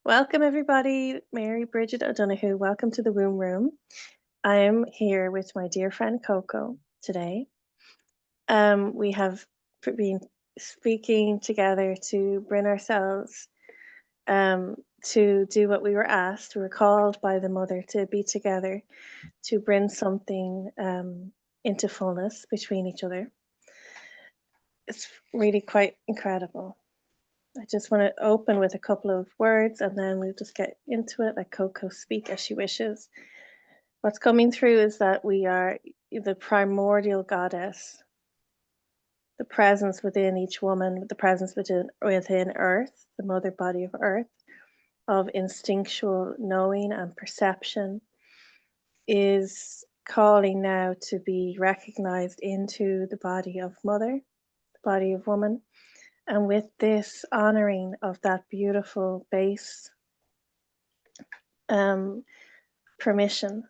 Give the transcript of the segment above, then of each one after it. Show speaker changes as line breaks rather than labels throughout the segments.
Welcome, everybody. Mary Bridget O'Donoghue. Welcome to the Womb Room. I am here with my dear friend Coco today. We have been speaking together to bring ourselves to do what we were asked. We were called by the Mother to be together to bring something into fullness between each other. It's really quite incredible. I just want to open with a couple of words and then we'll just get into it, let Coco speak as she wishes. What's coming through is that we are the primordial goddess, the presence within each woman, the presence within Earth, the mother body of Earth, of instinctual knowing and perception, is calling now to be recognized into the body of mother, the body of woman. And with this honoring of that beautiful base permission,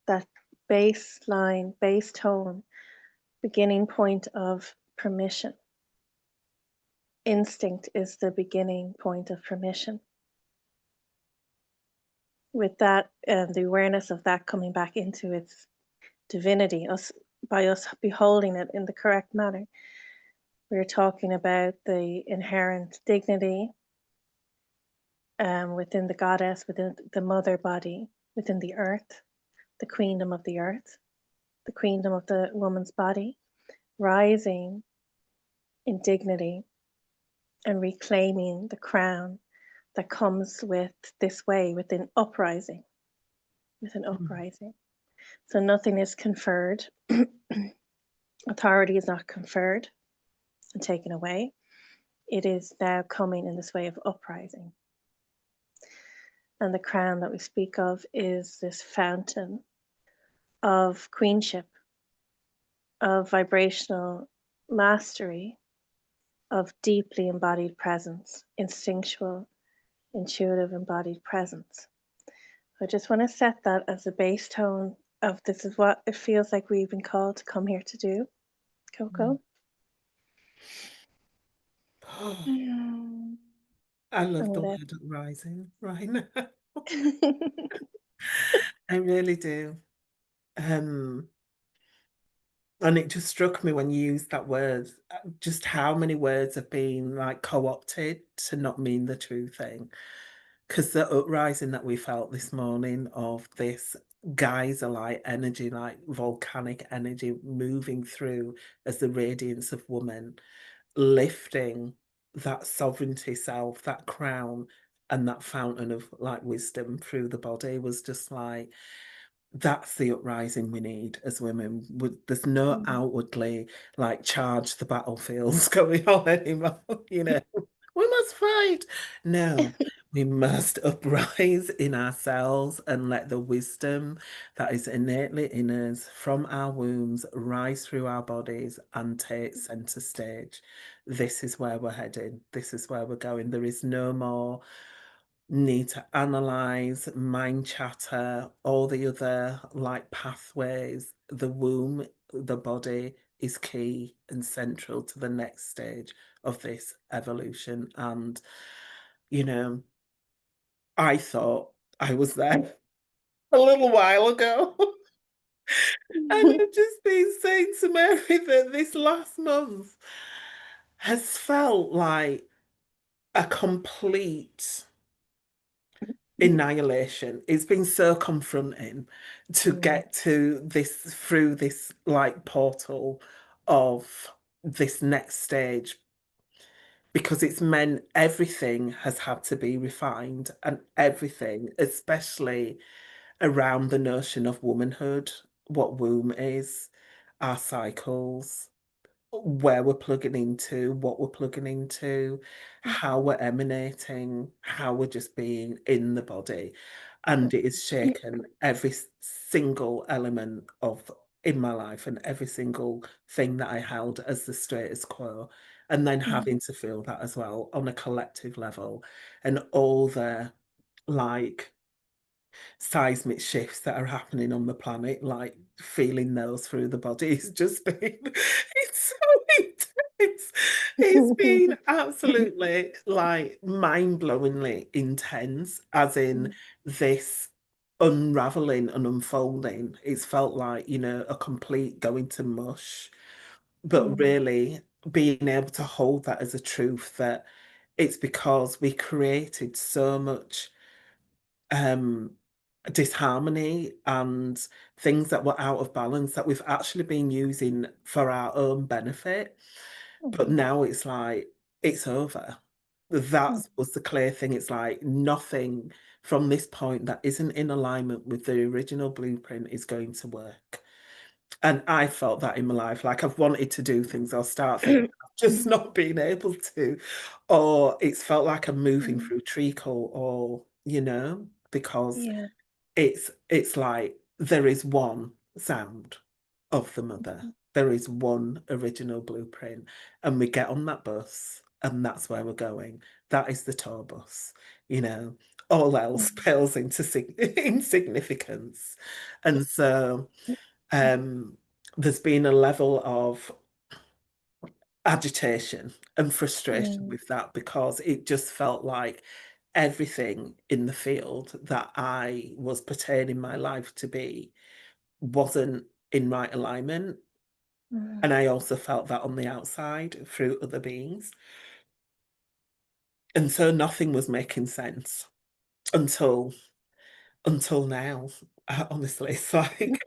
that baseline, base tone, beginning point of permission. Instinct is the beginning point of permission. With that, the awareness of that coming back into its divinity, by us beholding it in the correct manner, we're talking about the inherent dignity within the goddess, within the mother body, within the earth, the queendom of the earth, the queendom of the woman's body, rising in dignity and reclaiming the crown that comes with this way, with an uprising, So nothing is conferred. Authority is not conferred and taken away. It is now coming in this way of uprising. And the crown that we speak of is this fountain of queenship, of vibrational mastery, of deeply embodied presence, instinctual, intuitive embodied presence. I just want to set that as a base tone of this is what it feels like we've been called to come here to do. Coco?
I love the
And
word uprising right now. I really do. Um, and it just struck me when you used that word, just how many words have been like co-opted to not mean the true thing. Because the uprising that we felt this morning of this geyser-like energy, like volcanic energy moving through as the radiance of woman, lifting that sovereignty self, that crown, and that fountain of like wisdom through the body was just like, that's the uprising we need as women. There's no outwardly like charge the battlefields going on anymore, you know. We must fight. No, we must uprise in ourselves and let the wisdom that is innately in us from our wombs rise through our bodies and take center stage. This is where we're heading. This is where we're going. There is no more need to analyze, mind chatter, all the other like pathways. The womb, the body is key and central to the next stage of this evolution. And, you know, I thought I was there a little while ago. And I've just been saying to Mary that this last month has felt like a complete annihilation. It's been so confronting to get to this through this like portal of this next stage because it's meant everything has had to be refined and everything, especially around the notion of womanhood, what womb is, our cycles, where we're plugging into, what we're plugging into, how we're emanating, how we're just being in the body. And it has shaken every single element of in my life and every single thing that I held as the status quo. And then having to feel that as well on a collective level and all the like seismic shifts that are happening on the planet, like feeling those through the body, it's just been it's so intense. It's it's been absolutely like mind-blowingly intense, as in this unraveling and unfolding. It's felt like, a complete going to mush, but
Mm,
really being able to hold that as a truth that it's because we created so much um disharmony and things that were out of balance that we've actually been using for our own benefit. But
mhm,
now it's like it's over.
mm,
That was the clear thing. It's like nothing from this point that isn't in alignment with the original blueprint is going to work. And I felt that in my life. Like I've wanted to do things, I'll start things, I've just
mhm,
not been able to. Or it's felt like I'm moving
mm.
through treacle, or, because
Yeah.
it's like there is one sound of the mother.
Mhm,
There is one original blueprint, and we get on that bus, and that's where we're going. That is the tour bus, you know. All else
mm,
pales into insignificance. And so there's been a level of agitation and frustration
mm,
with that because it just felt like everything in the field that I was pertaining my life to be wasn't in right alignment.
mm,
And I also felt that on the outside through other beings. And so nothing was making sense until now. Honestly, it's like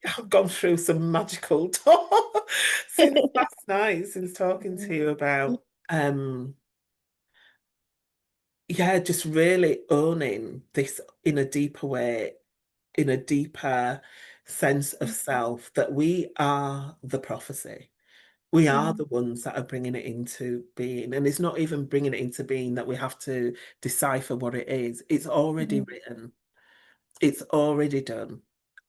I've gone through some magical talk since last night, since talking to you about yeah, just really owning this in a deeper way, in a deeper sense of self, that we are the prophecy. We are
mm,
the ones that are bringing it into being. And it's not even bringing it into being that we have to decipher what it is. It's already
mhm.
written, it's already done.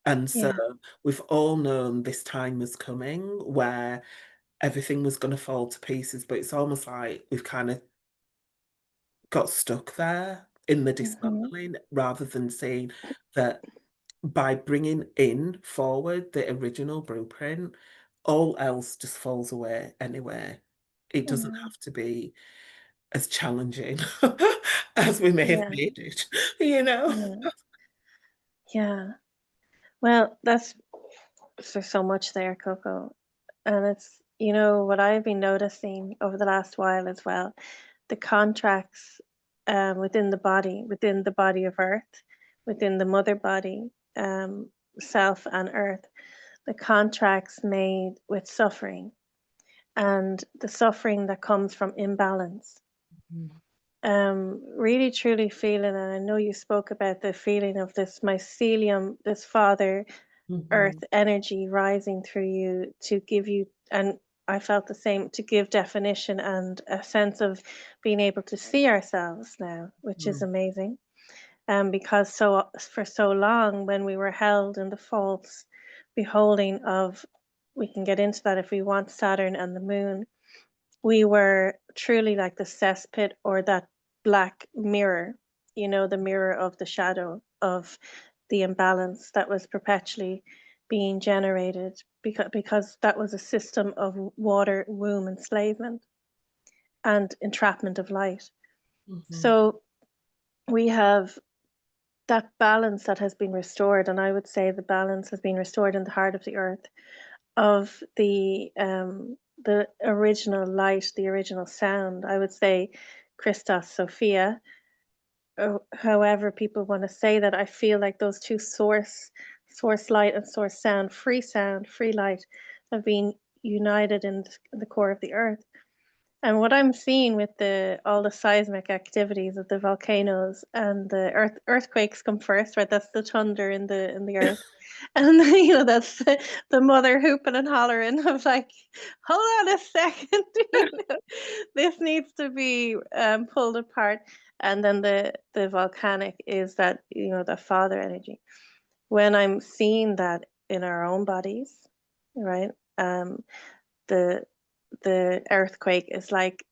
And so
Yeah.
we've all known this time was coming where everything was going to fall to pieces, but it's almost like we've kind of got stuck there in the
Mhm,
dismantling rather than seeing that by bringing in forward the original blueprint, all else just falls away anyway. It doesn't
mm.
have to be as challenging as we may have
Yeah.
made it, you know?
Yeah. Yeah. Well, there's so much there, Coco. And it's, what I've been noticing over the last while as well, the contracts within the body of Earth, within the mother body, self and Earth, the contracts made with suffering and the suffering that comes from imbalance. Really truly feeling, and I know you spoke about the feeling of this mycelium, this father
Mhm.
earth energy rising through you to give you, and I felt the same, to give definition and a sense of being able to see ourselves now, which is
Mhm.
amazing. Because for so long when we were held in the false beholding of, we can get into that if we want, Saturn and the moon, we were truly like the cesspit or that black mirror, the mirror of the shadow of the imbalance that was perpetually being generated, because that was a system of water, womb enslavement and entrapment of light.
Mhm.
So we have that balance that has been restored, and I would say the balance has been restored in the heart of the earth of the original light, the original sound. I would say Christos Sophia, or however people want to say that. I feel like those two source light and source sound, free light, have been united in the core of the earth. And what I'm seeing with the all the seismic activities of the volcanoes and the earthquakes come first, right? That's the thunder in the earth, and that's the mother hooping and hollering of like, hold on a second, this needs to be pulled apart. And then the volcanic is that, the father energy. When I'm seeing that in our own bodies, right? The the earthquake is like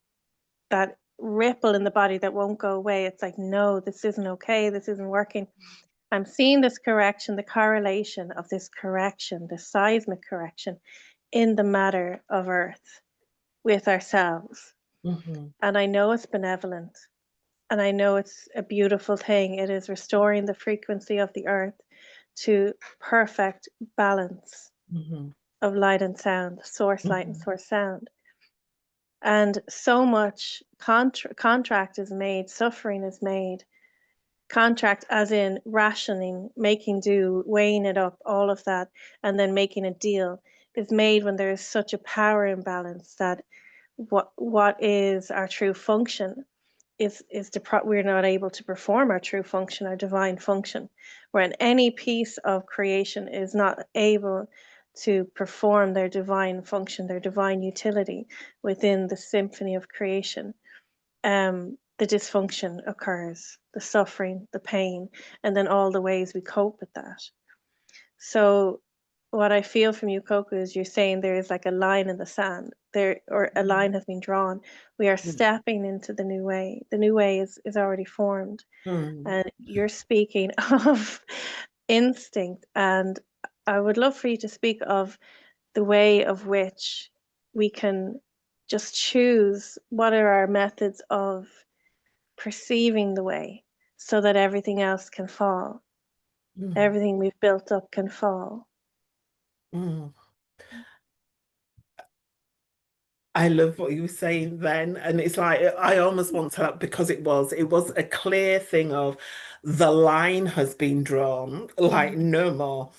that ripple in the body that won't go away. It's like, no, this isn't okay. This isn't working. I'm seeing this correction, the correlation of this correction, the seismic correction in the matter of Earth, with ourselves.
Mm-hmm.
And I know it's benevolent, and I know it's a beautiful thing. It is restoring the frequency of the earth to perfect balance
Mm-hmm.
of light and sound, source light and
Mm-hmm.
source sound. And so much contract is made, suffering is made. Contract, as in rationing, making do, weighing it up, all of that, and then making a deal, is made when there is such a power imbalance that what is our true function we're not able to perform our true function, our divine function. When any piece of creation is not able to perform their divine function, their divine utility within the symphony of creation, the dysfunction occurs, the suffering, the pain, and then all the ways we cope with that. So what I feel from you, Coco, is you're saying there is like a line in the sand there, or a line has been drawn. We are stepping into the new way. The new way is already formed.
Mm-hmm.
And you're speaking of instinct. And I would love for you to speak of the way of which we can just choose what are our methods of perceiving the way so that everything else can fall. Everything we've built up can fall.
Mm-hmm. I love what you were saying then, and it's like I almost want to, because it was a clear thing of the line has been drawn, like
Mm,
no more.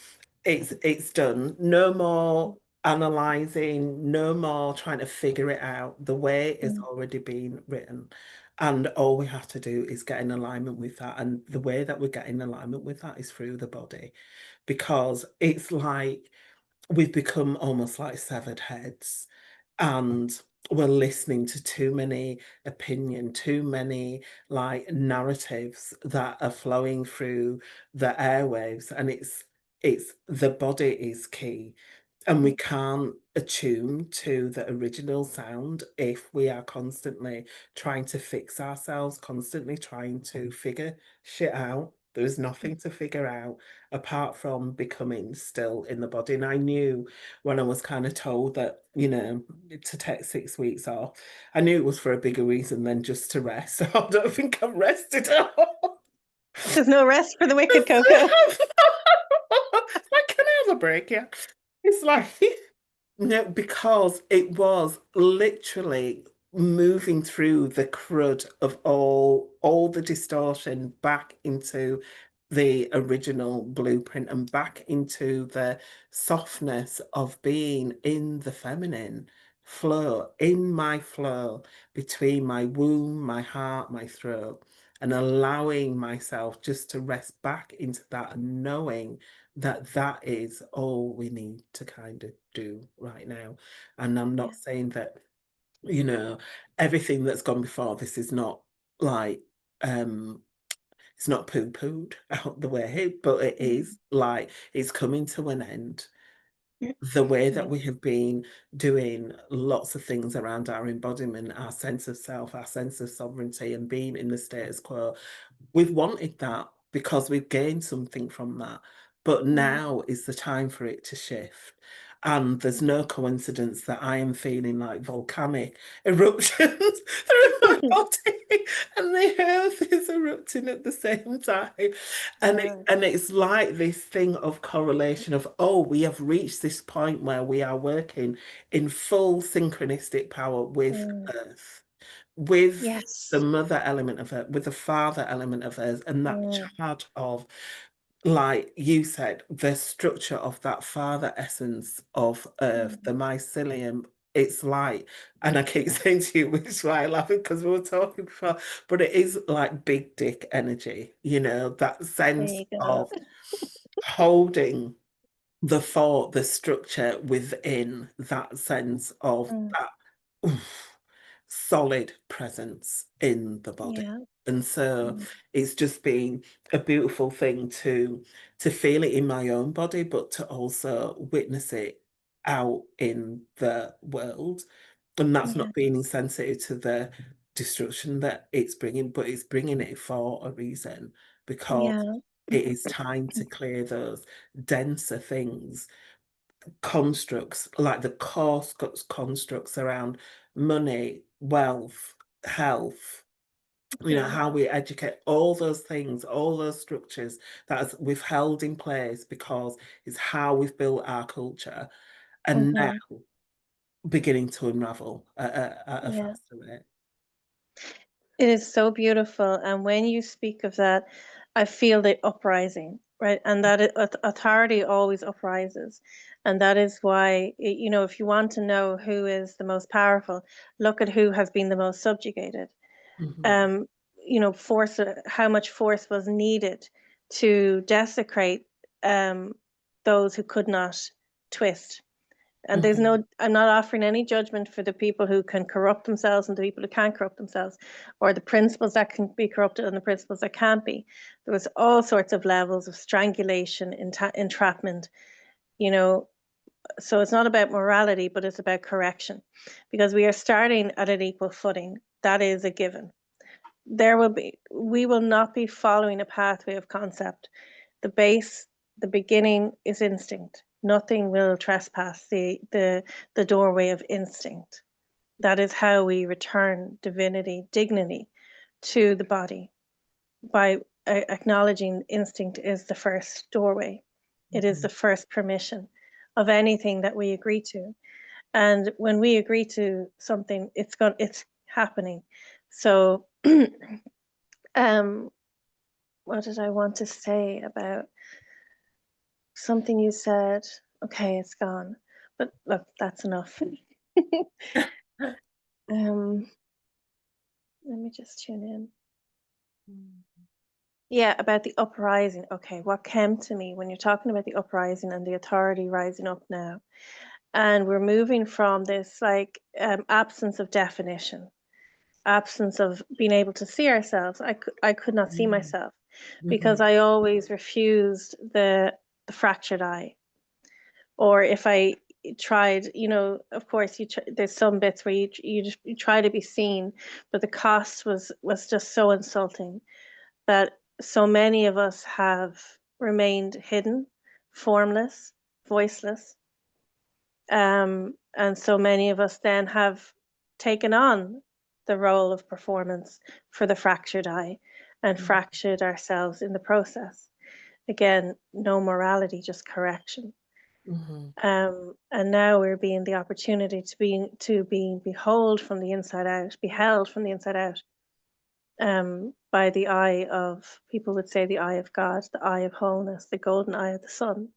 It's done. No more analyzing, no more trying to figure it out. The way is
mm,
already been written. And all we have to do is get in alignment with that. And the way that we get in alignment with that is through the body, because it's like we've become almost like severed heads, and we're listening to too many too many like narratives that are flowing through the airwaves, and it's the body is key, and we
mm.
can't attune to the original sound if we are constantly trying to fix ourselves, constantly trying to figure shit out. There's nothing to figure out apart from becoming still in the body. And I knew when I was kind of told that, to take 6 weeks off, I knew it was for a bigger reason than just to rest. So I don't think I've rested at all.
There's no rest for the wicked, Coco.
Like, can I have a break? Yeah. It's like, no, because it was literally moving through the crud of all the distortion back into the original blueprint and back into the softness of being in the feminine flow, in my flow between my womb, my heart, my throat, and allowing myself just to rest back into that and knowing that that is all we need to kind of do right now. And I'm
Yeah.
not saying that, you know, everything that's gone before this is not like, it's not poo-pooed out the way, but it
Mm,
is like it's coming to an end. The way
yeah.
that we have been doing lots of things around our embodiment, our sense of self, our sense of sovereignty, and being in the status quo, we've wanted that because we've gained something from that. But
Mm.
now is the time for it to shift. And there's no coincidence that I am feeling like volcanic eruptions through my body, and the earth is erupting at the same time. And
Yeah.
it's like this thing of correlation of, oh, we have reached this point where we are working in full synchronistic power with
Mm.
Earth, with the
Yes.
mother element of it, with the father element of us, and that
Mm,
charge of, like you said, the structure of that father essence of Earth, the
mm.
mycelium. It's like, and I keep saying to you, which is why I laugh, because we were talking before, but it is like big dick energy, that
There
sense
you go.
of holding the thought, the structure within that sense of
Mm,
that solid presence in the body.
yeah.
And so
Mm,
it's just been a beautiful thing to feel it in my own body, but to also witness it out in the world. And that's
yeah.
not being insensitive to the destruction that it's bringing, but it's bringing it for a reason, because
Yeah.
it is time to clear those denser things, constructs, like the core constructs around money, wealth, health,
Yeah.
how we educate, all those things, all those structures we've held in place because it's how we've built our culture, and now
Hmm.
beginning to unravel at a
Yeah.
faster rate.
It is so beautiful. And when you speak of that, I feel the uprising, right? And that authority always uprises. And that is why, if you want to know who is the most powerful, look at who has been the most subjugated.
Hmm.
Um, force, how much force was needed to desecrate um, those who could not twist. And
Hmm.
I'm not offering any judgment for the people who can corrupt themselves and the people who can't corrupt themselves, or the principles that can be corrupted and the principles that can't be. There was all sorts of levels of strangulation, entrapment, you know. So it's not about morality, but it's about correction, because we are starting at an equal footing. That is a given. We will not be following a pathway of concept. The base, the beginning is instinct. Nothing will trespass the doorway of instinct. That is how we return divinity, dignity to the body, by acknowledging instinct is the first doorway. It is the first permission of anything that we agree to. And when we agree to something, it's happening. So um what did I want to say about something you said? Okay, it's gone. But look, that's enough. um, Let me just tune in. Yeah, about the uprising. Okay, what came to me when you're talking about the uprising and the authority rising up now, and we're moving from this like absence of definition, absence of being able to see ourselves. I could not see myself because
Hmm.
I always refused the fractured eye. Or if I tried, of course there's some bits where you try to be seen, but the cost was just so insulting that so many of us have remained hidden, formless, voiceless. And so many of us then have taken on the role of performance for the fractured eye and fractured ourselves in the process. Again, no morality, just correction.
Hmm.
And now we're being the opportunity to be behold from the inside out, beheld from the inside out, by the eye of, people would say, the eye of God, the eye of wholeness, the golden eye of the sun.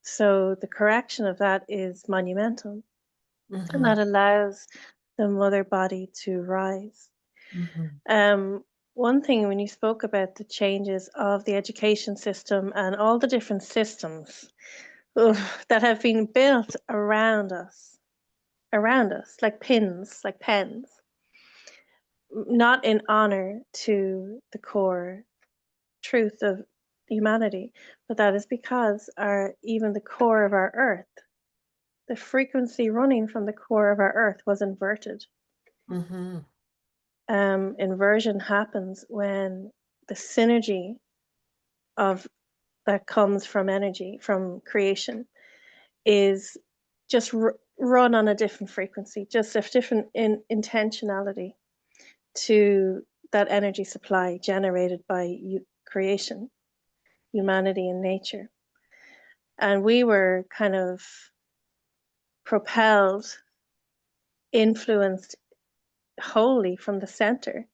So the correction of that is monumental, and
Hmm.
that allows the mother body to rise.
Hmm.
One thing, when you spoke about the changes of the education system and all the different systems that have been built around us, like pins, like pens, not in honor to the core truth of humanity, but that is because even the core of our earth, the frequency running from the core of our earth was inverted.
Hmm.
Inversion happens when the synergy of that comes from energy, from creation, is just run on a different frequency, just a different intentionality to that energy supply generated by creation, humanity, and nature. And we were kind of propelled, influenced wholly from the center.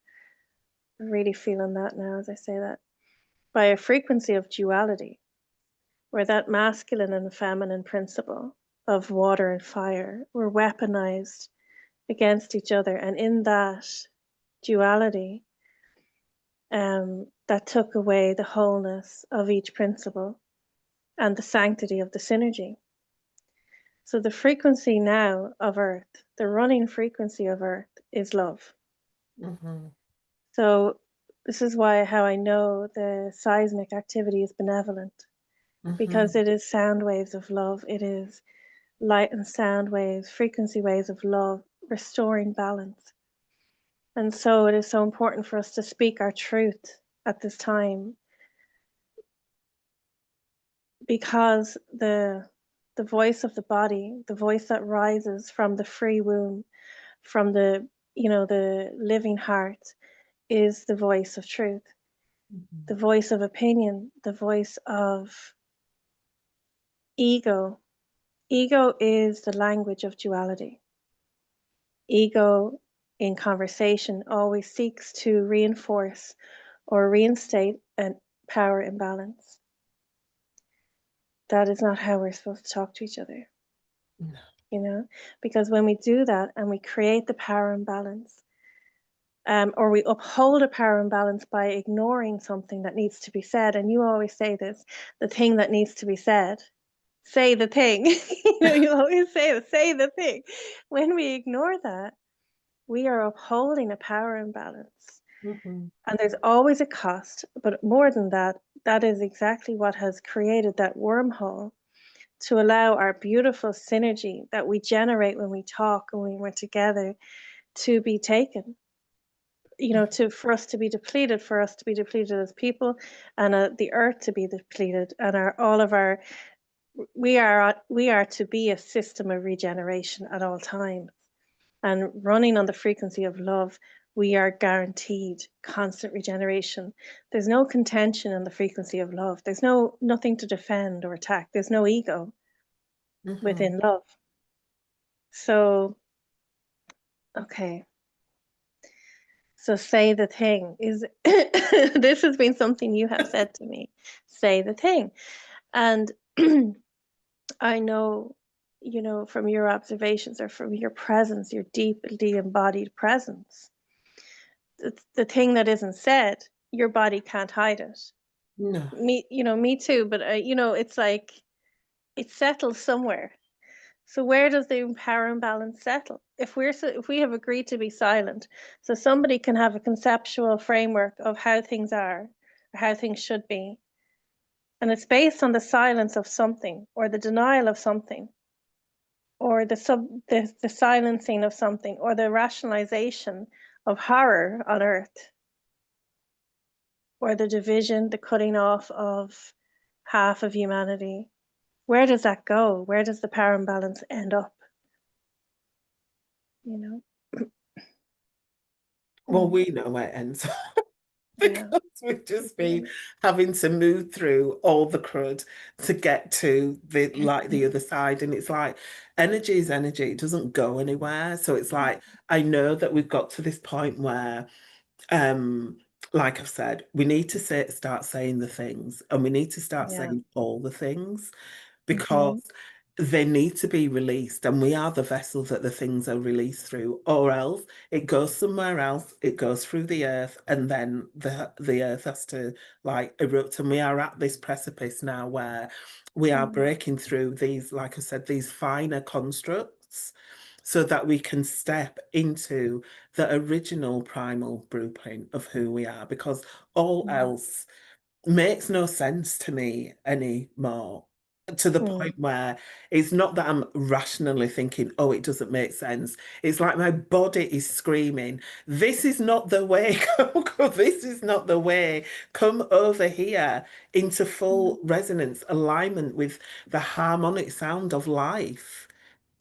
I'm really feeling that now as I say that, by a frequency of duality, where that masculine and feminine principle of water and fire were weaponized against each other. And in that duality, that took away the wholeness of each principle and the sanctity of the synergy. So the frequency now of Earth, the running frequency of Earth, is love.
Hmm.
So this is how I know the seismic activity is benevolent, because
Hmm.
it is sound waves of love. It is light and sound waves, frequency waves of love, restoring balance. And so it is so important for us to speak our truth at this time, because the voice of the body, the voice that rises from the free womb, from the, the living heart, is the voice of truth,
Mhm.
the voice of opinion, the voice of ego. Ego is the language of duality. Ego in conversation always seeks to reinforce or reinstate a power imbalance. That is not how we're supposed to talk to each other,
No.
because when we do that and we create the power imbalance, or we uphold a power imbalance by ignoring something that needs to be said, and you always say this, the thing that needs to be said, say the thing. You always say the thing. When we ignore that, we are upholding a power imbalance.
Mhm.
And there's always a cost, but more than that, that is exactly what has created that wormhole to allow our beautiful synergy that we generate when we talk and when we're together to be taken. To for us to be depleted, for us to be depleted as people, and the earth to be depleted, and all of our we are to be a system of regeneration at all times. And running on the frequency of love, we are guaranteed constant regeneration. There's no contention in the frequency of love. There's nothing to defend or attack. There's no ego
Mhm.
within love. So, okay. So say the thing is this has been something you have said to me. Say the thing. And I know, from your observations or from your presence, your deeply embodied presence, the thing that isn't said, your body can't hide it.
No.
Me too, but it's like it settles somewhere. So where does the power imbalance settle? If we have agreed to be silent, so somebody can have a conceptual framework of how things are, or how things should be, and it's based on the silence of something, or the denial of something, or the silencing of something, or the rationalization of horror on earth, or the division, the cutting off of half of humanity. Where does that go? Where does the power imbalance end up? You know?
Well,
Mm,
we know where it ends.
yeah.
Because we've just
Yeah.
been having to move through all the crud to get to the other side. And it's like energy is energy, it doesn't go anywhere. So it's like I know that we've got to this point where um like I've said, we need to start saying the things, and we need to start
Yeah.
saying all the things,
Mm-hmm.
because they need to be released, and we are the vessel that the things are released through, or else it goes somewhere else, it goes through the earth, and then the earth has to like erupt. And we are at this precipice now where we are
Mm,
breaking through these, like I said, these finer constructs, so that we can step into the original primal blueprint of who we are, because all
mm,
else makes no sense to me anymore, to the
mm,
point where it's not that I'm rationally thinking, oh, it doesn't make sense. It's like my body is screaming, this is not the way, Coco, this is not the way. Come over here into
mm,
full resonance, alignment with the harmonic sound of life.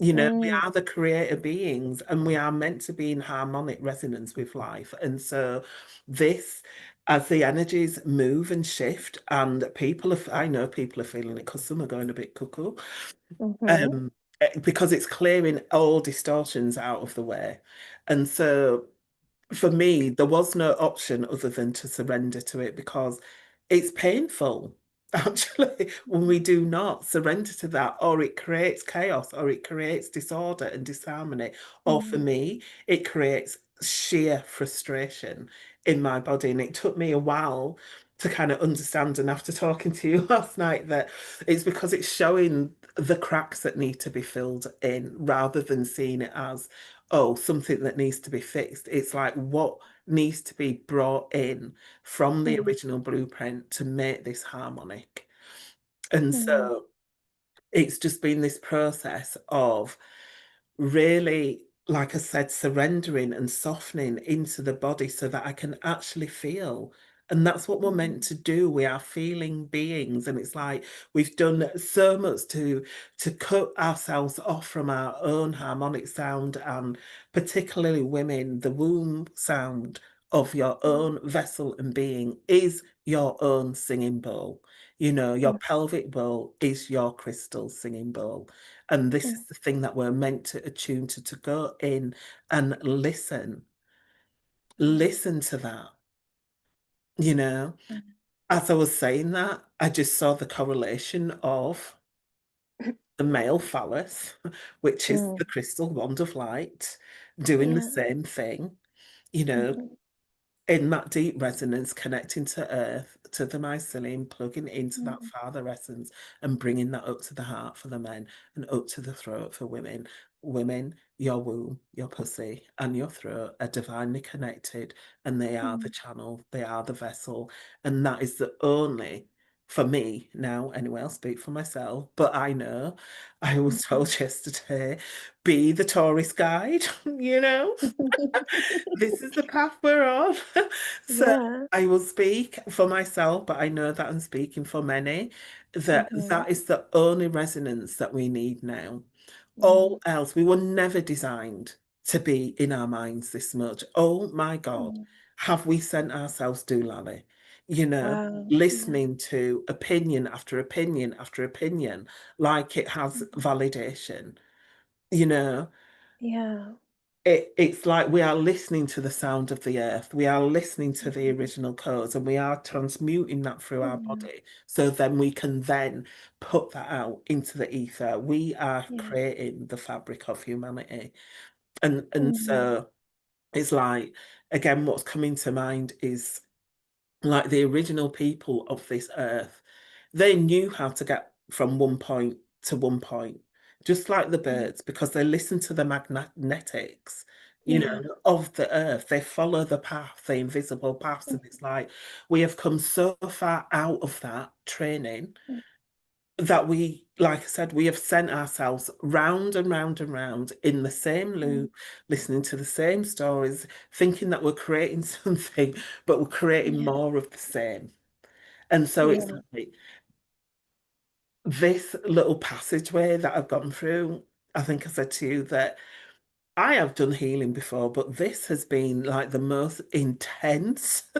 We
mm,
are the creator beings, and we are meant to be in harmonic resonance with life. And so this, as the energies move and shift, and I know people are feeling it because some are going a bit cuckoo,
mm-hmm.
um, because it's clearing all distortions out of the way. And so for me, there was no option other than to surrender to it, because it's painful, actually, when we do not surrender to that, or it creates chaos, or it creates disorder and disharmony, or for
Mm,
me, it creates sheer frustration in my body. And it took me a while to kind of understand, and after talking to you last night, that it's because it's showing the cracks that need to be filled in, rather than seeing it as, oh, something that needs to be fixed. It's like what needs to be brought in from the
mm,
original blueprint to make this harmonic. And
mm,
so it's just been this process of really, like I said, surrendering and softening into the body so that I can actually feel And that's what we're meant
mm,
to do. We are feeling beings. And it's like we've done so much to cut ourselves off from our own harmonic sound, and particularly women, the womb sound of your
mm,
own vessel and being is your own singing bowl. You know, your
mm,
pelvic bowl is your crystal singing bowl. And this
mm,
is the thing that we're meant to attune to go in and listen.
mm,
Listen to that, you know.
mm,
As I was saying that, I just saw the correlation of the male phallus, which is
mm.
the crystal wand of light, doing the
Yeah.
same thing, you know,
Mhm,
in that deep resonance, connecting to earth, to the mycelium, plugging into that
mm,
father essence and bringing that up to the heart for the men and up to the throat for women. Women, your womb, your pussy, and your throat are divinely connected, and they are the
mm,
channel, they are the vessel. And that is the only, for me now, anyway, I'll speak for myself, but I know I was
mhm.
told yesterday, be the tourist guide, you know? This is the path we're on. So
Yeah.
I will speak for myself, but I know that I'm speaking for many, that
Mhm,
that is the only resonance that we need now.
mm,
All else, we were never designed to be in our minds this much. Oh my God,
mm.
have we sent ourselves doolally? You know,
Wow. Yeah.
listening to opinion after opinion after opinion, like it has
Mhm.
validation, you know.
Yeah.
It's like we are listening to the sound of the earth. We are listening to the
Mhm,
original codes, and we are transmuting that through our
mm.
body. So then we can then put that out into the ether. We are
Yeah.
creating the fabric of humanity. And
Mhm,
so it's like, again, what's coming to mind is like the original people of this earth, they knew how to get from one point to one point, just like the
mm.
birds, because they listen to the magnetics,
Yeah.
of the earth. They follow the path, the invisible paths.
Mm,
And it's like we have come so far out of that training
mm,
that we, like I said, we have sent ourselves round and round and round in the same
mm.
loop, listening to the same stories, thinking that we're creating something, but we're creating
Yeah.
more of the same. And so it's
Yeah.
like this little passageway that I've gone through. I think I said to you that I have done healing before, but this has been like the most intense,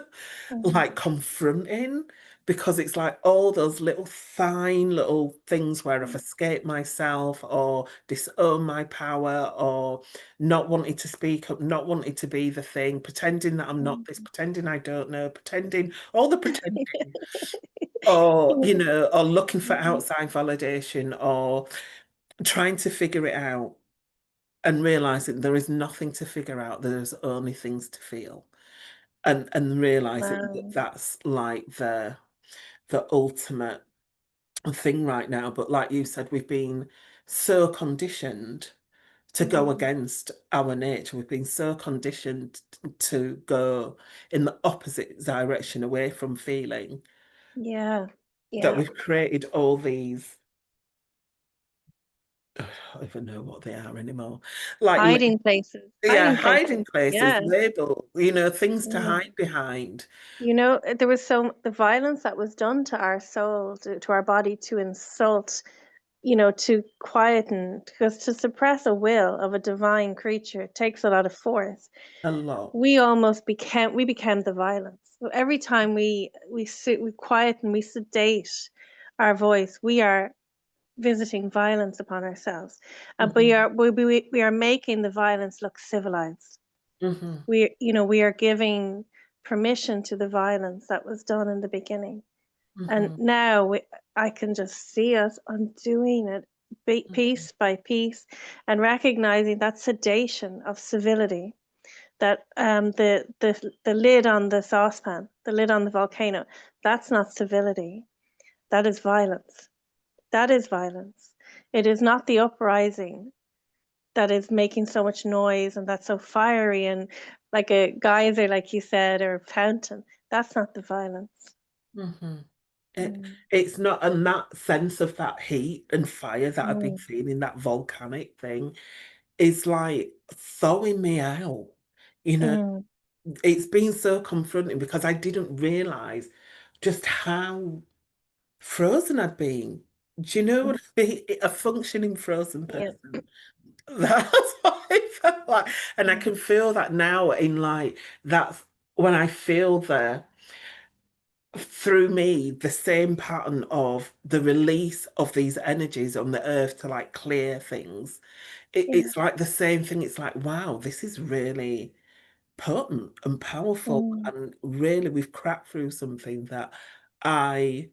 like
Mhm,
confronting, because it's like all those little fine little things where I've
mm,
escaped myself or disowned my power or not wanting to speak up, not wanting to be the thing, pretending that I'm not this,
mm.
pretending I don't know, pretending all the pretending, or
Yeah.
or looking for
Mhm,
outside validation or trying to figure it out and realizing there is nothing to figure out, there's only things to feel, and realizing that
wow.
that's like the ultimate thing right now. But like you said, we've been so conditioned to go
Mm.
against our nature. We've been so conditioned to go in the opposite direction away from feeling,
Yeah.
that
Yeah.
we've created all these, I don't even know what they are anymore. Like,
Hiding places.
yeah,
Hiding places.
hiding places,
Yeah.
label, things to
Mm.
hide behind.
There was the violence that was done to our soul, to our body, to insult, to quieten, because to suppress a will of a divine creature takes a lot of force.
A lot.
We became the violence. So every time we quieten, we sedate our voice, we are visiting violence upon ourselves, and
Hmm.
we are making the violence look civilized.
Hmm.
We are giving permission to the violence that was done in the beginning, and
Hmm.
now I can just see us undoing it
Hmm.
piece by piece, and recognizing that sedation of civility, that the lid on the saucepan, the lid on the volcano, that's not civility. That is violence. That is violence. It is not the uprising that is making so much noise and that's so fiery and like a geyser, like you said, or a fountain. That's not the violence.
Hmm. It
Mm,
it's not, and that sense of that heat and fire that I've been
mm,
feeling, that volcanic thing, is like thawing me out, you know.
mm.
it's been so confronting because I didn't realize just how frozen I'd been. Do you know
Mm.
what I mean? A functioning frozen
Yeah.
person. That's what I felt like. And I
Mm.
can feel that now in like that's when I feel through me the same pattern of the release of these energies on the earth to like clear things.
Yeah.
It's like the same thing. It's like, wow, this is really potent and powerful.
Mm.
And really, we've cracked through something that I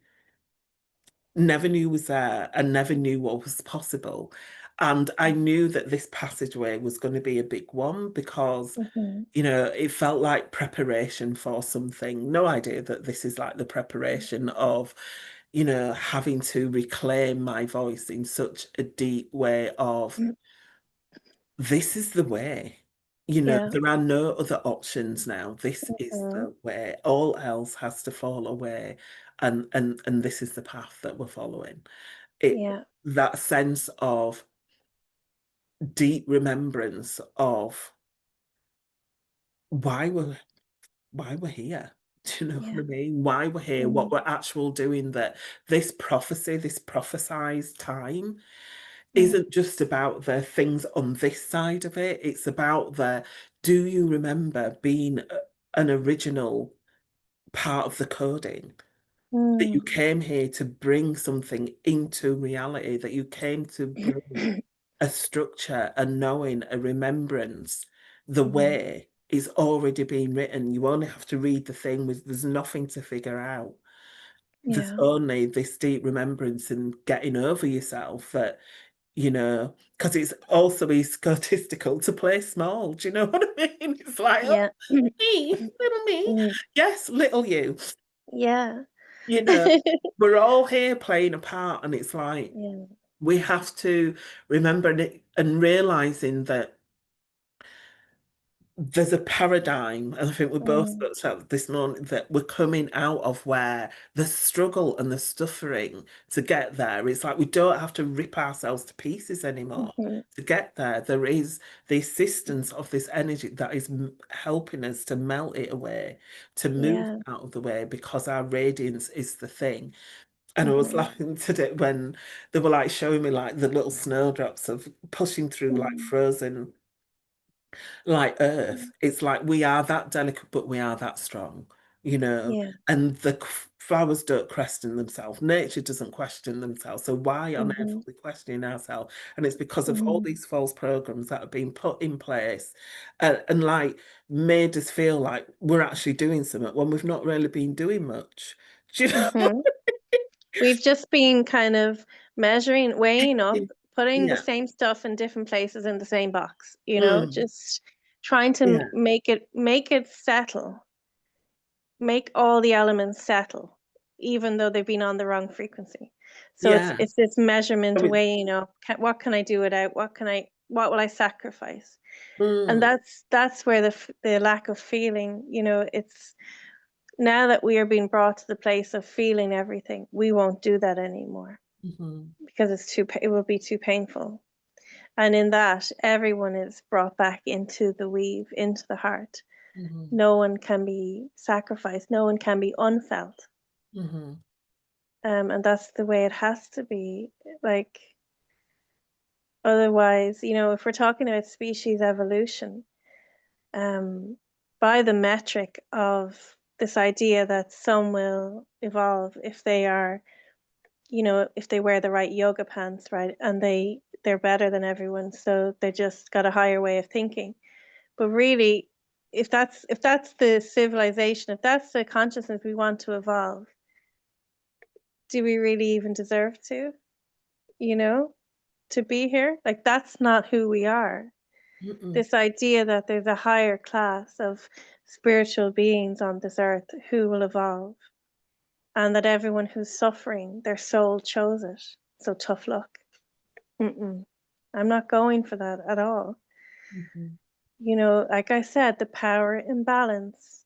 never knew was there and never knew what was possible. And I knew that this passageway was going to be a big one because,
Mm-hmm.
it felt like preparation for something. No idea that this is like the preparation of, having to reclaim my voice in such a deep way of
Mm.
this is the way.
Yeah.
There are no other options now. This is
Mm.
the way. All else has to fall away. And this is the path that we're following. It
Yeah.
That sense of deep remembrance of why we're here. Do you know what
Yeah.
I mean? Why we're here, what
Mm.
we're actually doing, that this prophecy, this prophesized time
Mm.
isn't just about the things on this side of it. It's about do you remember being an original part of the coding? That you
Mm.
came here to bring something into reality, that you came to bring a structure, a knowing, a remembrance. The
Mm.
way is already being written. You only have to read the thing with there's nothing to figure out. There's
Yeah.
only this deep remembrance and getting over yourself that, because it's also egotistical to play small. Do you know what I mean? It's like, oh,
Yeah.
me, little me.
Mm.
Yes, little you.
Yeah.
You know, we're all here playing a part, and it's like
Yeah.
we have to remember and realizing that there's a paradigm, and I think we both
Mm.
spoke about this morning, that we're coming out of where the struggle and the suffering to get there. It's like we don't have to rip ourselves to pieces anymore
Mhm.
to get there. There is the assistance of this energy that is helping us to melt it away, to move
Yeah.
out of the way, because our radiance is the thing. And I was
Mhm.
laughing today when they were like showing me like the little snowdrops of pushing through like
Mm.
frozen like earth.
Mm.
It's like we are that delicate, but we are that strong, you know.
Yeah.
And the flowers don't question themselves. Nature doesn't question themselves. So why on earth
Mhm.
are we questioning ourselves? And it's because of all
Mhm.
these false programs that have been put in place, and like made us feel like we're actually doing something when we've not really been doing much. Do you know?
Mhm. We've just been kind of measuring, weighing up, putting the
Yeah.
same stuff in different places in the same box,
Mm,
just trying to
yeah.
make it settle, make all the elements settle, even though they've been on the wrong frequency. So it's
Yeah.
it's this measurement,
I mean,
weighing up, what can I do without? What will I sacrifice? And
mm,
that's where the lack of feeling, it's now that we are being brought to the place of feeling everything, we won't do that anymore
mhm,
because it will be too painful. And in that, everyone is brought back into the weave, into the heart.
mhm,
No one can be sacrificed. No one can be unfelt.
mhm,
And that's the way it has to be. Like, otherwise, if we're talking about species evolution, um, by the metric of this idea that some will evolve if they are, if they wear the right yoga pants, right, and they're better than everyone, so they just got a higher way of thinking. But really, if that's the civilization, if that's the consciousness we want to evolve, do we really even deserve you know, to be here? Like, that's not who we are.
mm-mm,
This idea that there's a higher class of spiritual beings on this earth who will evolve, and that everyone who's suffering, their soul chose it. So tough luck. Mm-mm. I'm not going for that at all.
mhm,
Like I said, the power imbalance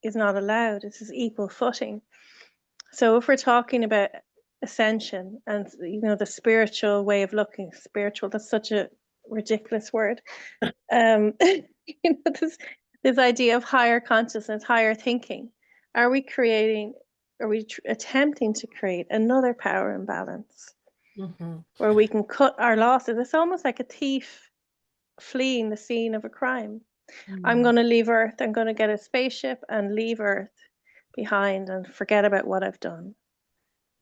is not allowed. It's just equal footing. So if we're talking about ascension and the spiritual way of looking, spiritual, that's such a ridiculous word. Um, this this idea of higher consciousness, higher thinking. Are we creating, are we attempting to create another power imbalance
Mhm.
where we can cut our losses? It's almost like a thief fleeing the scene of a crime. I'm
Mm.
going to leave Earth, I'm going to get a spaceship and leave Earth behind and forget about what I've done.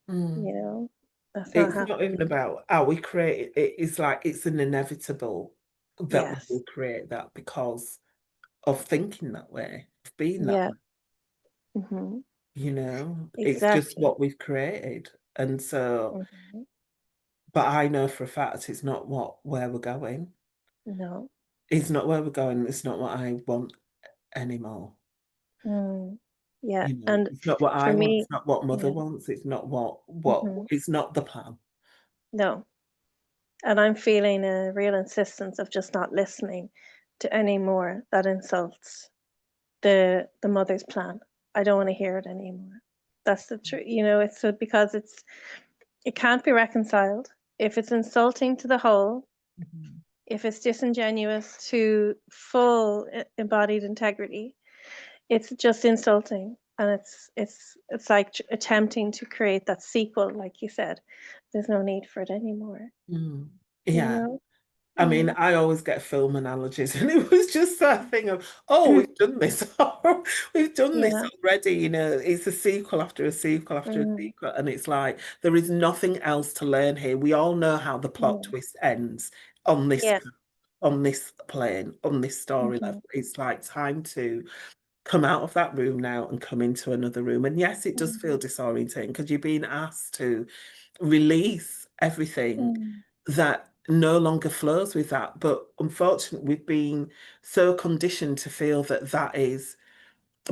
Mm.
You know, that's not
It's not even
happening.
about how we create it. It's like it's an inevitable that we
Yes.
will create that because of thinking that way, of being that
Yeah.
way.
Hmm.
It's just
Exactly.
what we've created. And so,
Hmm.
but I know for a fact it's not where we're going.
No.
It's not where we're going. It's not what I want anymore.
Mm. Yeah. And
It's not what
for
I want.
me,
It's not what mother
yeah.
wants. It's not what
Hmm.
it's not the plan.
No. And I'm feeling a real insistence of just not listening to any more that insults the mother's plan. I don't want to hear it anymore. That's the truth. It's because it can't be reconciled. If it's insulting to the whole,
Mhm.
if it's disingenuous to full embodied integrity, it's just insulting. And it's like attempting to create that sequel, like you said. There's no need for it anymore.
Mm.
You
Yeah.
know?
I mean,
Mm.
I always get film analogies, and it was just that thing of, oh, we've done this. We've done this
Yeah.
already. It's a sequel after a sequel after a
Mm.
sequel. And it's like, there is nothing else to learn here. We all know how the plot
Mm.
twist ends on this
Yeah.
on this plane, on this story
Hmm.
level. It's like time to come out of that room now and come into another room. And yes, it does feel
Mm.
disorientating because you're being asked to release everything
Mm.
that no longer flows with that. But unfortunately, we've been so conditioned to feel that that is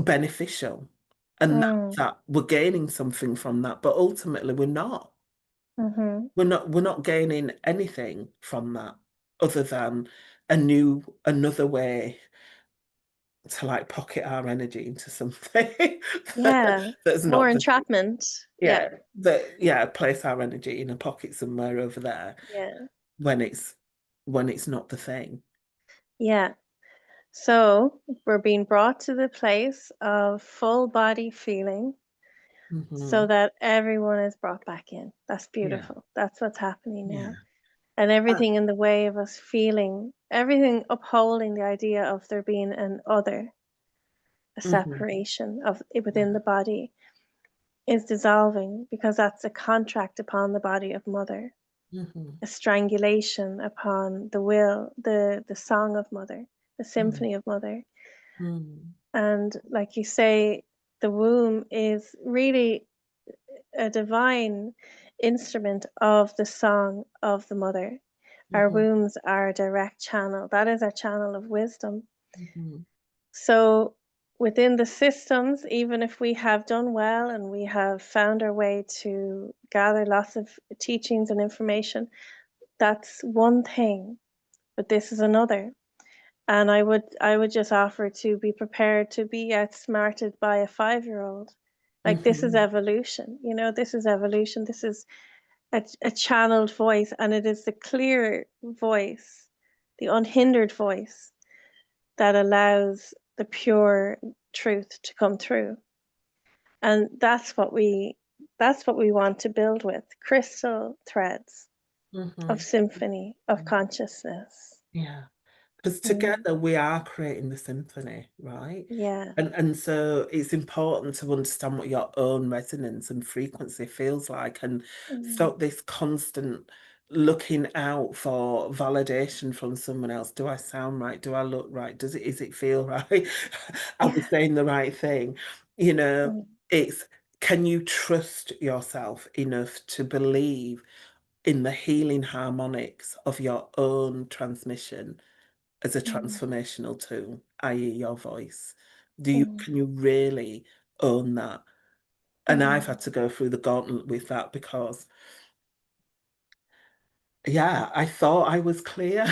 beneficial and
Mm.
that we're gaining something from that. But ultimately, we're not.
Hmm.
We're not gaining anything from that other than another way to like pocket our energy into something
Yeah.
that's
More
not the
entrapment. Yeah.
place our energy in a pocket somewhere over there
Yeah.
when it's not the thing.
Yeah. So we're being brought to the place of full body feeling so
Hmm.
that everyone is brought back in. That's
Yeah,
beautiful. That's what's happening
yeah.
now. And
Uh,
everything in the way of us feeling, everything upholding the idea of there being an other, a
mhm.
separation of within
Yeah.
the body is dissolving because that's a contract upon the body of mother,
Hmm.
a strangulation upon the will, the song of mother, the
Mm,
symphony of mother.
mm,
And like you say, the womb is really a divine instrument of the song of the mother. Our
mhm,
wombs are a direct channel. That is our channel of wisdom.
mhm,
So within the systems, even if we have done well and we have found our way to gather lots of teachings and information, that's one thing, but this is another. And I would just offer to be prepared to be outsmarted by a 5-year-old. Like this is
mhm,
evolution, this is evolution. This is a channeled voice, and it is the clear voice, the unhindered voice that allows the pure truth to come through. And that's what we want to build with crystal threads of
mhm.
symphony of consciousness.
Yeah. Because
Mm.
together we are creating the symphony, right?
Yeah.
And so it's important to understand what your own resonance and frequency feels like and
Mm.
stop this constant looking out for validation from someone else. Do I sound right? Do I look right? Is it feel right? Are we saying the right thing? You know,
Mm.
it's can you trust yourself enough to believe in the healing harmonics of your own transmission as a
Mm.
transformational tool, i.e., your voice?
Mm.
Can you really own that? And I've
Mm.
had to go through the gauntlet with that because, yeah, I thought I was clear.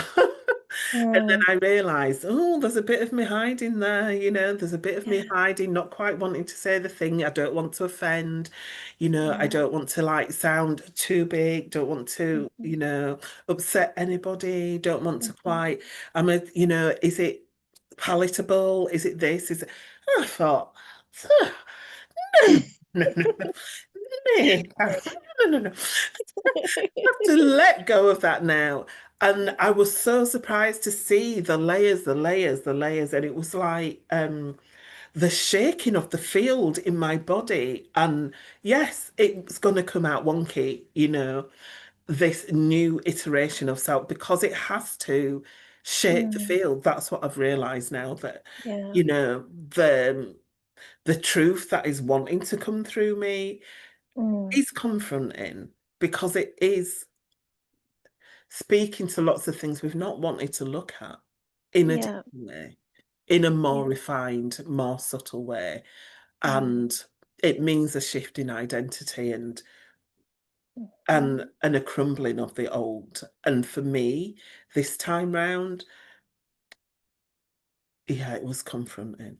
And then
Mm.
I realized, oh, there's a bit of me hiding there, there's a bit of me
Yeah.
hiding, not quite wanting to say the thing. I don't want to offend, I
Mm.
don't want to like sound too big, don't want to,
Mhm.
upset anybody, don't want to
Mhm.
quite, is it palatable? Is it this? Is it? And I thought, "Ugh, no, no, no, no, no, no, no, no. I have to let go of that now. And I was so surprised to see the layers, the layers, the layers. And it was like the shaking of the field in my body. And yes, it's going to come out wonky, this new iteration of self because it has to shake the
Mm,
field. That's what I've realized now that,
yeah.
you know, the the truth that is wanting to come through me
Mm,
is confronting because it is speaking to lots of things we've not wanted to look at in a
yeah.
different way, in a more
Yeah.
refined, more subtle way.
Mm,
And it means a shift in identity and
mm,
a crumbling of the old. And for me, this time round, yeah, it was confronting.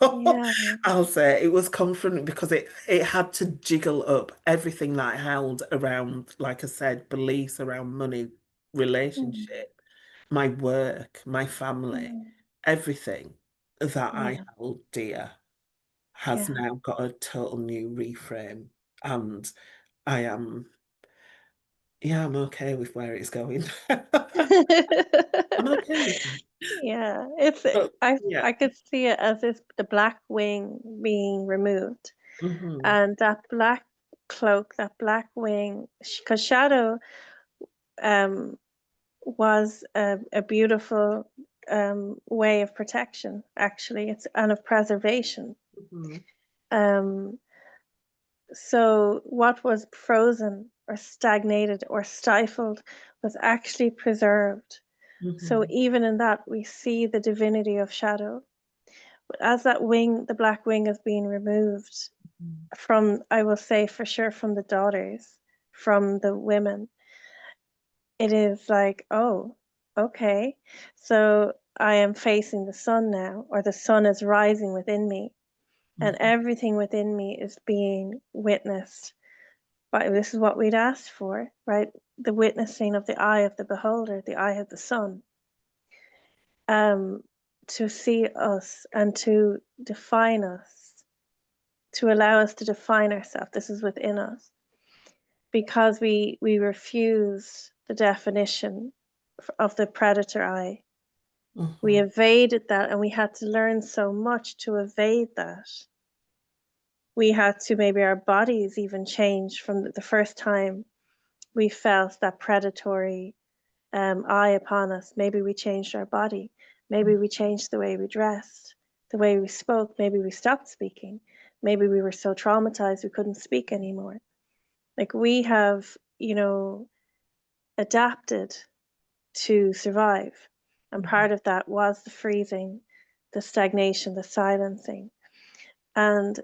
So
yeah.
I'll say it was confronting because it had to jiggle up everything that I held around, like I said, beliefs around money,
Mm,
relationship, my work, my family,
mm,
everything that I
yeah.
held dear has
Yeah.
now got a total new reframe. And I am, yeah, I'm okay with where it's going. I'm okay with that.
Yeah, it's
But
I
yeah.
I could see it as if the black wing being removed,
Hmm.
and that black cloak, that black wing, because shadow um was a beautiful way of protection. Actually, it's and of preservation.
Hmm.
Um, so what was frozen or stagnated or stifled was actually preserved. So
Hmm.
even in that, we see the divinity of shadow. But as that wing, the black wing, is being removed from, I will say for sure, from the daughters, from the women, it is like, oh, okay. So I am facing the sun now, or the sun is rising within me, and
Hmm.
everything within me is being witnessed. But this is what we'd asked for, right? The witnessing of the eye of the beholder, the eye of the sun, um, to see us and to define us, to allow us to define ourselves. This is within us because we refuse the definition of the predator eye. We
Hmm.
evaded that, and we had to learn so much to evade that. We had to, maybe our bodies even changed from the first time we felt that predatory eye upon us. Maybe we changed our body. Maybe we changed the way we dressed, the way we spoke. Maybe we stopped speaking. Maybe we were so traumatized we couldn't speak anymore. Like we have, adapted to survive. And part of that was the freezing, the stagnation, the silencing. And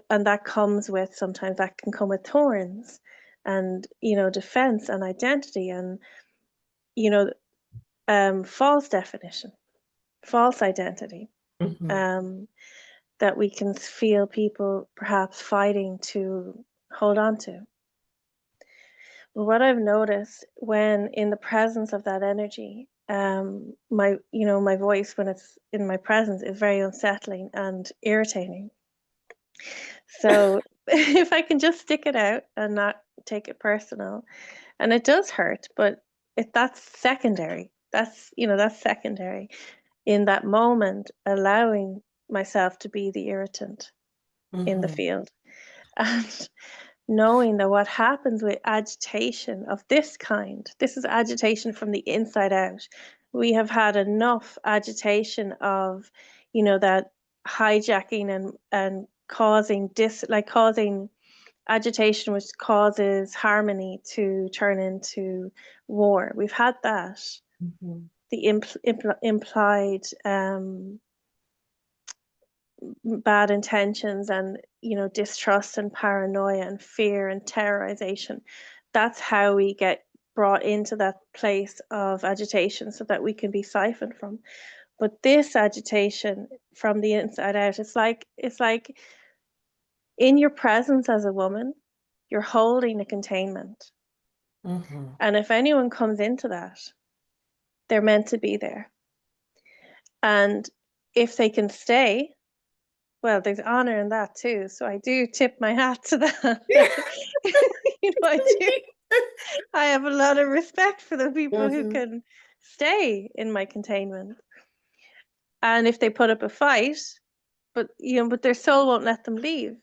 and that comes with, sometimes that can come with thorns and, defense and identity and, you know, false definition, false identity,
Hmm.
um, that we can feel people perhaps fighting to hold on to. But what I've noticed when in the presence of that energy, my voice when it's in my presence is very unsettling and irritating. So if I can just stick it out and not take it personal, and it does hurt, but that's secondary. That's secondary. In that moment, allowing myself to be the irritant in the
Hmm.
field. And knowing that what happens with agitation of this kind, this is agitation from the inside out. We have had enough agitation of, that hijacking and causing causing agitation, which causes harmony to turn into war. We've had that.
Hmm.
The implied bad intentions and, distrust and paranoia and fear and terrorization. That's how we get brought into that place of agitation so that we can be siphoned from. But this agitation from the inside out, it's like in your presence as a woman, you're holding a containment.
Hmm.
And if anyone comes into that, they're meant to be there. And if they can stay, well, there's honor in that too. So I do tip my hat to that. I do. I have a lot of respect for the people who
Mhm.
can stay in my containment. And if they put up a fight, but their soul won't let them leave,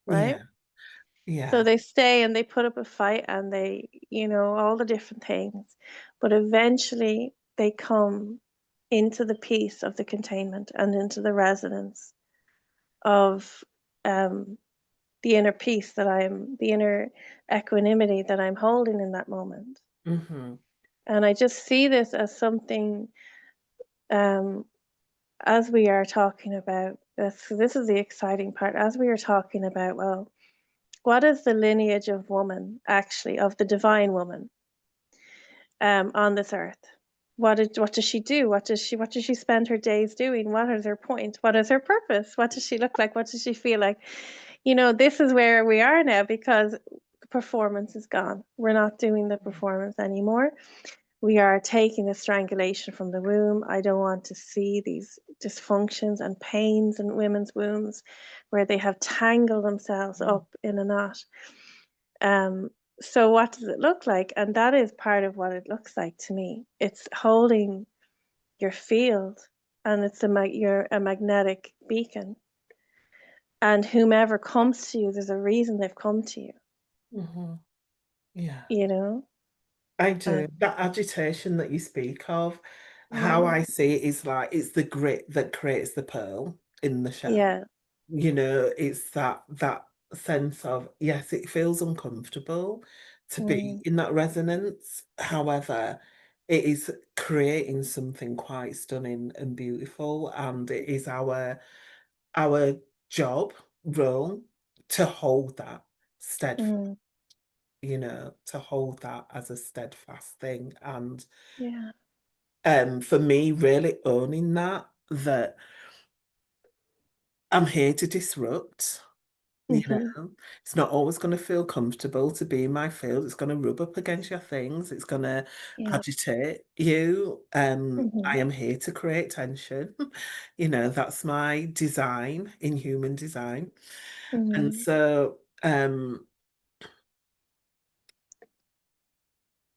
right?
Yeah,
So
yeah.
they stay and they put up a fight and all the different things. But eventually they come into the peace of the containment and into the resonance of um, the inner equanimity that I'm holding in that moment.
Mhm,
And I just see this as something, um, as we are talking about this is the exciting part, as we are talking about, well, what is the lineage of woman, actually, of the divine woman, on this earth? What does she do? What does she spend her days doing? What is her point? What is her purpose? What does she look like? What does she feel like? This is where we are now, because the performance is gone. We're not doing the performance anymore. We are taking the strangulation from the womb. I don't want to see these dysfunctions and pains in women's wombs where they have tangled themselves
mhm,
up in a knot. Um, so what does it look like? And that is part of what it looks like to me. It's holding your field, and you're a magnetic beacon. And whomever comes to you, there's a reason they've come to you,
mhm. Yeah,
you know?
I
And
do. That agitation that you speak of, how
mm,
I see it is like it's the grit that creates the pearl in the shell.
yeah.
It's that sense of, yes, it feels uncomfortable to be
Mm,
in that resonance. However, it is creating something quite stunning and beautiful, and it is our job role to hold that steadfast,
mm,
to hold that as a steadfast thing. And
yeah.
for me, really owning that I'm here to disrupt. You
Mhm.
know, it's not always going to feel comfortable to be in my field. It's going to rub up against your things. It's going to
Yeah.
agitate you. I
Mhm.
am here to create tension. That's my design in human design. And
Mhm.
so,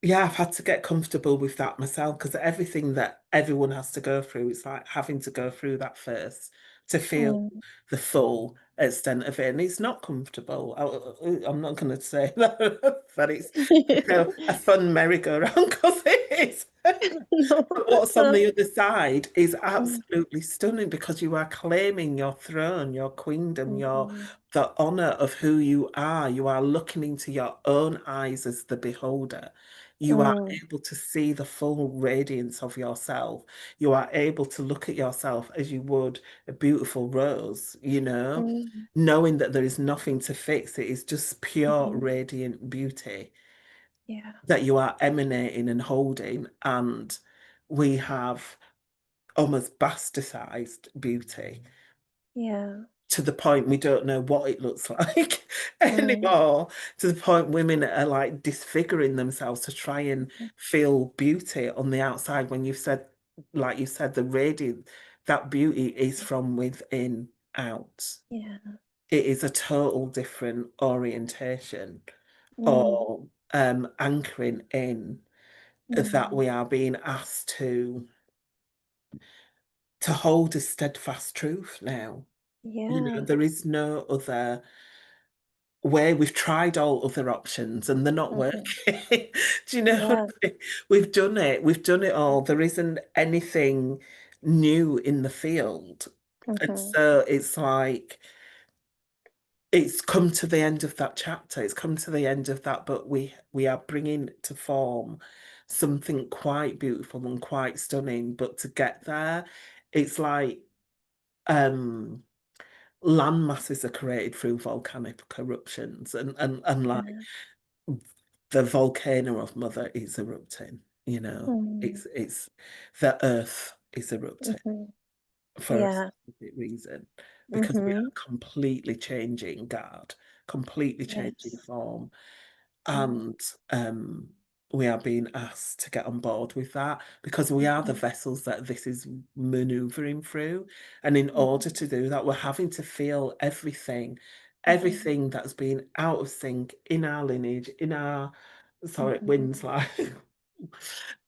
yeah, I've had to get comfortable with that myself, because everything that everyone has to go through, it's like having to go through that first to feel
Mm.
the full extent of it. And it's not comfortable. I'm not going to say that it's a fun merry-go-round, because it is.
No,
But
it's
what's on
not.
the other side is
Mm.
absolutely stunning, because you are claiming your throne, your queendom,
Mhm.
the honor of who you are. You are looking into your own eyes as the beholder. You are
Mm.
able to see the full radiance of yourself. You are able to look at yourself as you would a beautiful rose,
Mm.
knowing that there is nothing to fix. It is just pure,
Mhm.
radiant beauty
Yeah.
that you are emanating and holding. And we have almost bastardized beauty
Yeah.
to the point we don't know what it looks like
Mm.
anymore, to the point women are like disfiguring themselves to try and feel beauty on the outside, when you've said, like you said, the radiant, that beauty is from within out.
Yeah.
It is a total different orientation,
Mm.
or anchoring in, that
Mm.
we are being asked to hold a steadfast truth now.
Yeah.
There is no other way. We've tried all other options and they're not
Mhm.
working. Do you know what
Yeah.
I mean? We've done it. We've done it all. There isn't anything new in the field. And
Mhm.
so it's like, it's come to the end of that chapter. It's come to the end of that, but we are bringing to form something quite beautiful and quite stunning. But to get there, it's like, um land masses are created through volcanic eruptions, and like
Yeah.
the volcano of Mother is erupting.
Mm.
It's the earth is erupting
Mhm.
for a
Yeah.
specific reason, because we
Mhm.
are completely changing guard, completely changing
Yes.
form.
Mm.
And we are being asked to get on board with that because we are the
Mhm,
vessels that this is maneuvering through. And in order
mhm,
to do that, we're having to feel everything,
mhm,
everything that's been out of sync in our lineage, in our sorry,
mhm.
winds like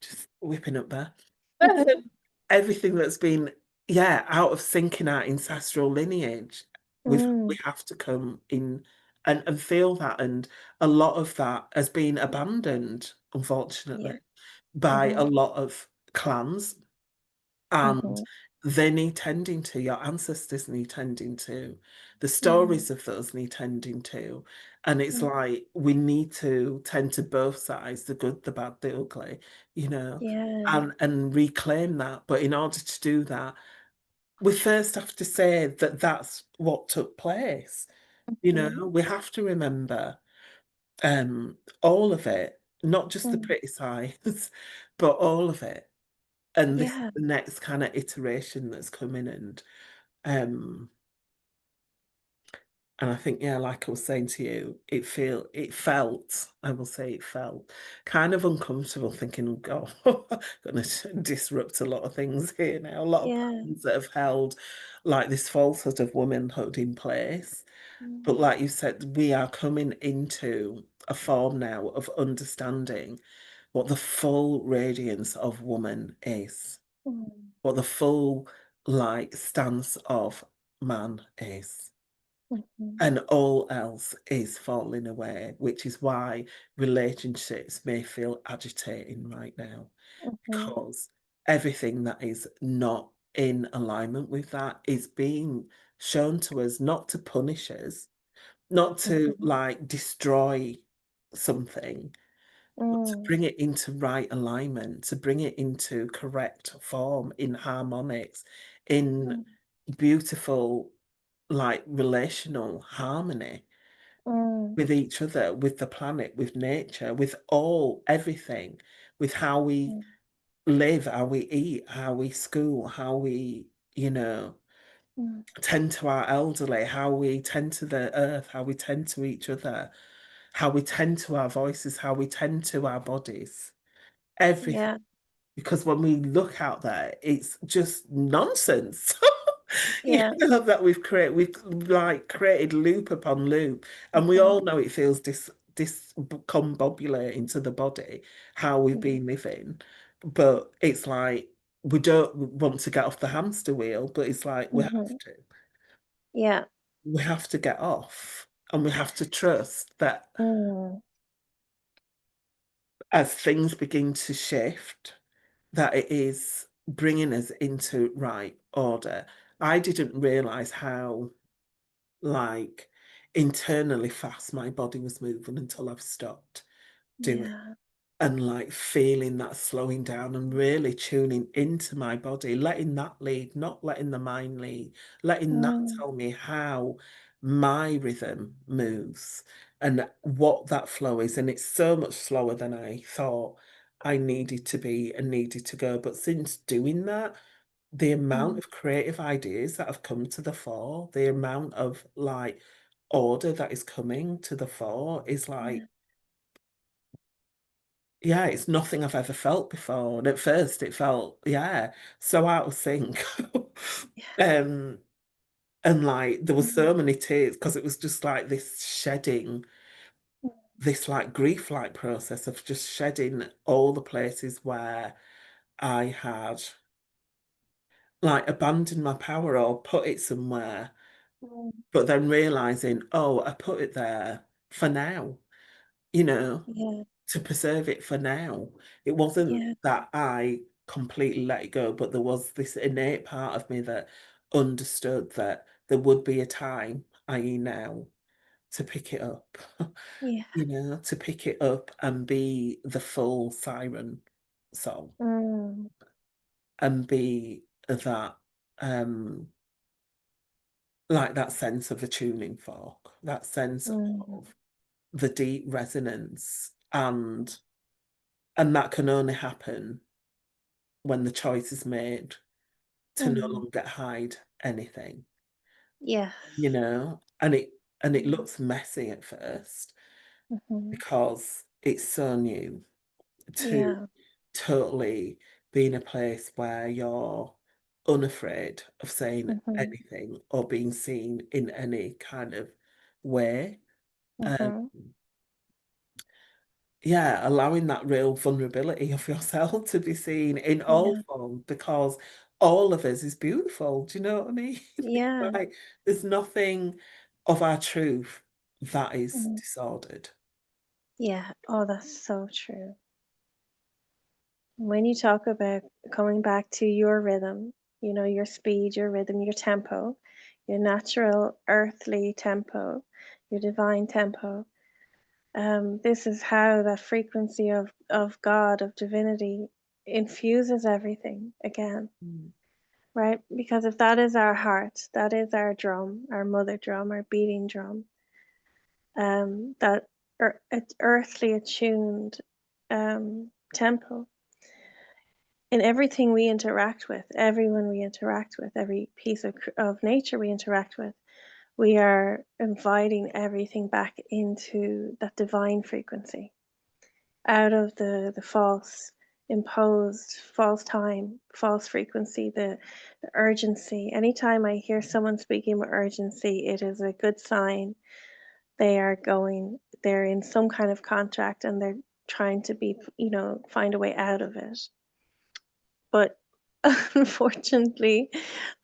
just whipping up there. Um, Everything that's been, yeah, out of sync in our ancestral lineage, we
Mm,
have to come in and feel that, and a lot of that has been abandoned, unfortunately,
yeah.
by a
Mhm,
lot of clans, and
mhm,
they need tending to, your ancestors need tending to, the
mm,
stories of those need tending to, and it's
mm.
like we need to tend to both sides, the good, the bad, the ugly,
Yeah.
and reclaim that. But in order to do that, we first have to say that that's what took place.
Mhm,
We have to remember all of it, not just the
mm.
pretty sides, but all of it. And this is
Yeah.
the next kind of iteration that's coming, um and I think, yeah, like I was saying to you, it felt, I will say it felt kind of uncomfortable thinking, "Oh God, gonna disrupt a lot of things here now, a lot of
Yeah.
patterns that have held like this falsehood of womanhood in place." But
Mm,
like you said, we are coming into a form now of understanding what the full radiance of woman is,
mm,
what the full like stance of man is.
mhm,
And all else is falling away, which is why relationships may feel agitating right now,
mhm,
because everything that is not in alignment with that is being shown to us, not to punish us, not to
mhm,
like destroy something, but to
mm,
bring it into right alignment, to bring it into correct form, in harmonics, in
mm,
beautiful, like relational harmony
mm,
with each other, with the planet, with nature, with all everything, with how we
mm,
live, how we eat, how we school, how we, you know,
mm.
tend to our elderly, how we tend to the earth, how we tend to each other, how we tend to our voices, how we tend to our bodies, everything.
Yeah.
Because when we look out there, it's just nonsense.
Yeah.
That we've like created loop upon loop, and we
Mhm,
all know it feels discombobulating to the body how we've
mm,
been living, but it's like we don't want to get off the hamster wheel, but it's like
mhm. Yeah.
we have to get off, and we have to trust that
Mm,
as things begin to shift, that it is bringing us into right order. I didn't realize how, like, internally fast my body was moving until I've stopped doing,
yeah.
and, like, feeling that slowing down and really tuning into my body, letting that lead, not letting the mind lead, letting that
Mm,
tell me how my rhythm moves and what that flow is, and it's so much slower than I thought I needed to be and needed to go, but since doing that, the amount
mm,
of creative ideas that have come to the fore, the amount of, like, order that is coming to the fore is,
yeah.
like, yeah, it's nothing I've ever felt before, and at first it felt, yeah, so out of sync.
Yeah.
Um, and, like, there were
Mm,
so many tears because it was just, like, this shedding,
mm,
this, like, grief-like process of just shedding all the places where I had, like, abandoned my power or put it somewhere,
mm.
but then realizing, "Oh, I put it there for now," you know?
Yeah.
To preserve it for now. It wasn't
Yeah.
that I completely let it go, but there was this innate part of me that understood that there would be a time, i.e. now, to pick it up,
Yeah.
to pick it up and be the full siren song
Mm,
and be that, um, like that sense of a tuning fork, that sense
mm,
of the deep resonance, and that can only happen when the choice is made to no
mm.
longer hide anything,
Yes.
and it
Mm,
looks messy at first
mhm,
because it's so new, to
Yeah.
totally be in a place where you're unafraid of saying
Mhm.
anything or being seen in any kind of way. Um,
Mhm.
yeah, allowing that real vulnerability of yourself to be seen in all
Yeah.
forms because all of us is beautiful. Do you know what I mean? It's
Yeah.
like there's nothing of our truth that is
Mhm.
disordered.
Yeah. Oh, that's so true. When you talk about coming back to your rhythm, your speed, your rhythm, your tempo, your natural earthly tempo, your divine tempo, this is how that frequency of God, of divinity, infuses everything again,
Mm,
right? Because if that is our heart, that is our drum, our mother drum, our beating drum, that earthly attuned tempo in everything we interact with, everyone we interact with, every piece of nature we interact with, we are inviting everything back into that divine frequency, out of the false imposed, false time, false frequency, the urgency. Anytime I hear someone speaking with urgency, it is a good sign they're in some kind of contract and they're trying to find a way out of it. But unfortunately,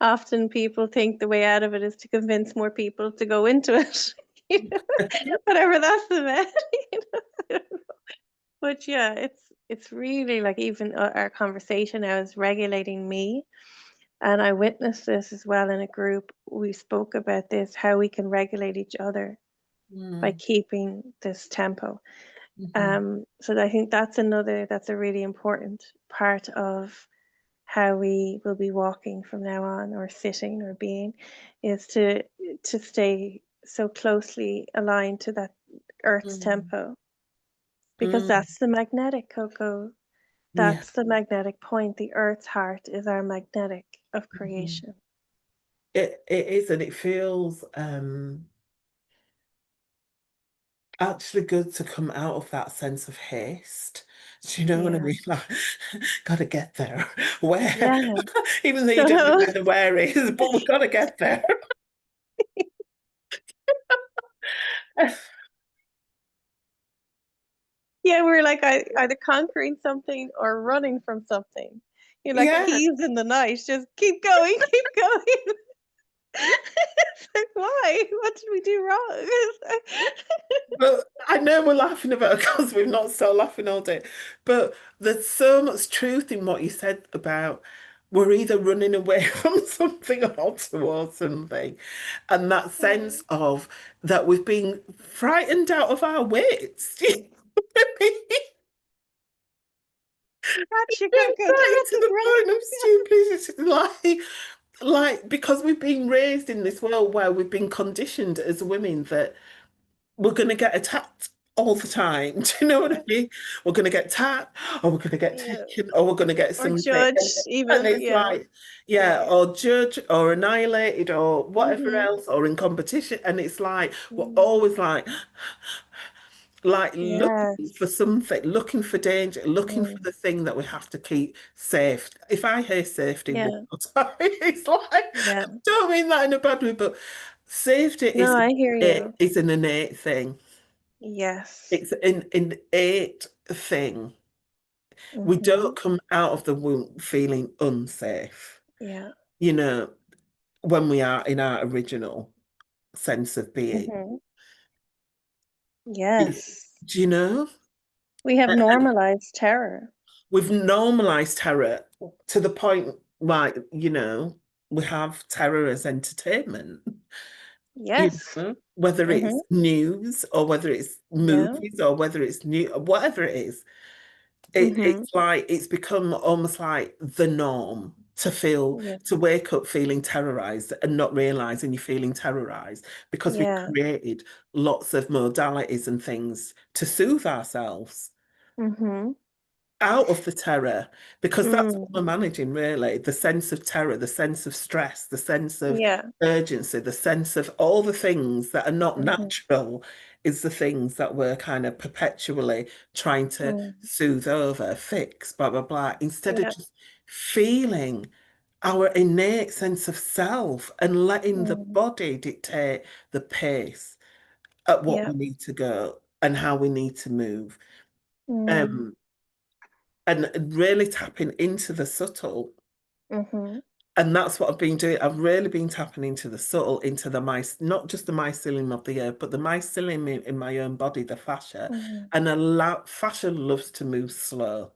often people think the way out of it is to convince more people to go into it. you know, Whatever that's about. you know. But yeah, it's really like even our conversation now is regulating me, and I witnessed this as well in a group. We spoke about this, how we can regulate each other by
mm,
keeping this tempo.
mhm,
So I think that's a really important part of how we will be walking from now on, or sitting, or being, is to stay so closely aligned to that earth's
mm,
tempo, because
mm.
that's the magnetic, Coco.
Yeah.
That's the magnetic point. The earth's heart is our magnetic of
Mhm.
creation.
It is, and it feels actually good to come out of that sense of haste. Do you know what I
Yeah.
mean? Like, gotta get there. Where?
Yeah.
Even though you
Don't
don't know
know.
where the where is, but we gotta get there.
Yeah, we're like either conquering something or running from something. You're like
Yeah,
thieves in the night. Just keep going, keep going. It's like, why? What did we do wrong?
but I know we're laughing about it because we've not stopped laughing all day. But there's so much truth in what you said about we're either running away from something or towards something. And that sense
Mm.
of that we've been frightened out of our wits. You know what I mean?
Gotcha, Coco.
Right
That's
to
a
the
breath.
point of stupidity. Like because we've been raised in this world where we've been conditioned as women that we're going to get attacked all the time. Do you know what I
Yeah,
mean? We're going to get attacked, or we're going to get
yeah.
taken, or we're going to get
Or
something.
judged,
And
even.
it's
Yeah,
like,
yeah,
yeah,
yeah.
or judge, or annihilated, or whatever
Mm-hmm.
else, or in competition. And it's like, we're
Mm.
always like looking for
Yes.
something, looking for danger, looking for
Mm.
the thing that we have to keep safe. If I hear safety one
Yeah,
more time, it's like, I
yeah.
don't mean that in a bad way, but safety
No, I hear you.
is an innate thing.
Yes.
It's an innate thing. We
Mm-hmm.
don't come out of the womb feeling unsafe,
Yeah.
you know, when we are in our original sense of being.
Mm-hmm.
It's,
Yes.
do you know?
We have
And
normalized terror.
we've normalized terror to the point, like, we have terror as entertainment,
Yes.
whether
Mm-hmm.
it's news or whether it's
Yeah.
movies or whether it's new, whatever it is.
Mm-hmm.
It's like it's become almost like the norm
Yeah.
to wake up feeling terrorized and not realizing you're feeling terrorized because we've
Yeah.
created lots of modalities and things to soothe ourselves.
Mm-hmm.
out of the terror, because that's what we're
Mm,
managing, really. The sense of terror, the sense of stress, the sense of
yeah.
urgency, the sense of all the things that are not
Mm-hmm.
natural is the things that we're kind of perpetually trying to
Mm,
soothe over, fix, blah, blah, blah, instead of
yeah.
just feeling our innate sense of self and letting the
Mm,
body dictate the pace at what
yeah.
we need to go and how we need to move.
Mm,
Um, and really tapping into the subtle.
mm-hmm.
And that's what I've been doing. I've really been tapping into the subtle, into the not just the mycelium of the earth, but the mycelium in my own body, the fascia.
Mm,
And fascia loves to move slow,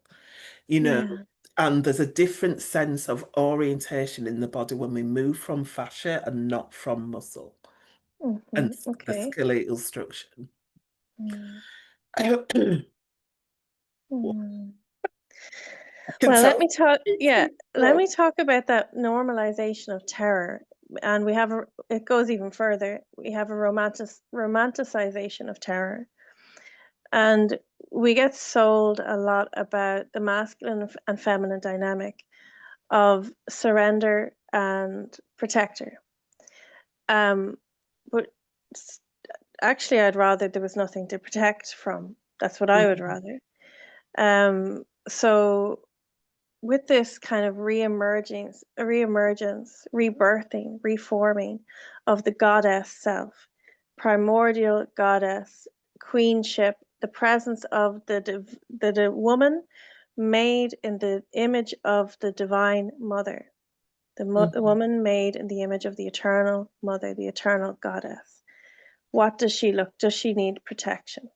you know,
yeah.
and there's a different sense of orientation in the body when we move from fascia and not from muscle and
Mm-hmm.
the
Okay.
skeletal structure.
Mm,
I
mm.
can
Well, let
tell.
me talk. Yeah, let me talk about that normalization of terror. And it goes even further. We have a romanticization of terror. And we get sold a lot about the masculine and feminine dynamic of surrender and protector. Um, but actually, I'd rather there was nothing to protect from. That's what I would
Mhm,
rather. So with this kind of reemergence, rebirthing, reforming of the goddess self, primordial goddess, queenship, the presence of the woman made in the image of the divine mother, the
mhm,
woman made in the image of the eternal mother, the eternal goddess. What does she look? Does she need protection?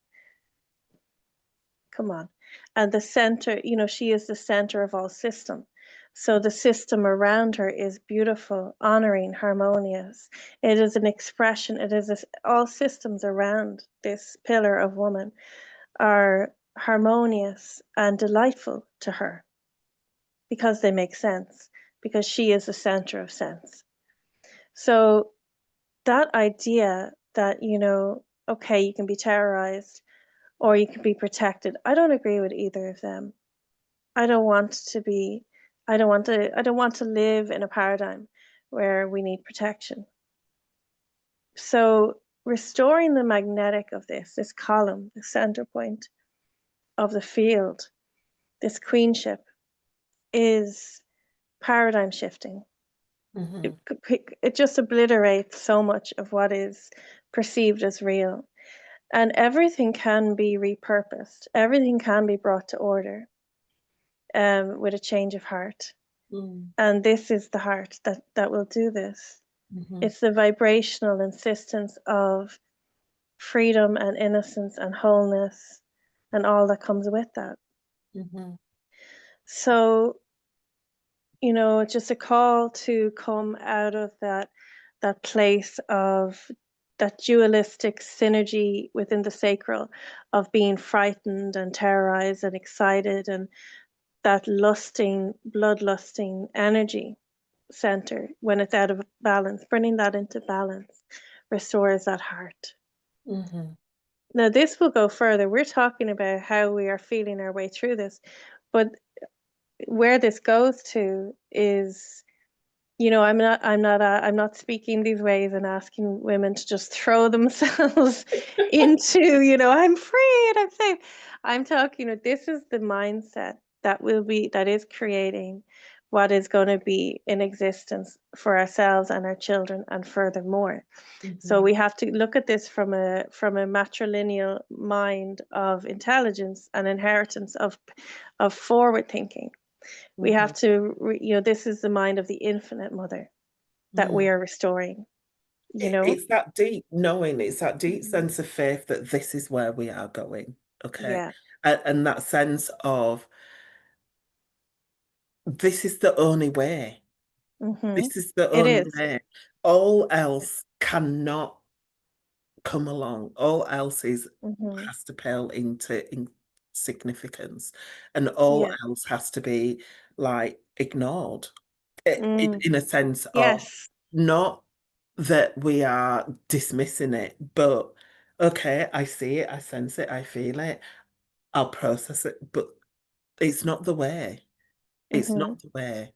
Come on. And the center, she is the center of all system. So the system around her is beautiful, honoring, harmonious. It is an expression. All systems around this pillar of woman are harmonious and delightful to her because they make sense, because she is the center of sense. So that idea that, okay, you can be terrorized or you can be protected, I don't agree with either of them. I don't want to be, I don't want to live in a paradigm where we need protection. So restoring the magnetic of this column, the center point of the field, this queenship is paradigm shifting. It,
mhm,
it just obliterates so much of what is perceived as real. And everything can be repurposed. Everything can be brought to order with a change of heart.
mhm,
And this is the heart that will do this.
mhm,
It's the vibrational insistence of freedom and innocence and wholeness and all that comes with that.
mhm,
So, just a call to come out of that place of that dualistic synergy within the sacral of being frightened and terrorized and excited and that lusting, bloodlusting energy center when it's out of balance, bringing that into balance restores that heart.
mhm.
Now, this will go further. We're talking about how we are feeling our way through this, but where this goes to is, I'm not speaking these ways and asking women to just throw themselves into, I'm free and I'm safe. I'm talking, this is the mindset that is creating what is going to be in existence for ourselves and our children and furthermore. So
Mhm,
we have to look at this from a matrilineal mind of intelligence and inheritance of forward thinking. We have
mhm,
to, this is the mind of the infinite mother that we
mhm.
are restoring,
It's that deep knowing, it's that deep
Mhm.
sense of faith that this is where we are going. Okay.
Yeah.
And that sense of this is the only way.
Hmm.
This is the
It
only
is.
way. All else cannot come along. All else
Hmm.
has to pale into insignificance, and all
Yeah.
else has to be like ignored.
Mm.
In a sense of
Yes.
not that we are dismissing it, but okay, I see it, I sense it, I feel it, I'll process it, but it's not the way. It's
Mm-hmm.
not the way.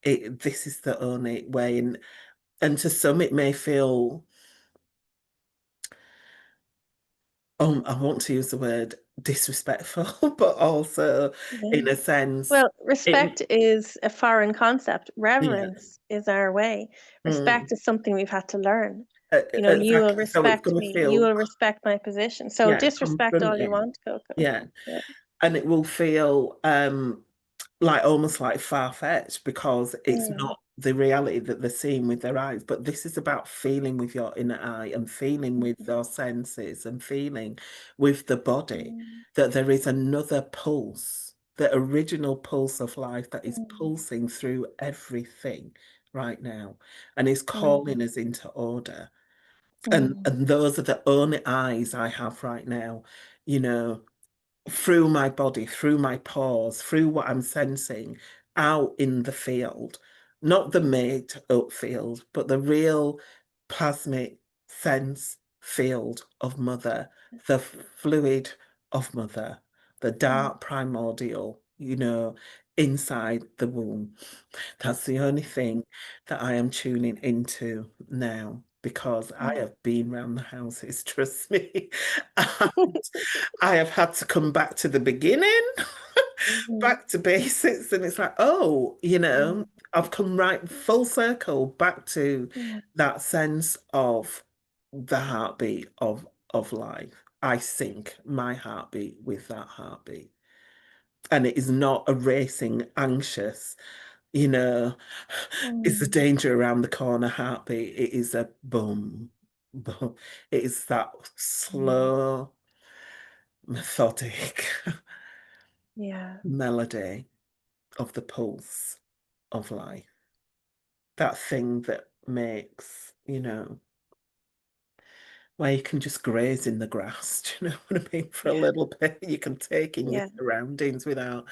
This is the only way. And to some, it may feel, I want to use the word disrespectful, but also
Yeah.
in a sense,
Well,
it,
respect is a foreign concept.
yeah,
Reverence is our way.
mm,
Respect is something we've had to learn. You will
exactly. So it's
respect
going to
me. You
feel,
will respect my position. So
yeah,
disrespect all you
confronting.
want, Coco.
Yeah.
Yeah.
And it will feel like almost like far-fetched because it's
Mm,
not the reality that they're seeing with their eyes, but this is about feeling with your inner eye and feeling with
mhm,
your senses and feeling with the body
mm,
that there is another pulse, the original pulse of life that is
mm,
pulsing through everything right now and is
mm,
calling us into order.
mm,
And those are the only eyes I have right now, you know, through my body, through my pores, through what I'm sensing out in the field, not the made up field, but the real plasmic sense field of mother, the fluid of mother, the
mm,
dark primordial, inside the womb. That's the only thing that I am tuning into now because I
mm,
have been round the houses, trust me. I have had to come back to the beginning,
mhm,
back to basics, and it's like, oh,
mm,
I've come right full circle back to
yeah.
that sense of the heartbeat of life. I sync my heartbeat with that heartbeat. And it is not a racing, anxious, you know, it's the
Mm,
danger around the corner heartbeat. It is a boom, boom. It is that
mm,
slow, methodic
yeah.
melody of the pulse of life. That thing that makes, where you can just graze in the grass. Do you know what I mean? For a little bit, you can take in your
Yeah.
surroundings without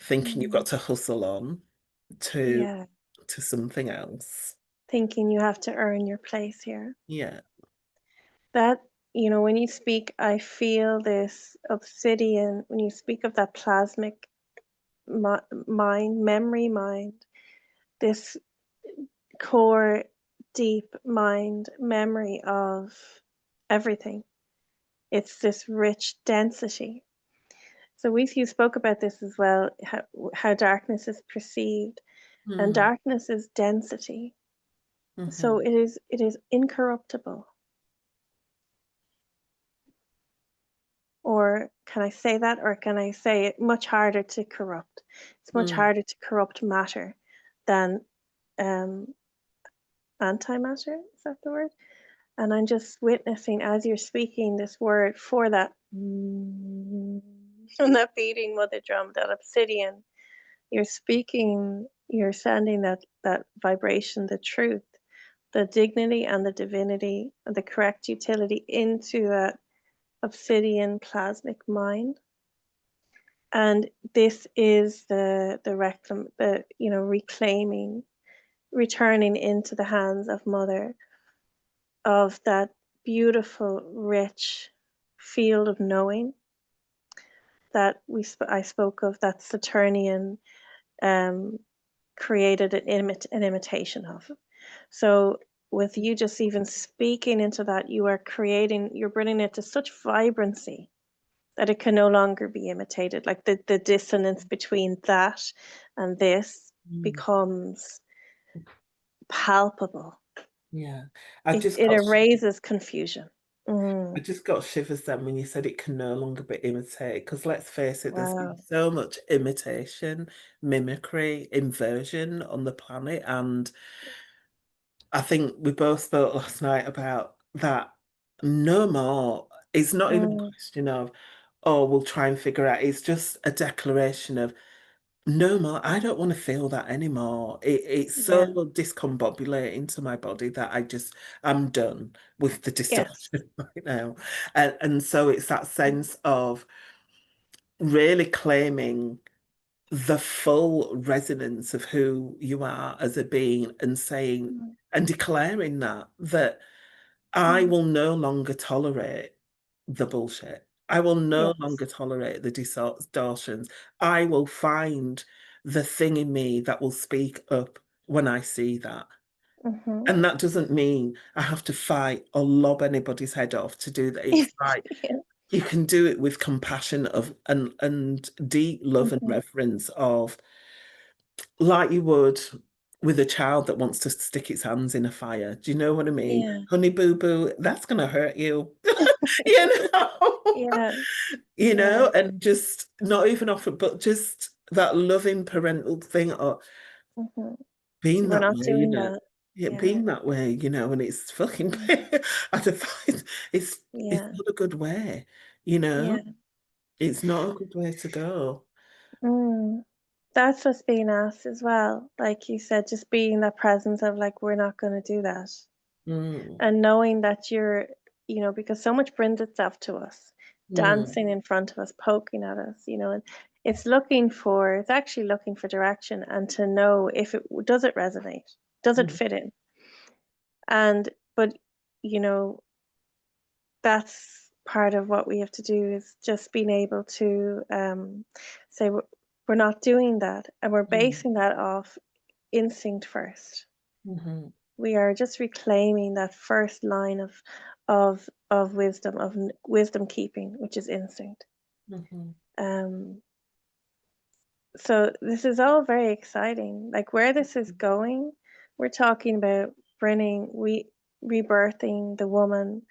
thinking you've got
Mm,
to hustle on to
yeah.
to something else.
Thinking you have to earn your place here.
Yeah.
That, when you speak, I feel this obsidian, when you speak of that plasmic mind, memory mind, this core, deep mind memory of everything. It's this rich density. So you spoke about this as well, how darkness is perceived, and
Mm,
darkness is density. So
hmm
it is incorruptible. Or can I say that? Or can I say it much harder to corrupt? It's much
mm,
harder to corrupt matter than um, antimatter. Is that the word? And I'm just witnessing as you're speaking this word for that and that beating mother drum, that obsidian. You're speaking, you're sending that vibration, the truth, the dignity and the divinity and the correct utility into that obsidian plasmic mind. And this is the reclaiming, returning into the hands of mother of that beautiful, rich field of knowing that I spoke of, that Saturnian um, created an imitation of. So with you just even speaking into that, you're bringing it to such vibrancy that it can no longer be imitated. Like the dissonance between that and this
mm.
becomes palpable.
Yeah.
It erases confusion.
I
Mm,
just got shivers then when you said it can no longer be imitated. Because let's face it, there's been
wow.
so much imitation, mimicry, inversion on the planet. And I think we both spoke last night about that. No more. It's not even a
Mm,
question of, oh, we'll try and figure out. It's just a declaration of no more. I don't want to feel that anymore. It's so
yeah.
discombobulating to my body that I'm done with the
Yes.
distortion right now. And so it's that sense of really claiming the full resonance of who you are as a being and saying
Mm,
and declaring that I
mm,
will no longer tolerate the bullshit. I will no
Yes.
longer tolerate the distortions. I will find the thing in me that will speak up when I see that.
Mm-hmm.
And that doesn't mean I have to fight or lob anybody's head off to do that. It's like
Yeah.
you can do it with compassion of and deep love and
Mm-hmm.
reverence of like you would with a child that wants to stick its hands in a fire. Do you know what I mean?
Yeah.
Honey boo boo, that's gonna hurt you. You know?
Yeah.
You
Yeah.
know, and just not even offer, but just that loving parental thing or
Mm-hmm.
being
We're
that
not
way, you
doing
know.
that.
Yeah,
Yeah.
being that way, you know, and it's fucking
Mm.
I find it's
Yeah.
not a good way, you know.
Yeah.
It's not a good way to go.
Mm. That's what's being asked as well. Like you said, just being that presence of like, we're not going to do that.
Mm,
And knowing that because so much brings itself to us,
mm,
dancing in front of us, poking at us, and it's actually looking for direction and to know if does it resonate? Does it
mm,
fit in? But, you know, that's part of what we have to do is just being able to say we're not doing that and we're
mm,
basing that off instinct first.
mhm,
We are just reclaiming that first line of wisdom, wisdom keeping, which is instinct.
mhm,
um so this is all very exciting, like where this is going. We're talking about bringing we rebirthing the woman,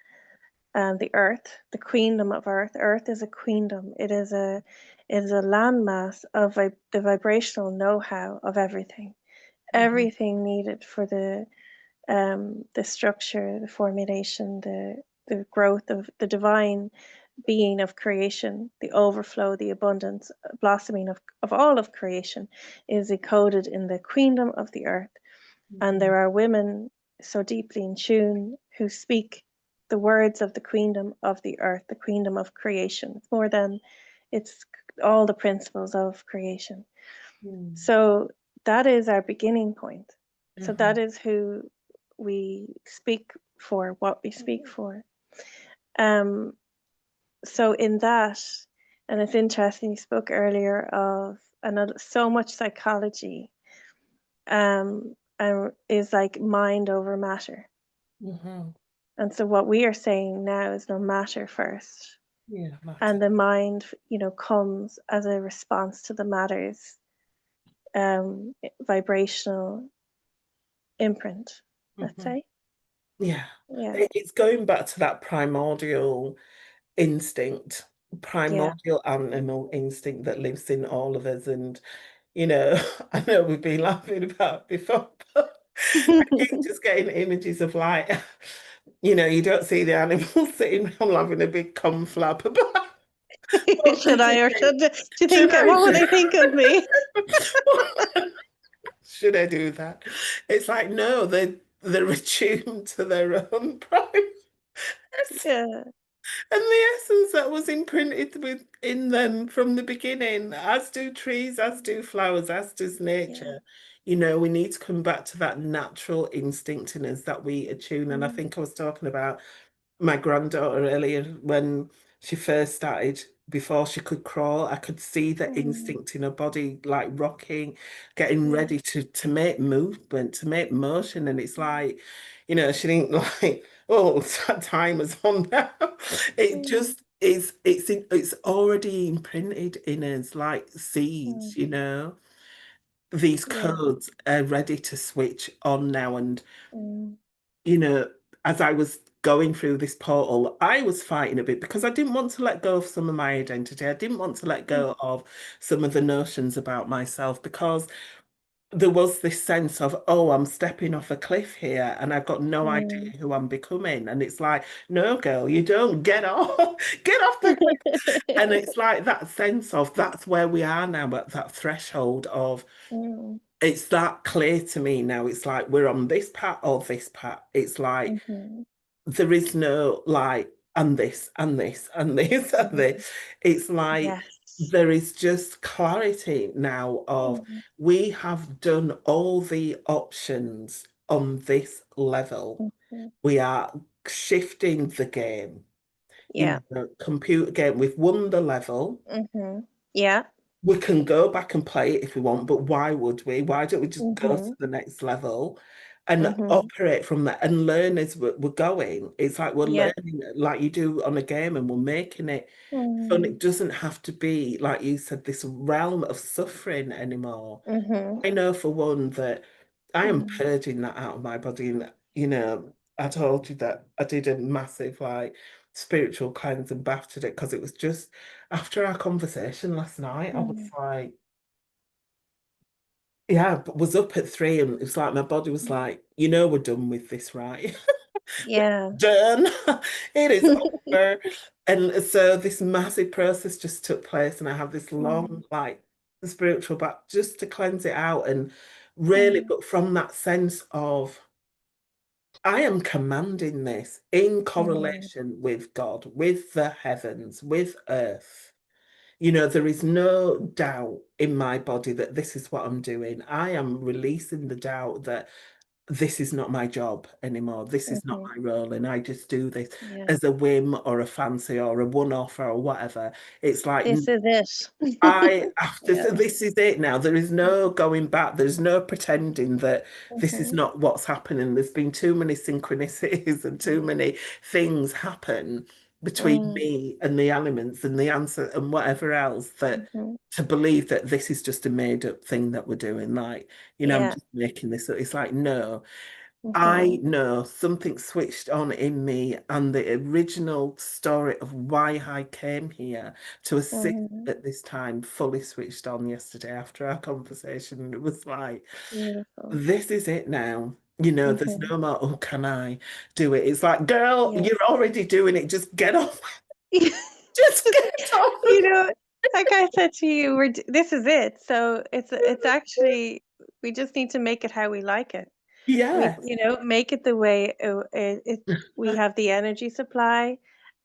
the earth, the queendom of earth. Earth is a queendom. It is a landmass of the vibrational know-how of everything,
mhm,
everything needed for the structure, the formulation, the growth of the divine being of creation, the overflow, the abundance, blossoming of all of creation is encoded in the queendom of the earth. And
mhm,
there are women so deeply in tune who speak the words of the queendom of the earth, the queendom of creation. It's more than it's all the principles of creation.
mm,
So that is our beginning point. So that
mhm,
is who we speak for, what we speak for. Um, so in that, and it's interesting, you spoke earlier of another so much psychology, and is like mind over matter.
mhm.
And so what we are saying now is no matter first.
Yeah,
And
matter.
the mind, comes as a response to the matter's vibrational imprint, let's
Mhm.
say.
Yeah.
Yeah.
It's going back to that primordial instinct,
Yeah.
primordial animal instinct that lives in all of us. And, you know, I know we've been laughing about it before, but I keep just getting images of like, you don't see the animals sitting around having a big conflab about what they're
Should I or
doing.
do you
Should
think
I?
what would they think of me?
Should I do that? It's like, no, they're attuned to their own prime.
Yeah.
And the essence that was imprinted in them from the beginning, as do trees, as do flowers, as does
Yeah.
nature. We need to come back to that natural instinct in us that we attune. And I
Mm,
think I was talking about my granddaughter earlier when she first started, before she could crawl, I could see the
mm,
instinct in her body like rocking, getting
yeah.
ready to make movement, to make motion. And it's like, she didn't like, oh, that time is on now. It
Mm,
just is, it's already imprinted in us like
mm,
seeds. These
yeah.
codes are ready to switch on now. And
Mm,
you know, as I was going through this portal, I was fighting a bit because I didn't want to let go of some of my identity. I didn't want to let
mm,
go of some of the notions about myself because there was this sense of, oh, I'm stepping off a cliff here and I've got no idea
mm.
who I'm becoming. And it's like, no, girl, you don't get off, get off the cliff. And it's like that sense of that's where we are now, at that threshold of
Mm,
it's that clear to me now. It's like we're on this path or this path. It's like
mhm,
there is no like and this and this and this and
mhm.
this. It's like
Yes.
there is just clarity now of
Mm,
we have done all the options on this level.
mhm.
We are shifting the game.
Yeah.
computer game. We've won the level.
Mhm. Yeah.
We can go back and play it if we want, but why would we? Why don't we just go to
Mhm.
the next level and
Mhm.
operate from that and learn as we're going? It's like we're
Yeah.
learning like you do on a game and we're making it fun.
Mhm.
It doesn't have to be, like you said, this realm of suffering anymore.
Mhm.
I know for one that I am
Mhm.
purging that out of my body. And, I told you that I did a massive, like, spiritual cleanse and bath today because it was just after our conversation last night, I was
Mhm.
like, yeah, but was up at 3 and it's like my body was like, we're done with this, right?
Yeah.
Done. It is over. And so this massive process just took place, and I have this long,
Mhm.
like, spiritual bath just to cleanse it out and really,
Mhm.
but from that sense of I am commanding this in
Mhm.
correlation with God, with the heavens, with earth. There is no doubt in my body that this is what I'm doing. I am releasing the doubt that this is not my job anymore. This is not
Mhm.
my role. And I just do this
Yeah.
as a whim or a fancy or a one-off or whatever. It's like,
This is it.
I after
Yeah.
this is it now. There is no going back. There's no pretending that this is
Mhm.
not what's happening. There's been too many synchronicities and too many things happen between
Mm.
me and the elements and the answer and whatever else that
Mhm.
to believe that this is just a made up thing that we're doing. Like, I'm
Yeah.
just making this up. It's like, no. I
Mhm.
know something switched on in me, and the original story of why I came here to assist
Mhm.
at this time fully switched on yesterday after our conversation. It was like,
Beautiful.
this is it now. There's
Mhm.
no more, oh, can I do it? It's like, girl,
Yeah.
you're already doing it. Just get on. Just get on.
You know, like I said to you, this is it. So it's actually we just need to make it how we like it.
Yes.
Make it the way we have the energy supply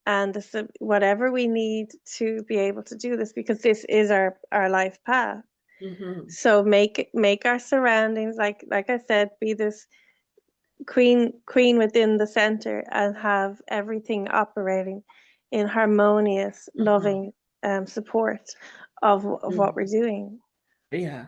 and whatever we need to be able to do this because this is our life path.
Hmm.
So make our surroundings like I said, be this queen within the center and have everything operating in harmonious,
Hmm.
loving support of what we're doing.
Yeah.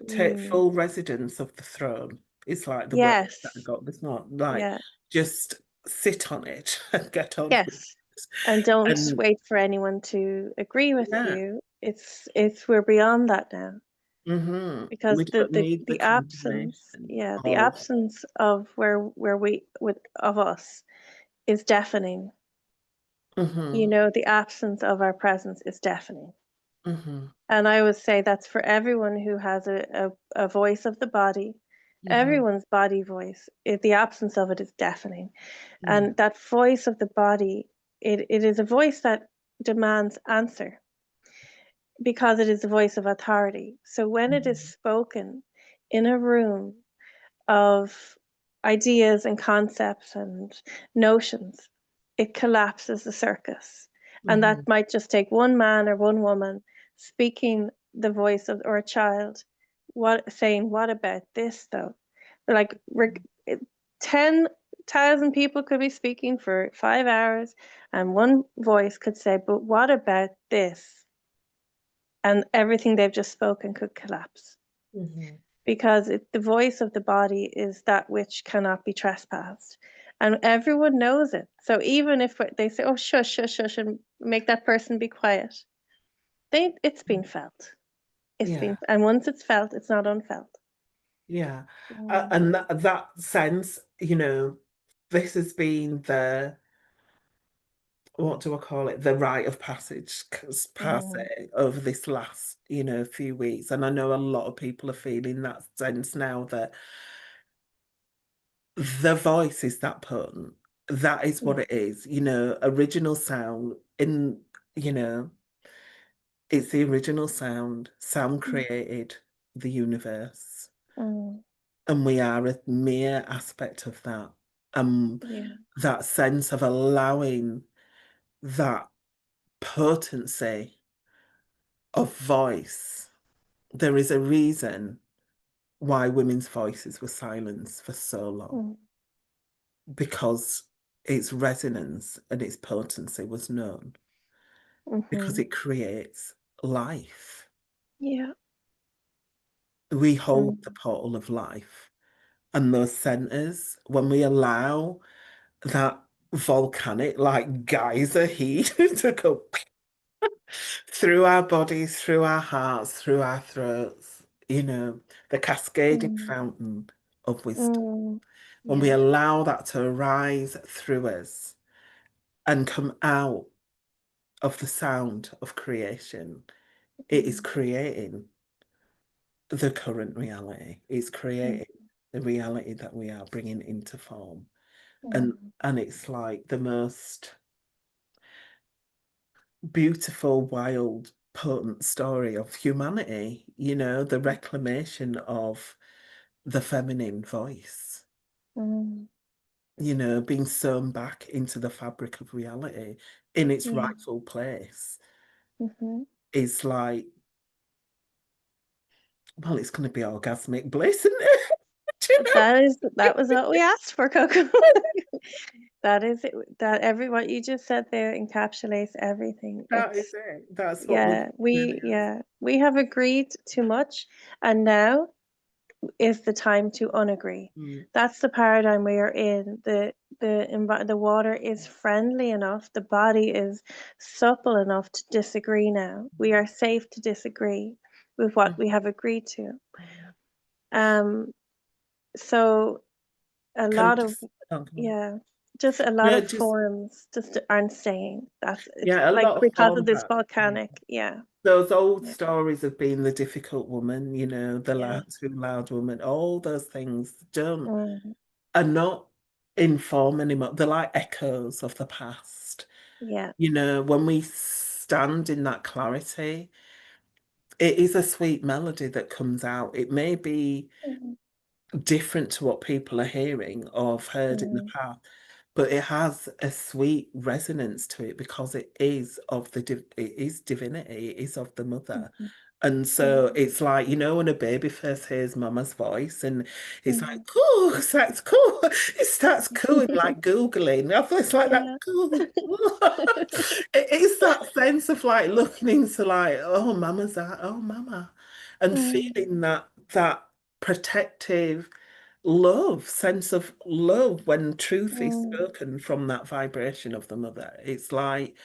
Take
Mm.
full residence of the throne. It's like the word that I
Yes.
got. It's not like
Yeah.
just sit on it and get on with
Yes.
it.
And don't
And
wait for anyone to agree with
yeah,
you. It's we're beyond that now
we
because
don't need the
the absence,
confirmation
yeah, the
of.
absence of where we with of us is deafening.
Hmm.
The absence of our presence is deafening.
Hmm.
And I would say that's for everyone who has a voice of the body,
Hmm.
everyone's body voice. The absence of it is deafening.
Yeah.
And that voice of the body, it is a voice that demands answer because it is the voice of authority. So when it is
Hmm.
spoken in a room of ideas and concepts and notions, it collapses the circus. And
Hmm.
that might just take one man or one woman speaking the voice of or a child, what saying, what about this though? Like 10,000 people could be speaking for 5 hours and one voice could say, but what about this? And everything they've just spoken could collapse
Hmm.
because the voice of the body is that which cannot be trespassed. And everyone knows it. So even if they say, oh, shush, shush, shush, and make that person be quiet, it's been felt.
Yeah.
And once it's felt, it's not unfelt.
Yeah.
Mm,
And that sense, this has been the what do I call it? The rite of passage, passe
mm,
over this last, few weeks. And I know a lot of people are feeling that sense now that the voice is that potent. That is what
yeah.
it is, original sound in, you know, it's the original sound. Sound
Mm,
created the universe.
mm,
And we are a mere aspect of that.
yeah.
That sense of allowing that potency of voice. There is a reason why women's voices were silenced for so long
Mm,
because its resonance and its potency was known because
Mhm.
it creates life.
Yeah.
We hold the
Mm.
portal of life and those centers, when we allow that volcanic, like geyser heat to go through our bodies, through our hearts, through our throats, the cascading
Mm.
fountain of wisdom.
Mm.
When we
Yeah.
allow that to arise through us and come out of the sound of creation, it is
Mm.
creating the current reality. It's
Mm.
creating the reality that we are bringing into form. And
Mm.
and it's like the most beautiful, wild, potent story of humanity, the reclamation of the feminine voice,
Mm.
being sewn back into the fabric of reality in its
Yeah.
rightful place
Mhm.
is like, well, it's going to be orgasmic bliss, isn't it? Do you know?
That was what we asked for, Coco. That is it. That every what you just said there encapsulates everything.
That is it. That's what we've really asked.
Yeah, we have agreed too much, and now is the time to unagree.
Mm,
That's the paradigm we are in. The water is friendly enough, the body is supple enough to disagree now. We are safe to disagree with what
mm,
we have agreed to. Um, so a
can I
lot of
just, oh, go on.
yeah, just a lot
No,
of
just,
forums just aren't saying that's it's
yeah, a
like
lot of
because of
forms
this
are.
volcanic. Yeah,
Those old
yeah,
stories of being the difficult woman, the
yeah,
too loud woman, all those things don't
mm,
are not in form anymore. They're like echoes of the past.
yeah,
When we stand in that clarity, it is a sweet melody that comes out. It may be
mm,
different to what people are hearing or have heard in the
mm,
past, but it has a sweet resonance to it because it is divinity, it is of the mother.
mhm,
And
yeah,
so it's like, when a baby first hears mama's voice and it's like,
mm.
cool, it starts cool. It starts cooing like Googling. I feel it's like that
Yeah.
cool. It is that sense of like looking into like, oh, mama's that, oh, mama. And
Mm,
feeling that protective sense of love when truth is
mm,
spoken from that vibration of the mother. It's like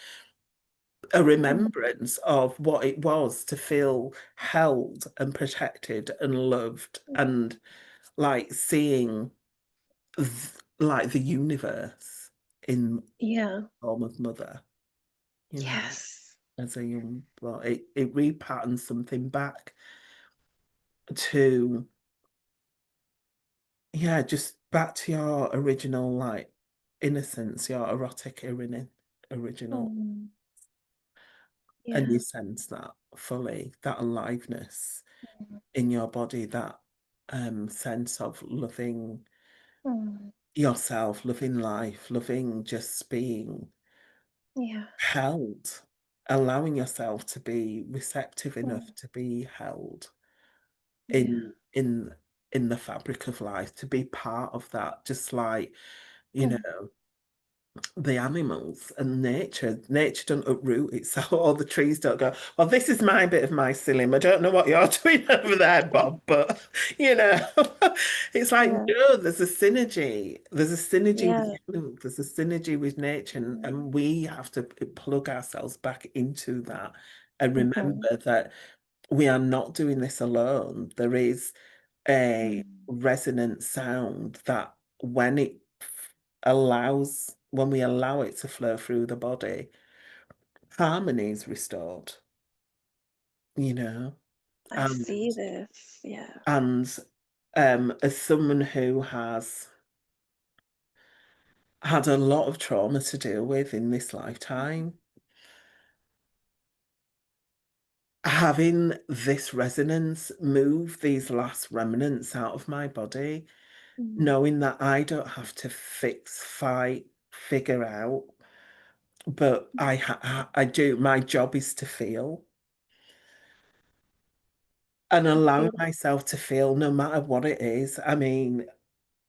a
mm,
remembrance of what it was to feel held and protected and loved and like seeing th- like the universe in
yeah.
form of mother, you know,
Yes.
as a young, well, it repatterns something back to, yeah, just back to your original, like, innocence, your original,
Mm,
and you
yeah.
sense that fully, that aliveness
Mm,
in your body, that sense of loving
mm,
yourself, loving life, loving just being
yeah.
held, allowing yourself to be receptive enough
Mm,
to be held
yeah.
in the fabric of life, to be part of that, just like, you
Mm,
know, the animals and nature. Nature don't uproot itself, or the trees don't go, well, this is my bit of mycelium. I don't know what you're doing over there, Bob, but you know, it's like,
yeah.
no, there's a synergy. There's a synergy with
Yeah.
you. There's a synergy with nature,
Mm,
and we have to plug ourselves back into that and
mhm,
remember that we are not doing this alone. There is a
mm,
resonant sound that when when we allow it to flow through the body, harmony is restored, you know.
I
And
see this. Yeah.
and as someone who has had a lot of trauma to deal with in this lifetime, having this resonance move these last remnants out of my body,
Mm,
knowing that I don't have to fix, fight, figure out, but I do. My job is to feel and allowing
mhm,
myself to feel no matter what it is. I mean,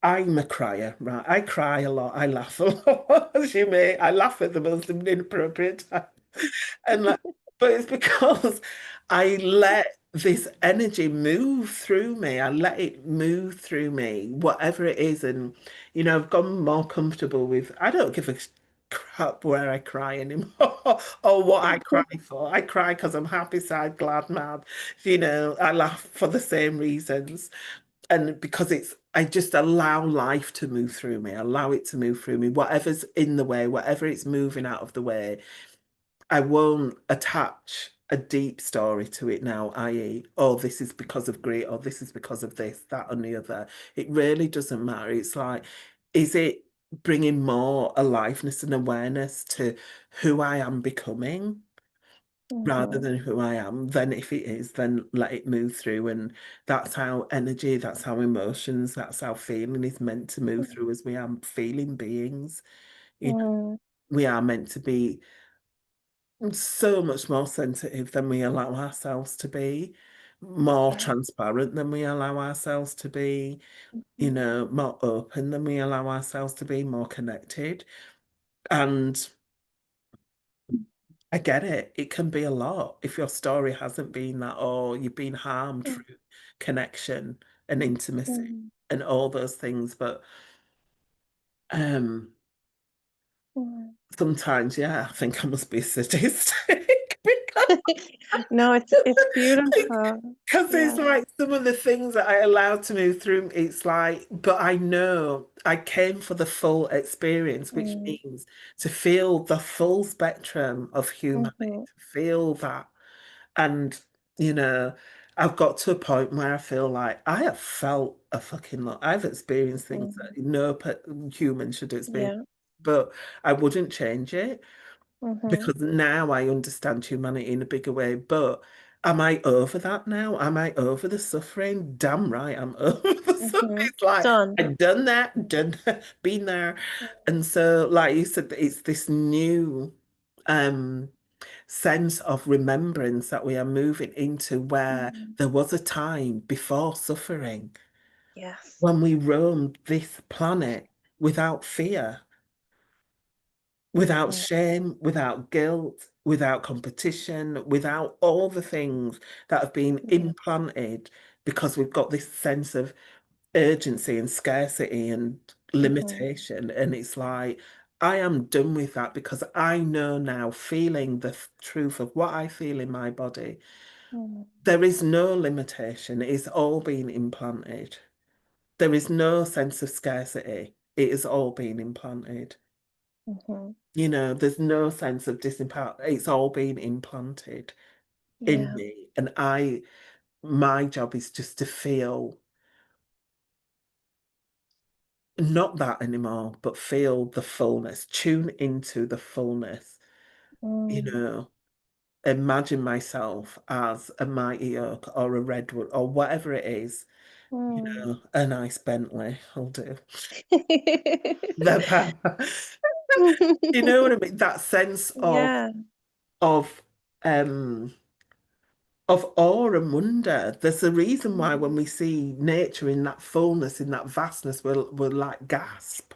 I'm a crier, right? I cry a lot. I laugh a lot, as you may. I laugh at the most inappropriate time. And like, but it's because I let this energy move through me. I let it move through me, whatever it is. And, I've gone more comfortable with, I don't give a crap where I cry anymore or what I cry for. I cry because I'm happy, sad, glad, mad. I laugh for the same reasons. And because I just allow life to move through me, allow it to move through me, whatever's in the way, whatever it's moving out of the way. I won't attach a deep story to it now, i.e., oh, this is because of greed, or this is because of this, that, and the other. It really doesn't matter. It's like, is it bringing more aliveness and awareness to who I am becoming rather
Mhm.
than who I am? Then if it is, then let it move through. And that's how energy, that's how emotions, that's how feeling is meant to move through as we are feeling beings. You know,
Mm.
we are meant to be so much more sensitive than we allow ourselves to be, more
Yeah.
transparent than we allow ourselves to be,
Mhm.
more open than we allow ourselves to be, more connected. And I get it. It can be a lot if your story hasn't been that, or you've been harmed
Mm.
through connection and intimacy
Mm.
and all those things. But um
Mm.
sometimes, yeah, I think I must be sadistic because
No, it's beautiful.
because it's
Yeah.
like some of the things that I allowed to move through, it's like, but I know I came for the full experience, which
Mm.
means to feel the full spectrum of humanity,
Mhm.
to feel that. And, you know, I've got to a point where I feel like I have felt a fucking lot. I've experienced things
Mhm.
that no human should experience,
Yeah.
but I wouldn't change it
Mhm.
because now I understand humanity in a bigger way. But am I over that now? Am I over the suffering? Damn right, I'm over the suffering.
Mhm.
It's like
Done.
I've done that, done been there. And so, like you said, it's this new um sense of remembrance that we are moving into where
Mhm.
there was a time before suffering
Yes.
when we roamed this planet without fear, without
Mhm.
shame, without guilt, without competition, without all the things that have been
Yeah.
implanted because we've got this sense of urgency and scarcity and
Mhm.
limitation. And it's like, I am done with that because I know now, feeling the truth of what I feel in my body,
Mhm.
there is no limitation. It's all been implanted. There is no sense of scarcity. It is all been implanted.
Mhm.
There's no sense of disempower. It's all been implanted in
Yeah.
me. And my job is just to feel not that anymore, but feel the fullness, tune into the fullness, you
Mm.
know, imagine myself as a mighty oak or a redwood or whatever it is,
Mm.
a nice Bentley, I'll do. The power. You know what I mean? That sense
Yeah.
of um of awe and wonder. There's a reason why when
Mm.
we see nature in that fullness, in that vastness, we'll like gasp,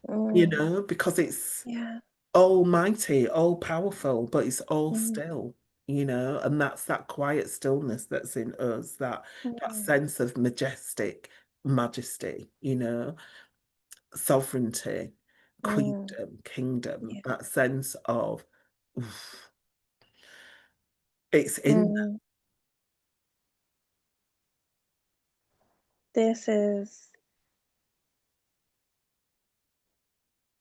Mm.
because it's
Yeah.
almighty, all powerful, but it's all
Mm.
still, and that's that quiet stillness that's in us, that
Mm.
sense of majesty, sovereignty,
Mm.
kingdom,
Yeah.
that sense of oof, it's in.
Mm. This is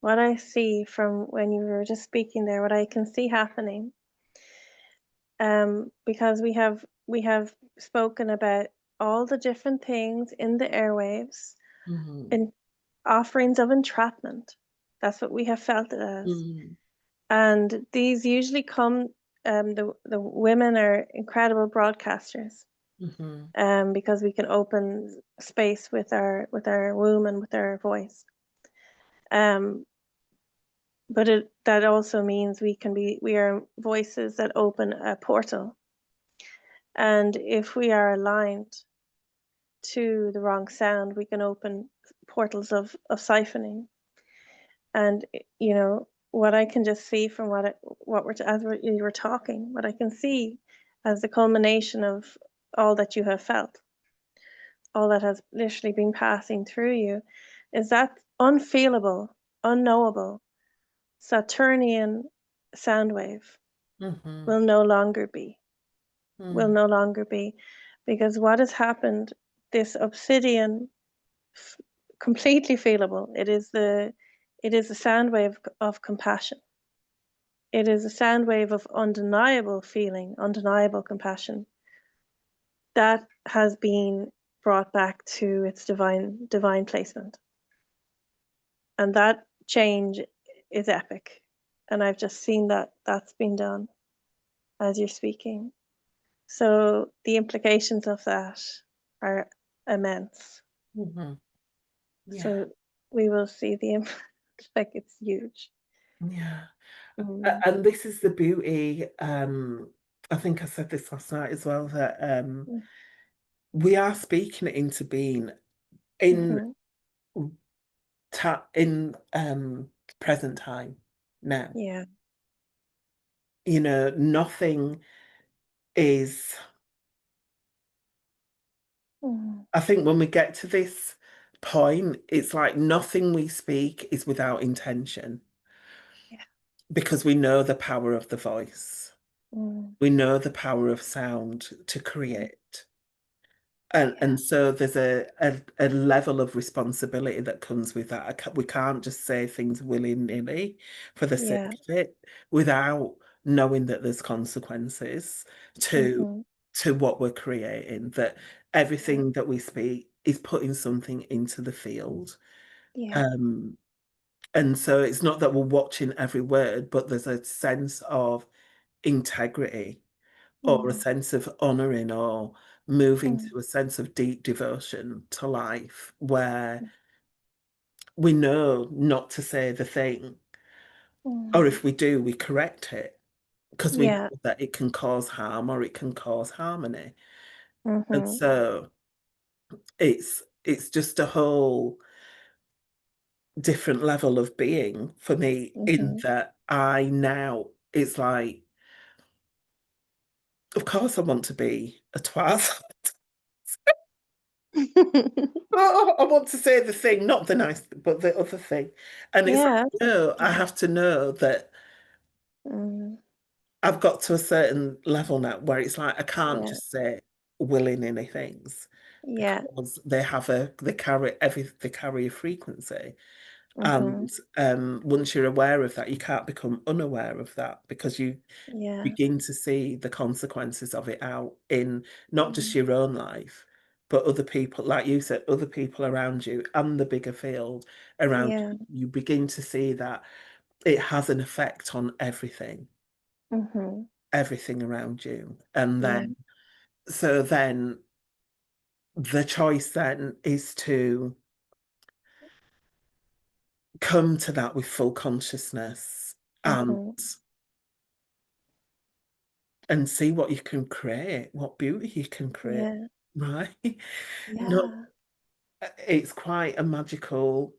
what I see from when you were just speaking there, what I can see happening. Because we have spoken about all the different things in the airwaves
Mhm,
and offerings of entrapment. That's what we have felt it as.
mhm,
And these usually come, the women are incredible broadcasters,
mhm,
because we can open space with our womb and with our voice. Um, but that also means we are voices that open a portal. And if we are aligned to the wrong sound, we can open portals of siphoning. And what I can just see from what you were talking, what I can see as the culmination of all that you have felt, all that has literally been passing through you, is that unfeelable, unknowable Saturnian sound wave
Mhm.
will no longer be, will
Mm.
no longer be, because what has happened, this obsidian, f- completely feelable. It is the sound wave of compassion. It is a sound wave of undeniable feeling, undeniable compassion that has been brought back to its divine placement. And that change is epic. And I've just seen that that's been done as you're speaking. So the implications of that are immense.
Mhm. Yeah.
So we will see the impact. Like, it's huge.
Yeah.
Mm,
And this is the beauty, I think I said this last night as well, that
mm,
we are speaking it into being in
mhm.
in present time now.
Yeah.
Nothing is,
Mm,
I think when we get to this point, it's like nothing we speak is without intention
yeah.
because we know the power of the voice.
Mm,
We know the power of sound to
mm,
create. And
yeah.
and so there's a level of responsibility that comes with that. We can't just say things willy-nilly for the sake
Yeah.
of it without knowing that there's consequences to
Mhm.
to what we're creating, that
Yeah.
everything that we speak is putting something into the field.
Yeah.
Um, and so it's not that we're watching every word, but there's a sense of integrity or a
Mm,
sense of honouring or moving
mm,
to a sense of deep devotion to life where
mm,
we know not to say the thing, or
mm.
if we do, we correct it because we know
Yeah.
that it can cause harm or it can cause harmony. And
Mhm.
so it's just a whole different level of being for me in
Mhm.
that I now it's like, of course I want to be a twat. Oh, I want to say the thing, not the nice, but the other thing. And it's
Yeah.
like, no, I have to know that
Mm,
I've got to a certain level now where it's like I can't
yeah.
just say willy-nilly things
Yeah.
because they carry a frequency. And
Mhm.
once you're aware of that, you can't become unaware of that because you
Yeah.
begin to see the consequences of it out in not just
Mm,
your own life, but other people, like you said, other people around you and the bigger field around
yeah.
you. You begin to see that it has an effect on everything,
Mhm.
everything around you. And
Yeah.
then the choice then is to come to that with full consciousness and
Mhm.
see what you can create, what beauty you can create,
Yeah.
right? Not
Yeah.
it's quite a magical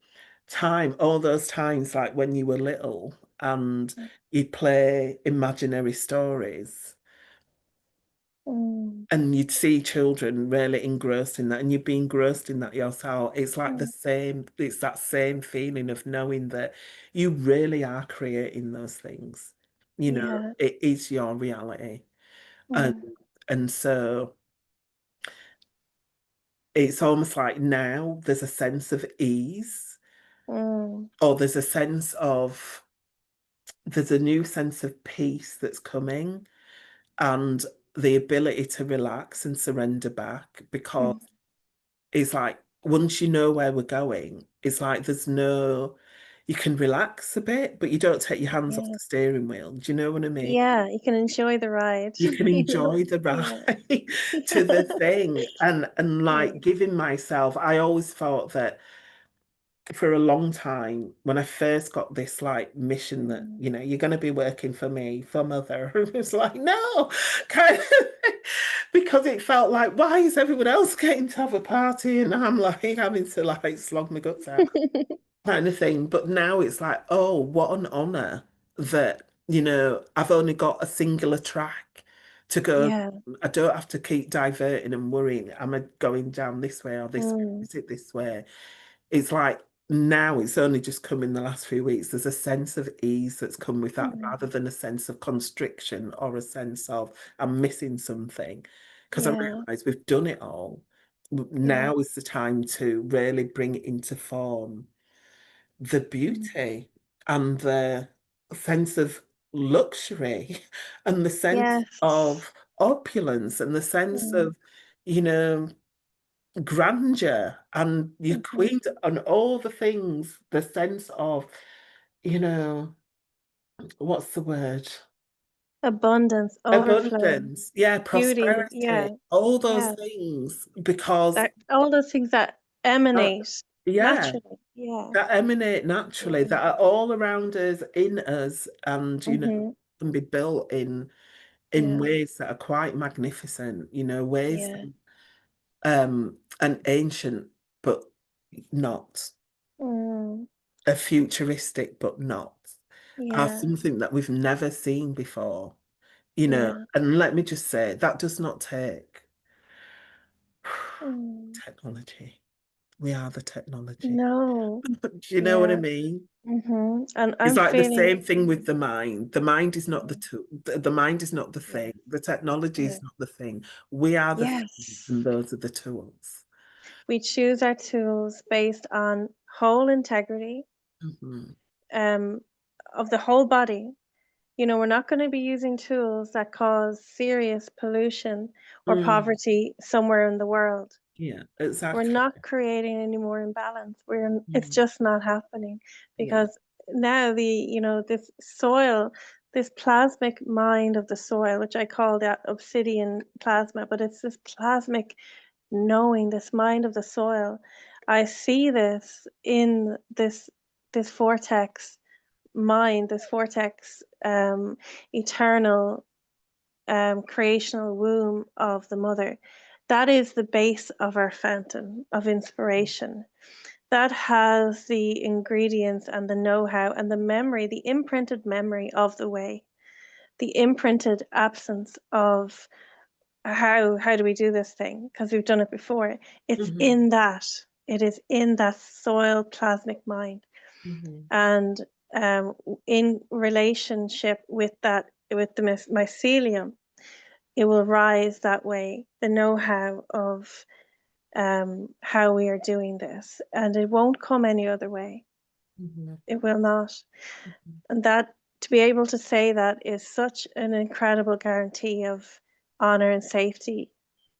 time. All those times, like when you were little and
Mm,
you'd play imaginary stories
mm,
and you'd see children really engrossed in that, and you'd be engrossed in that yourself. It's like
mm.
it's that same feeling of knowing that you really are creating those things.
Yeah.
It is your reality. And
Mm,
so it's almost like now there's a sense of ease,
mm,
or there's a new sense of peace that's coming and the ability to relax and surrender back because
mm.
it's like once you know where we're going, it's like you can relax a bit, but you don't take your hands off
Yeah.
the steering wheel. Do you know what I mean?
Yeah. You can enjoy the ride.
You can enjoy the
Yeah.
ride to the thing and
Yeah.
like giving myself, I always thought that for a long time, when I first got this like mission that,
Mm.
you know, you're going to be working for me, for mother, it was like, no, kind of, because it felt like, why is everyone else getting to have a party and I'm like having to like slog my guts out kind of thing. But now it's like, oh, what an honor that, you know, I've only got a singular track to go.
Yeah.
I don't have to keep diverting and worrying. Am I going down this way or this way?
Mm.
Is it this way? It's like now it's only just come in the last few weeks. There's a sense of ease that's come with that
Mm.
rather than a sense of constriction or a sense of I'm missing something. Because I
Yeah.
realise we've done it all.
Yeah.
Now is the time to really bring it into form the
Mm.
beauty and the sense of luxury and the sense
Yes.
of opulence and the sense
Mm.
of, you know, grandeur and your
Mhm.
queen and all the things, the sense of, you know, what's the word?
Abundance, overflow,
Abundance, yeah,
beauty.
prosperity,
Yeah.
all those
Yeah.
things, because,
That all those things that
uh,
emanate
yeah,
naturally. Yeah.
that emanate naturally,
Yeah.
that are all around us, in us, and you know,
Hmm.
can be built in
Yeah.
ways that are quite magnificent, you know, ways
Yeah.
and ancient, but not
Mm.
a futuristic, but not are
Yeah.
something that we've never seen before, you know.
Yeah.
And let me just say, that does not take
Mm.
technology. We are the technology.
No.
Do you know what I
Yeah.
mean?
And
It's
I'm
like the
feeling.
same thing with the mind. The mind is not the tool. The mind is not the
Yeah.
thing. The technology
Yeah.
is not the thing. We are the thing,
Yes.
and those are the tools.
We choose our tools based on whole integrity,
Hmm.
um, of the whole body. You know, we're not going to be using tools that cause serious pollution or
Mm,
poverty somewhere in the world.
yeah,
We're
exactly.
not creating any more imbalance. It's
Mm,
just not happening
yeah.
because now this soil, this plasmic mind of the soil, which I call that obsidian plasma, but it's this plasmic knowing, this mind of the soil. I see this in this vortex mind, this vortex, eternal, creational womb of the mother. That is the base of our fountain of inspiration. That has the ingredients and the know-how and the memory, the imprinted memory of the way, the imprinted absence of how do we do this thing because we've done it before. It's
Hmm.
in that. It is in that soil plasmic mind,
Hmm.
and in relationship with that, with the mycelium, it will rise that way, the know-how of how we are doing this, and it won't come any other way.
Hmm.
It will not.
Hmm.
And that, to be able to say that, is such an incredible guarantee of honor and safety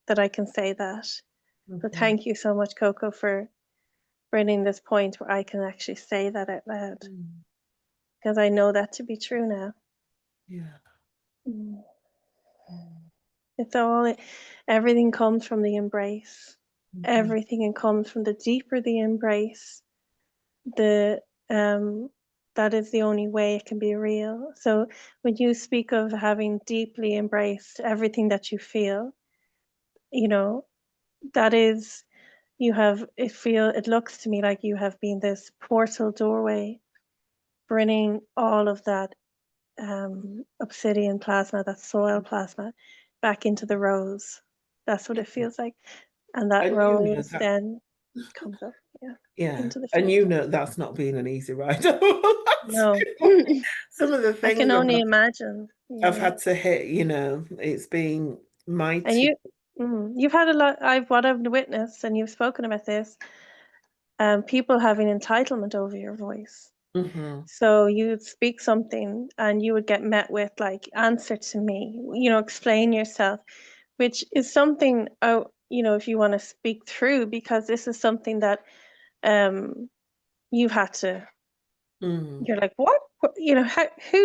that I can say that. So
Hmm.
thank you so much, Coco, for bringing this point where I can actually say that out loud,
Mm,
because I know that to be true now.
yeah.
Mm.
Mm,
It's all, everything comes from the embrace.
hmm.
Everything comes from the deeper the embrace, the that is the only way it can be real. So when you speak of having deeply embraced everything that you feel, you know, that is, you have, it looks to me like you have been this portal doorway, bringing all of that obsidian plasma, that soil plasma, back into the rose. That's what it feels like. And that
And you know
rose
that,
then comes up, yeah,
yeah.
into the
And you
future.
know that's not been an easy ride.
No,
Some of the
I can
things
only imagine.
I've
Yeah.
had to hit, you know, it's been
And
mighty.
you've had a lot, what I've witnessed, and you've spoken about this, people having entitlement over your voice.
Hmm.
So you'd speak something and you would get met with like, answer to me, explain yourself, which is something, if you want to speak through, because this is something that um you've had to,
Mm.
you're like, what? How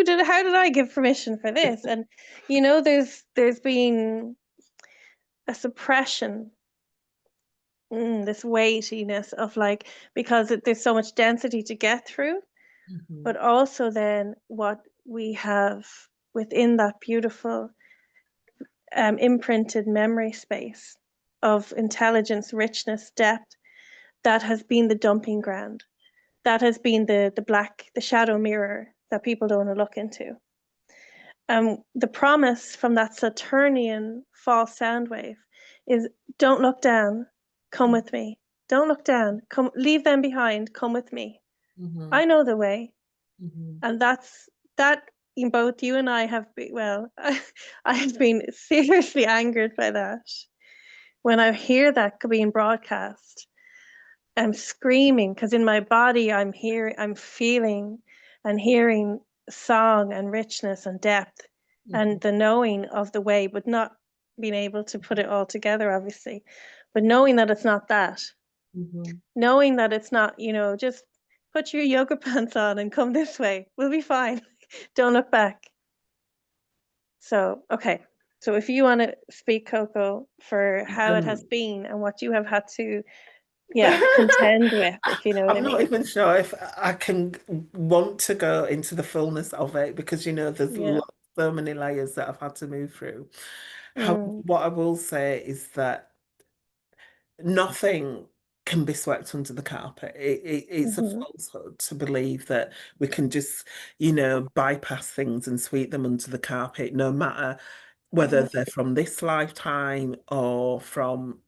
did I give permission for this? And there's been a suppression this weightiness of like, because there's so much density to get through,
Mhm,
but also then what we have within that beautiful imprinted memory space of intelligence, richness, depth, that has been the dumping ground. That has been the shadow mirror that people don't want to look into. The promise from that Saturnian false sound wave is, don't look down, come with me. Don't look down, come, leave them behind, come with me.
mhm,
I know the way.
mhm,
And that both you and I have been, well, I have been seriously angered by that. When I hear that being broadcast, I'm screaming because in my body I'm feeling and hearing song and richness and depth
mhm,
and the knowing of the way, but not being able to put it all together, obviously. But knowing that it's not that,
mhm.
knowing that it's not, just put your yoga pants on and come this way. We'll be fine. Don't look back. So, okay. So if you want to speak, Coco, for how it has
Um,
been and what you have had to, yeah, contend with, if you know what I
I'm not
mean.
even sure if I can want to go into the fullness of it because there's
Yeah.
so many layers that I've had to move through. How
Mm,
what I will say is that nothing can be swept under the carpet. It's a
mhm,
falsehood to believe that we can just, bypass things and sweep them under the carpet, no matter whether
yeah.
they're from this lifetime or from,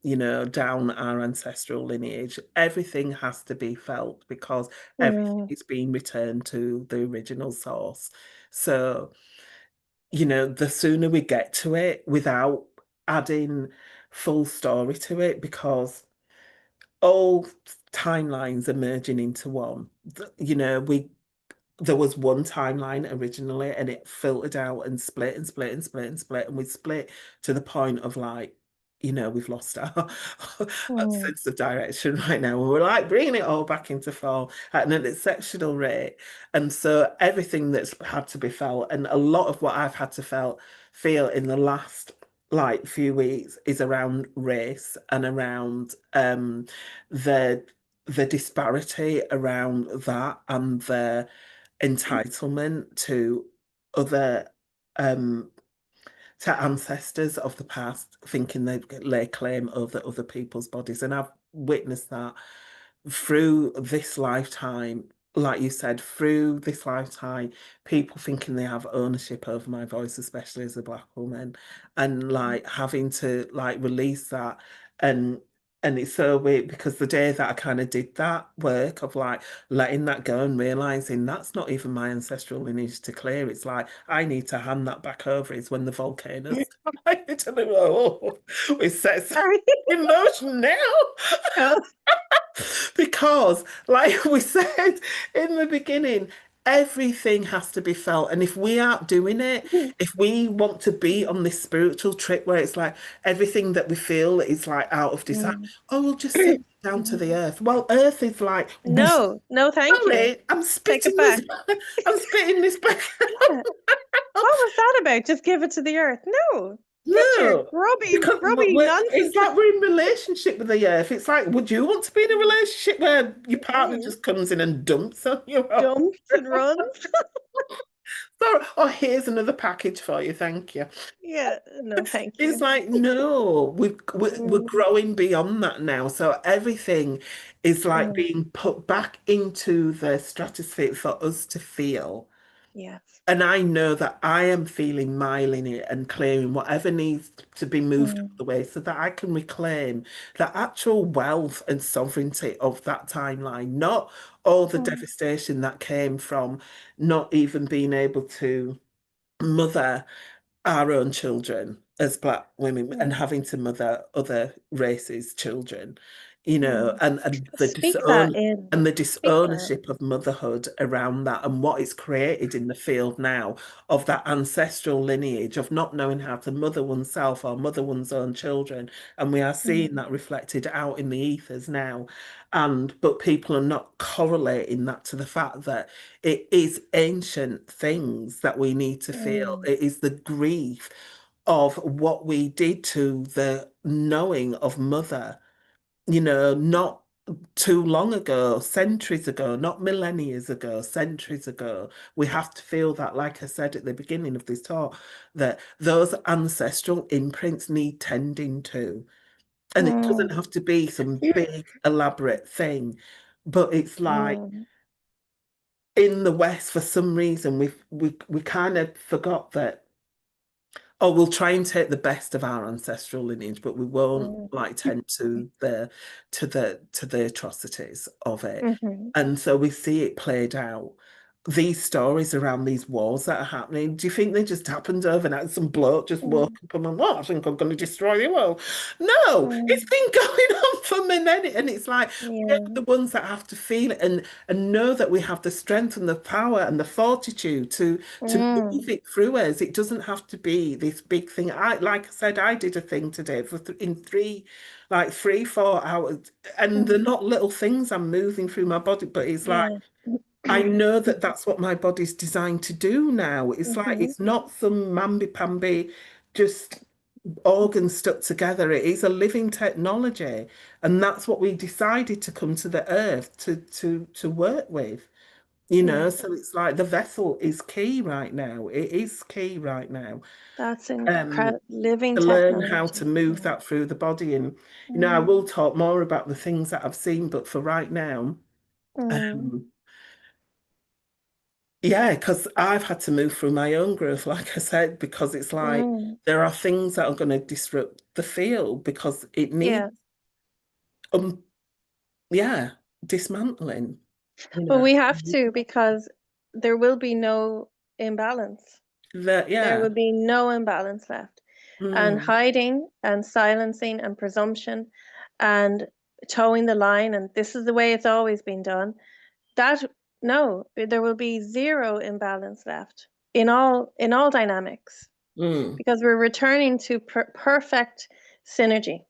down our ancestral lineage. Everything has to be felt because everything
Mm,
is being returned to the original source. So, the sooner we get to it without adding full story to it, because all timelines are merging into one. We there was one timeline originally and it filtered out and split and split and split and split, and we split to the point of like, we've lost our
mm,
sense of direction right now, and we're like bringing it all back into form at an exceptional rate. And so everything that's had to be felt, and a lot of what I've had to feel in the last like few weeks, is around race and around the the disparity around that and the entitlement other um to ancestors of the past, thinking they lay claim over other people's bodies. And I've witnessed that through this lifetime, like you said, through this lifetime, people thinking they have ownership over my voice, especially as a black woman, and like having to like release that. and and it's so weird because the day that I kind of did that work of like letting that go and realizing that's not even my ancestral lineage to clear, it's like I need to hand that back over, is when the volcanoes collided to the oh, we set something
sorry.
in motion now.
Oh,
Because, like we said in the beginning, everything has to be felt. And if we aren't doing it, if we want to be on this spiritual trip where it's like everything that we feel is like out of design,
mm.
oh, we'll just send it down to the earth. Well, earth is like, woof,
No, no, thank you.
sorry, I'm
Take it
spitting this,
back.
I'm spitting this back
Yeah. What was that about? Just give it to the earth. No, get your
No,
grubby,
because
grubby
it's
nonsense.
like we're in relationship with the earth. It's like, would you want to be in a
Mm,
relationship where your partner
mm.
just comes in and dumps on you?
Dumps and runs.
So, oh, here's another package for you. Thank you.
Yeah, no, thank
It's
you.
like, no, we're
Mm,
growing beyond that now. So everything is like
mm,
being put back into the stratosphere for us to feel.
yes.
And I know that I am feeling my lineage and clearing whatever needs to be moved out of
Mm,
the way so that I can reclaim the actual wealth and sovereignty of that timeline, not all the
mm,
devastation that came from not even being able to mother our own children as black women and
mm,
having to mother other races' children,
mm.
and
Speak that in.
the
Speak that.
disownership of motherhood around that and what it's created in the field now of that ancestral lineage of not knowing how to mother oneself or mother one's own children. And we are seeing
Mm,
that reflected out in the ethers now. But people are not correlating that to the fact that it is ancient things that we need to feel.
mm,
It is the grief of what we did to the knowing of mother, not too long ago, centuries ago, not millennia ago, centuries ago. We have to feel that, like I said at the beginning of this talk, that those ancestral imprints need tending to. And it doesn't
Mm,
have to be some big, elaborate thing, but it's like
mm,
in the West, for some reason, we kind of forgot that. Oh, we'll try and take the best of our ancestral lineage, but we won't
mm,
like tend to the atrocities of it.
mhm,
And so we see it played out. These stories around these wars that are happening, do you think they just happened overnight? Some bloke just woke
mm,
up and went, "Well, I think I'm going to destroy the world." No, it's
mm,
been going on for millennia, and it's like we're
yeah.
the ones that have to feel it and know that we have the strength and the power and the fortitude to
Mm,
move it through us. It doesn't have to be this big thing. Like I said, I did a thing today for in like 3, 4 hours, and they're
mm,
not little things I'm moving through my body, but it's like
yeah.
I know that that's what my body's designed to do now. It's like
Mhm,
it's not some mamby-pamby, just organs stuck together. It is a living technology, and that's what we decided to come to the earth to work with.
mm.
So it's like the vessel is key right now. It is key right now.
That's
Um,
incredible. Living
to learn how to
technology.
move
Yeah.
that through the body, and I
Mm,
will talk more about the things that I've seen, but for right now,
mm,
um, yeah, because I've had to move through my own growth, like I said, because it's like
mm.
there are things that are going to disrupt the field because it needs,
Yeah.
um, yeah, dismantling, you
But
know.
we have to because there will be no imbalance.
That,
There
yeah.
will be no imbalance left. And
Mm,
hiding and silencing and presumption and towing the line, and this is the way it's always been done. That no, there will be zero imbalance left in all dynamics
mm,
because we're returning to perfect synergy,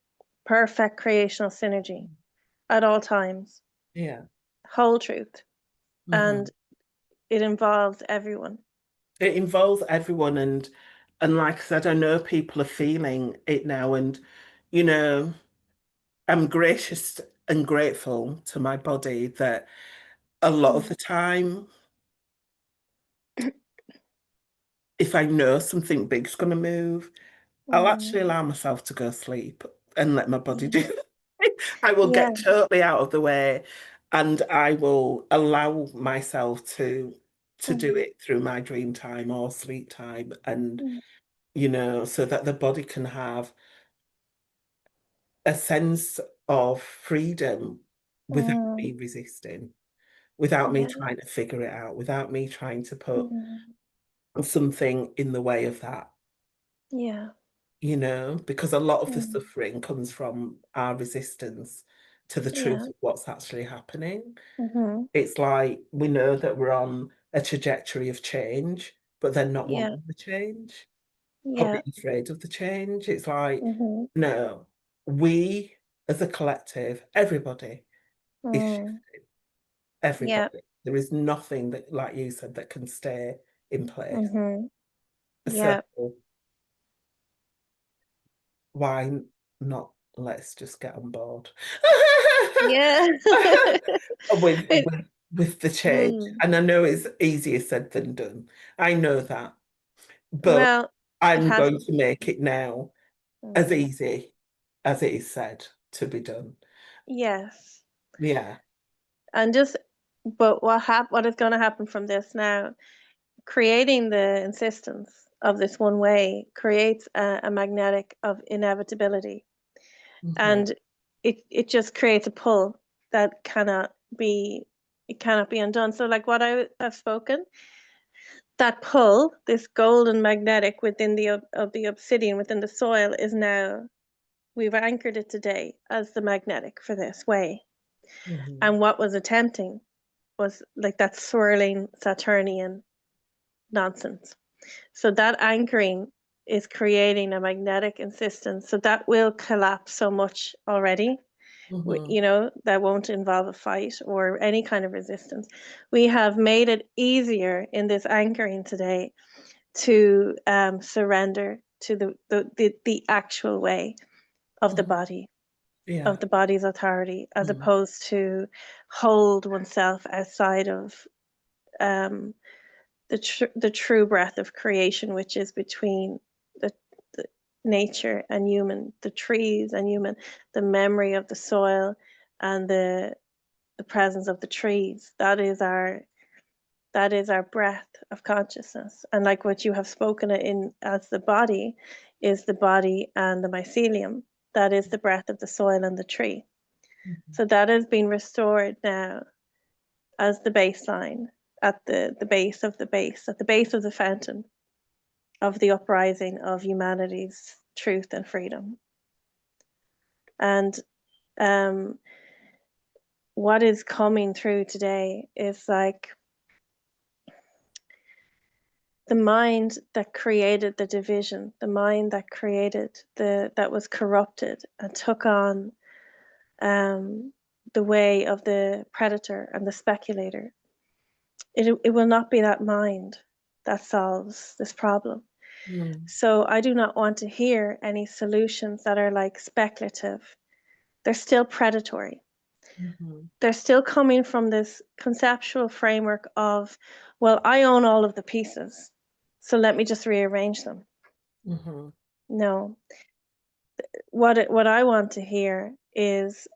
perfect creational synergy at all times,
yeah.
whole truth,
Hmm.
and it involves everyone.
It involves everyone, and like I said, I know people are feeling it now, and you know, I'm gracious and grateful to my body that a lot of
Mm,
the time, if I know something big's going to move, I'll
mm,
actually allow myself to go sleep and let my body do
mm.
it. I will
Yeah.
get totally out of the way and I will allow myself to do
Mm,
it through my dream time or sleep time, and
mm,
so that the body can have a sense of freedom without
mm.
me resisting, without me
Yeah.
trying to figure it out, without me trying to put
Mm,
something in the way of that,
yeah.
because a lot of the
Mm,
suffering comes from our resistance to the
yeah.
truth of what's actually happening.
Hmm.
It's like we know that we're on a trajectory of change, but then not
Yeah.
wanting the change or
Yeah.
being afraid of the change. It's like,
Hmm.
no, we as a collective, everybody is
Mm,
shifting.
yeah.
Everybody. There is nothing that, like you said, that can stay in place.
Hmm.
So
Yeah.
why not? Let's just get on board
Yeah.
with
It,
with the change.
mm,
And I know it's easier said than done. I know that, but
well, it
I'm
has
going
to
to
be.
make it now as
Mm,
easy as it is said to be done.
yes.
Yeah.
And just, but what is going to happen from this now? Creating the insistence of this one way creates a magnetic of inevitability,
Hmm.
and it just creates a pull that be cannot be undone. So like what I've spoken, that pull, this golden magnetic within of the obsidian within the soil is now we've anchored it today as the magnetic for this way.
Hmm.
And what was attempting was like that swirling Saturnian nonsense. So that anchoring is creating a magnetic insistence. So that will collapse so much already.
Hmm.
That won't involve a fight or any kind of resistance. We have made it easier in this anchoring today to surrender to the actual way of the
Hmm.
body.
Yeah.
of the body's authority, as
Mm.
opposed to hold oneself outside of um, the true breath of creation, which is between the nature and human, the trees and human, the memory of the soil and the presence of the trees. That is our breath of consciousness. And like what you have spoken in as the body is the body and the mycelium. That is the breath of the soil and the tree.
Mhm.
So that has been restored now as the baseline at the base of the base, at the base of the fountain of the uprising of humanity's truth and freedom. And um, what is coming through today is like the mind that created the division, the mind that created that was corrupted and took on um, the way of the predator and the speculator. It will not be that mind that solves this problem.
Mm.
So I do not want to hear any solutions that are like speculative. They're still predatory.
Mhm.
They're still coming from this conceptual framework of, well, I own all of the pieces, so let me just rearrange them.
Mhm.
No, what I want to hear is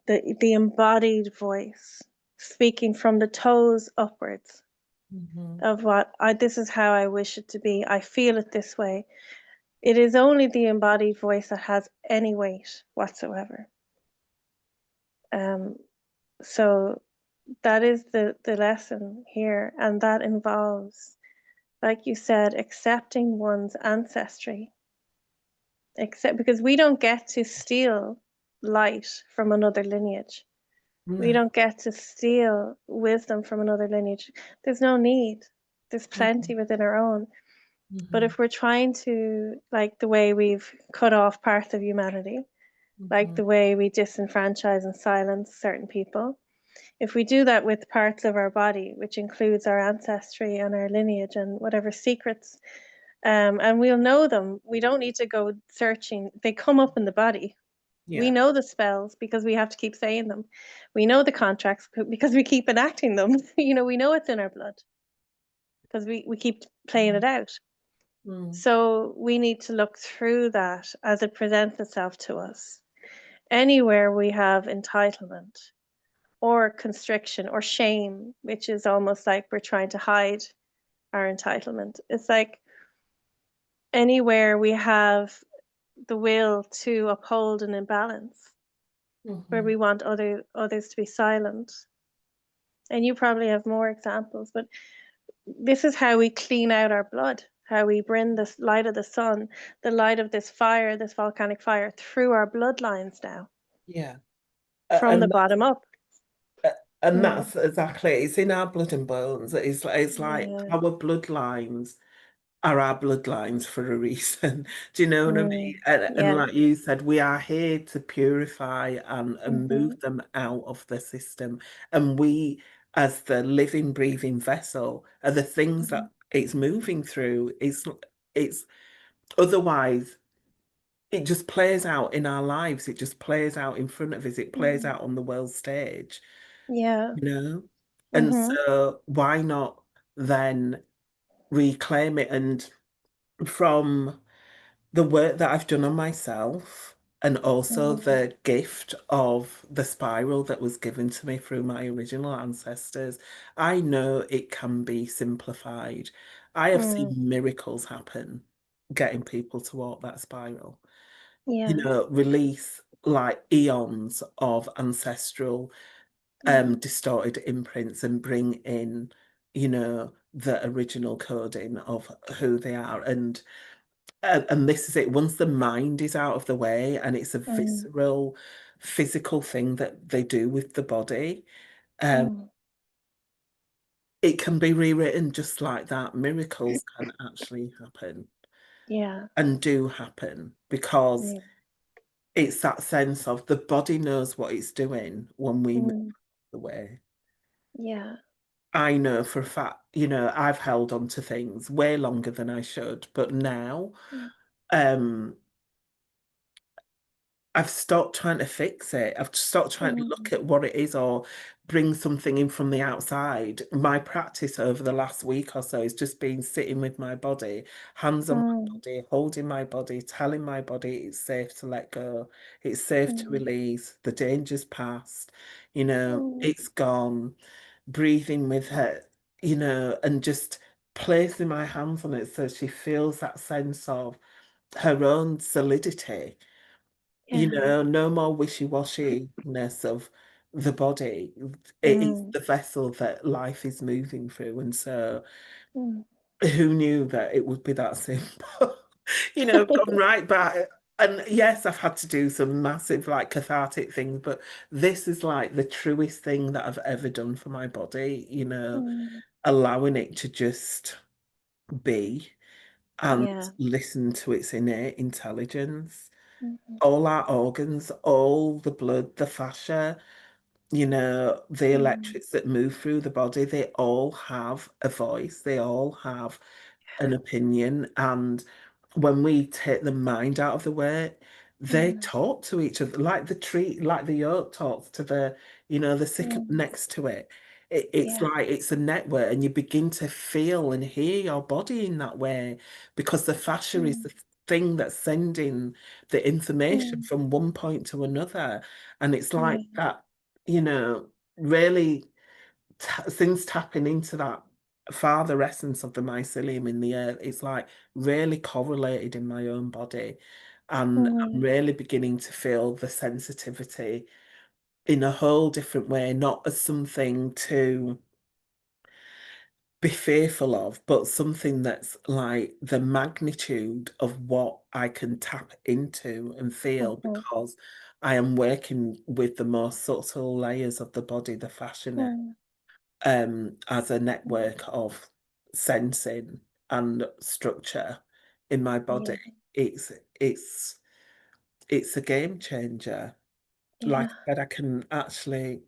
the embodied voice speaking from the toes upwards
Mhm.
of what this is how I wish it to be. I feel it this way. It is only the embodied voice that has any weight whatsoever. Um, so that is the lesson here, and that involves, like you said, accepting one's ancestry. Except because we don't get to steal light from another lineage. We
No.
don't get to steal wisdom from another lineage. There's no need. There's
Mhm.
plenty within our own. But
Mhm.
if we're trying to, like the way we've cut off parts of humanity, like
Mhm.
the way we disenfranchise and silence certain people, if we do that with parts of our body, which includes our ancestry and our lineage and whatever secrets, and we'll know them. We don't need to go searching. They come up in the body. We
Yeah.
know the spells because we have to keep saying them. We know the contracts because we keep enacting them. We know it's in our blood because we keep playing it
Mhm.
out.
Mm.
So we need to look through that as it presents itself to us. Anywhere we have entitlement or constriction or shame, which is almost like we're trying to hide our entitlement. It's like anywhere we have the will to uphold an imbalance where
Mhm.
we want others to be silent. And you probably have more examples, but this is how we clean out our blood, how we bring the light of the sun, the light of this fire, this volcanic fire, through our bloodlines now,
Yeah.
from the
And
bottom up.
Uh, and
Mm.
that's exactly, it's in our blood and bones. It's like
Yeah.
our bloodlines are our bloodlines for a reason. Do you know what I mean?
Mm.
And
Yeah.
like you said, we are here to purify and
Hmm.
move them out of the system. And we, as the living, breathing vessel, are the things
Hmm.
that it's moving through. It's otherwise it just plays out in our lives. It just plays out in front of us. It plays
Hmm.
out on the world stage,
Yeah.
you know? And
Hmm.
so why not then reclaim it? And from the work that I've done on myself and also
Hmm.
the gift of the spiral that was given to me through my original ancestors, I know it can be simplified. I have seen
Mm.
miracles happen getting people to walk that spiral.
Yeah.
Release like eons of ancestral
Mm.
distorted imprints and bring in, the original coding of who they are. And this is it. Once the mind is out of the way and it's a
Mm.
visceral, physical thing that they do with the body, um,
Mm.
it can be rewritten just like that. Miracles can actually happen
Yeah.
and do happen because
Yeah.
it's that sense of the body knows what it's doing when we move
Mm.
the way.
Yeah.
I know for a fact, I've held on to things way longer than I should, but now
Mm.
um I've stopped trying to fix it. I've stopped trying to look
mm,
at what it is or bring something in from the outside. My practice over the last week or so has just been sitting with my body, hands on my
mm,
body, holding my body, telling my body it's safe to let go. It's safe to
mm,
release. The danger's past.
mm,
It's gone. Breathing with her, and just placing my hands on it so she feels that sense of her own solidity,
yeah.
no more wishy-washiness of the body. It is
Mm,
the vessel that life is moving through. And so
mm.
who knew that it would be that simple? I've gone right back. And yes, I've had to do some massive, like, cathartic things, but this is like the truest thing that I've ever done for my body,
Mm,
allowing it to just be and
yeah.
listen to its innate intelligence.
Mhm,
All our organs, all the blood, the fascia, the
mm,
electrics that move through the body, they all have a voice, they all have an opinion. And when we take the mind out of the way, they
mm,
talk to each other like the tree, like the oak talks to the sycamore
mm,
next to it. It's
yeah.
like it's a network, and you begin to feel and hear your body in that way because the fascia is
Mm,
the thing that's sending the information
mm,
from one point to another. And it's like
yeah.
that, really things tapping into that farther essence of the mycelium in the earth. It's like really correlated in my own body. And I'm
Mm,
really beginning to feel the sensitivity in a whole different way, not as something to be fearful of, but something that's like the magnitude of what I can tap into and feel
mhm,
because I am working with the most subtle layers of the body, the fascia,
mm,
as a
mm,
network of sensing and structure in my body.
yeah.
It's it's it's a game changer. Like
Yeah.
I said, I can actually,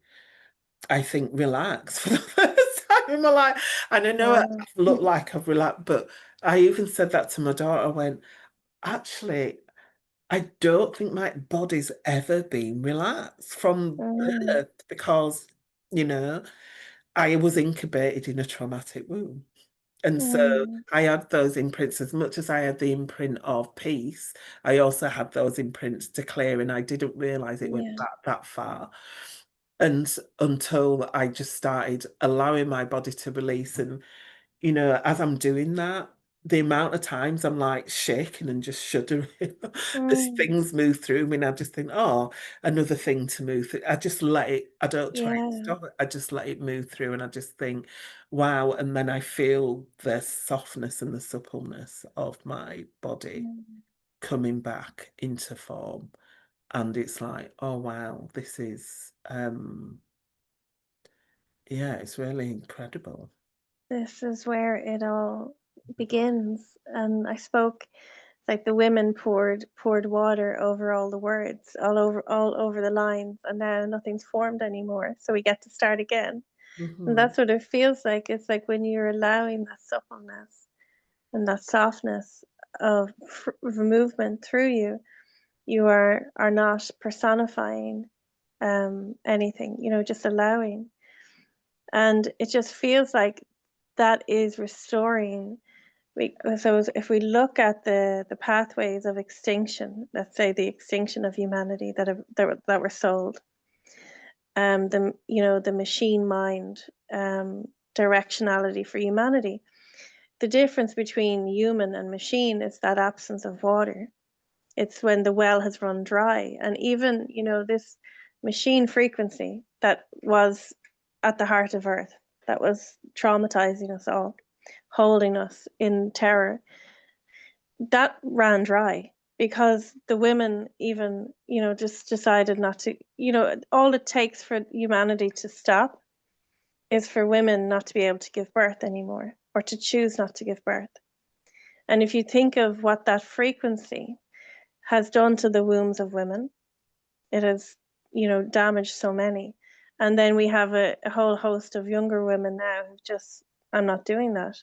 I think, relax for the first time in my life. And I know I
Wow.
look like I've relaxed, but I even said that to my daughter. I went, actually, I don't think my body's ever been relaxed from
Mm,
birth because, you know, I was incubated in a traumatic womb. And so
mm,
I had those imprints as much as I had the imprint of peace. I also had those imprints to clear, and I didn't realize it went
yeah.
that far. And until I just started allowing my body to release. And as I'm doing that, the amount of times I'm like shaking and just shuddering as
Mm,
things move through me, and I just think, oh, another thing to move through. I just let it, I don't try and
yeah.
stop it. I just let it move through, and I just think, wow. And then I feel the softness and the suppleness of my body
Mm.
coming back into form. And it's like, oh wow, this is yeah, it's really incredible.
This is where it all begins. And I spoke like the women poured water over all the words, all over the lines, and now nothing's formed anymore. So we get to start again. And
Hmm.
that's what it feels like. It's like when you're allowing that suppleness and that softness of movement through you, you are not personifying anything, just allowing. And it just feels like that is restoring. So if we look at the pathways of extinction, let's say the extinction of humanity that were sold, the machine mind, directionality for humanity. The difference between human and machine is that absence of water. It's when the well has run dry, and even this machine frequency that was at the heart of Earth, that was traumatizing us all, holding us in terror, that ran dry because the women even just decided not to. All it takes for humanity to stop is for women not to be able to give birth anymore, or to choose not to give birth. And if you think of what that frequency has done to the wombs of women, it has damaged so many. And then we have a whole host of younger women now who just, I'm not doing that,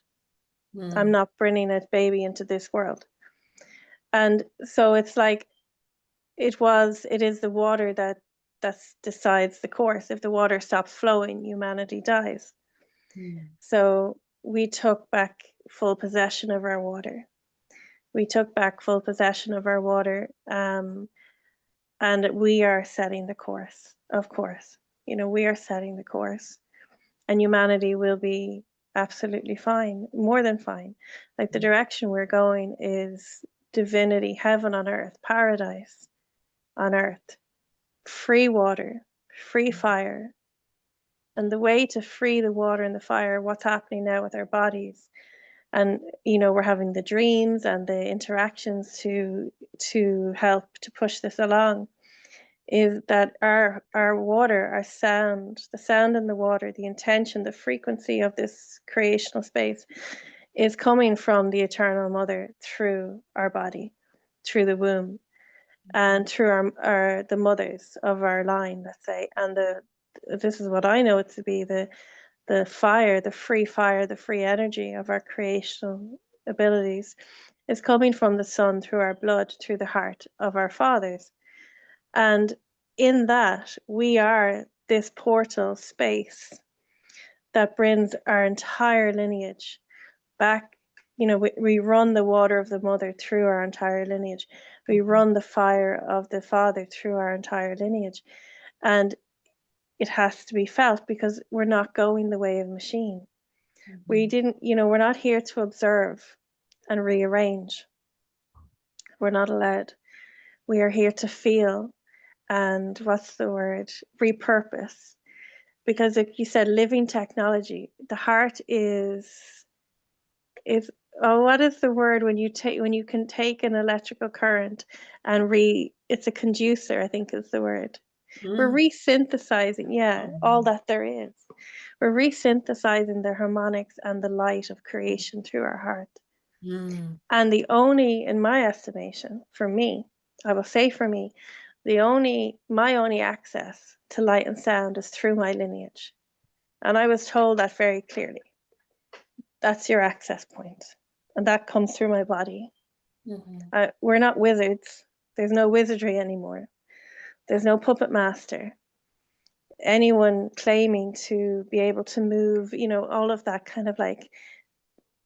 I'm
Mm.
not bringing a baby into this world. And so it's like it is the water that decides the course. If the water stops flowing, humanity dies.
Mm.
So we took back full possession of our water. We took back full possession of our water, and we are setting the course, of course. You know, we are setting the course, and humanity will be absolutely fine, more than fine. Like the direction we're going is divinity, heaven on earth, paradise on earth, free water, free fire. And the way to free the water and the fire, what's happening now with our bodies, and you know, we're having the dreams and the interactions to help to push this along, is that our water, our sound, the sound in the water, the intention, the frequency of this creational space is coming from the eternal mother through our body, through the womb, and through our the mothers of our line, let's say. And the this is what I know it to be, the fire, the free energy of our creational abilities is coming from the sun through our blood, through the heart of our fathers. And in that, we are this portal space that brings our entire lineage back. You know, we run the water of the mother through our entire lineage. We run the fire of the father through our entire lineage. And it has to be felt because we're not going the way of machine. We didn't, you know, we're not here to observe and rearrange. We're not allowed. We are here to feel and what's the word? Repurpose. Because like you said, living technology, the heart is oh, what is the word when you can take an electrical current and it's a conducer, I think is the word. We're
Mm.
resynthesizing, yeah, all that there is. We're resynthesizing the harmonics and the light of creation through our heart.
Mm.
And the only, in my estimation, for me, I will say for me, my only access to light and sound is through my lineage. And I was told that very clearly. That's your access point. And that comes through my body.
Mhm.
We're not wizards. There's no wizardry anymore. There's no puppet master. Anyone claiming to be able to move, you know, all of that kind of like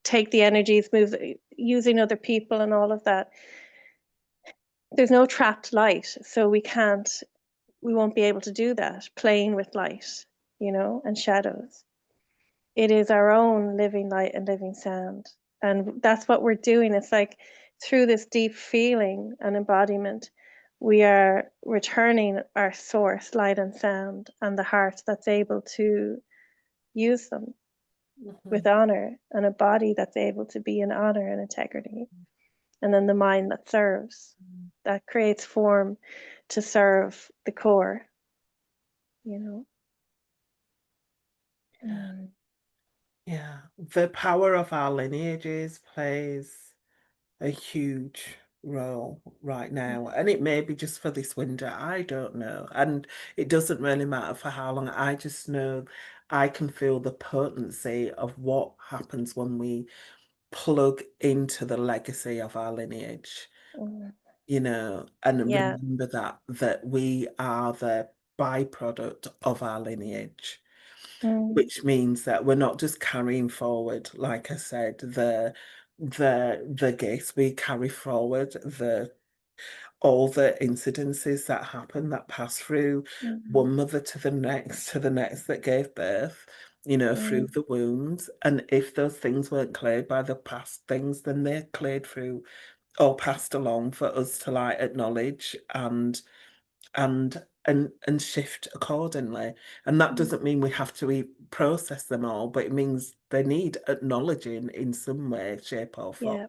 take the energies, move, using other people and all of that. There's no trapped light. So we won't be able to do that, playing with light, you know, and shadows. It is our own living light and living sound. And that's what we're doing. It's like through this deep feeling and embodiment, we are returning our source, light and sound, and the heart that's able to use them with
Mhm.
honor, and a body that's able to be in honor and integrity. And then the mind that serves, that creates form to serve the core, you know.
Yeah.
Mm.
Yeah. The power of our lineages plays a huge role right now. And it may be just for this winter, I don't know. And it doesn't really matter for how long. I just know I can feel the potency of what happens when we plug into the legacy of our lineage,
Mm.
and
Yeah.
remember that we are the byproduct of our lineage,
Mm.
which means that we're not just carrying forward, like I said, the gifts. We carry forward the all the incidences that happen, that pass through
Mm.
one mother to the next that gave birth, through
Mm.
the wombs. And if those things weren't cleared by the past things, then they're cleared through or passed along for us to like acknowledge and shift accordingly. And that
Mm.
doesn't mean we have to process them all, but it means they need acknowledging in some way, shape, or form.
Yeah.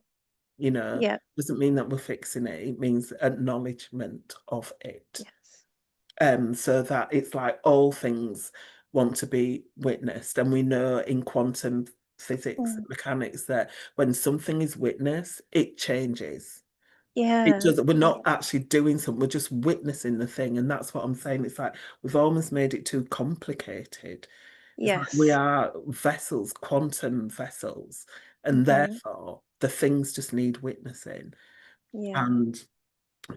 You know,
Yeah.
doesn't mean that we're fixing it. It means acknowledgement of it.
Yes.
So that it's like all things want to be witnessed. And we know in quantum physics and
Mm.
mechanics that when something is witnessed, it changes. It
Yeah.
doesn't, we're
Yeah.
not actually doing something, we're just witnessing the thing. And that's what I'm saying. It's like we've almost made it too complicated. It's like we
Yes.
are vessels, quantum vessels, and
Mm-hmm.
therefore the things just need witnessing.
Yeah.
And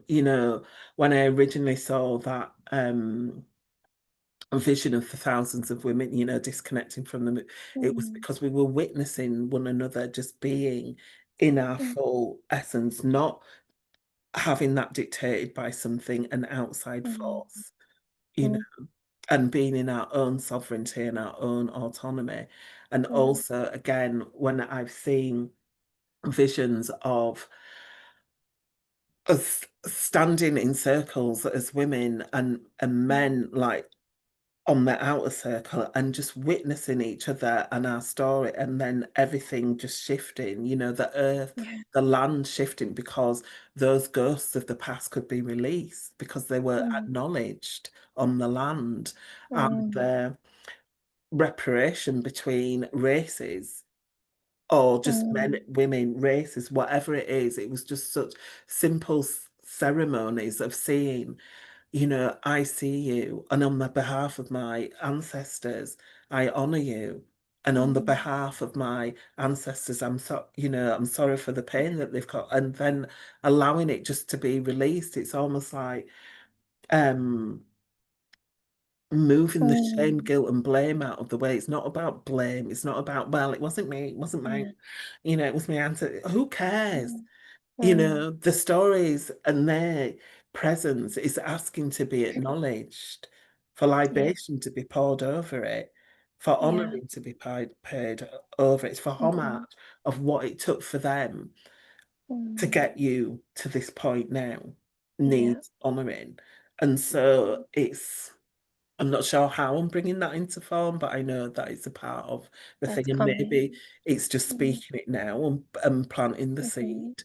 you know, when I originally saw that vision of the thousands of women, disconnecting from them, it was
Mm,
because we were witnessing one another just being in our
mm,
full essence, not having that dictated by something, an outside
mm,
force, you know,
mm,
and being in our own sovereignty and our own autonomy. And
mm,
also, again, when I've seen visions of us standing in circles as women and
mm,
men like on the outer circle and just witnessing each other and our story and then everything just shifting, the earth,
yeah.
the land shifting because those ghosts of the past could be released because they were
Mm,
acknowledged on the land, and
mm,
the reparation between races or just men,
mm,
women, races, whatever it is. It was just such simple ceremonies of seeing, I see you, and on the behalf of my ancestors, I honor you. And on the
mm,
behalf of my ancestors, I'm sorry for the pain that they've got. And then allowing it just to be released. It's almost like um moving the shame,
mm,
guilt, and blame out of the way. It's not about blame. It's not about, well, it wasn't me, it wasn't my,
yeah.
it was my ancestor. Who cares?
Mm, mm,
The stories and their presence is asking to be acknowledged, for
yeah.
libation to be poured over it, for
Yeah.
honouring to be paid over it, for
Mm,
homage of what it took for them to
mm,
get you to this point now
yeah.
needs honouring. And so I'm not sure how I'm bringing that into form, but I know that it's a part of the thing,
That's
and
coming.
maybe it's just
Mm,
speaking it now and planting the
mhm.
seed.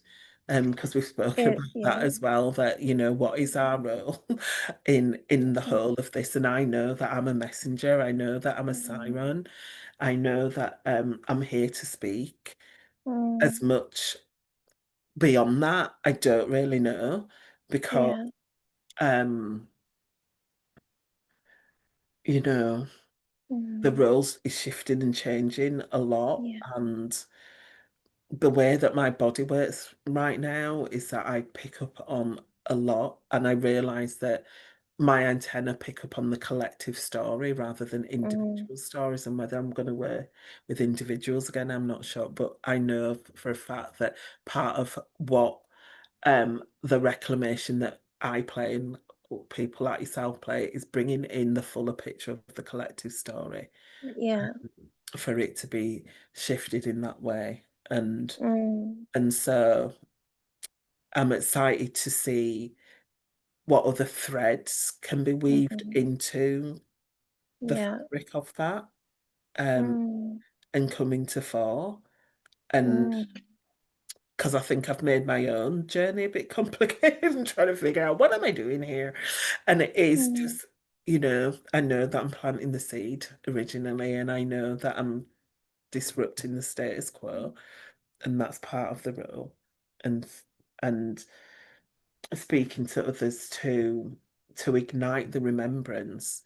Because we've spoken
It,
about that
yeah.
as well, that, what is our role in the
Mm,
whole of this? And I know that I'm a messenger, I know that I'm a
mm,
siren, I know that I'm here to speak. As
mm,
much beyond that, I don't really know, because
yeah.
um, you know. The
Mm,
roles is shifting and changing a lot,
yeah.
and the way that my body works right now is that I pick up on a lot, and I realize that my antenna pick up on the collective story rather than
Mm,
individual stories. And whether I'm going to work with individuals again, I'm not sure, but I know for a fact that part of what the reclamation that I play and people like yourself play is bringing in the fuller picture of the collective story
yeah.
for it to be shifted in that way.
Mm,
And so I'm excited to see what other threads can be weaved
mhm.
into the
Yeah.
fabric of that, um,
Mm,
and coming to fore. And
mm,
because I think I've made my own journey a bit complicated and trying to figure out what am I doing here. And it is
mm,
just, I know that I'm planting the seed originally, and I know that I'm disrupting the status quo, and that's part of the role. And and speaking to others to ignite the remembrance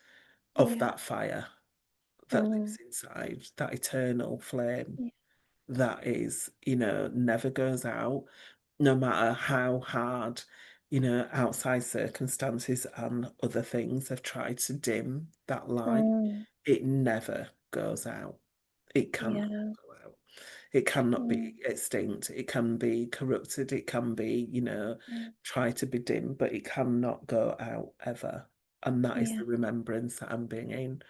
of
yeah.
that fire that
Mm,
lives inside, that eternal flame
yeah.
that is, never goes out, no matter how hard, outside circumstances and other things have tried to dim that light.
Mm,
It never goes out. It cannot
yeah.
go out. It cannot
Mm,
be extinct. It can be corrupted. It can be,
mm,
try to be dim, but it cannot go out ever. And that is
yeah.
the remembrance that I'm bringing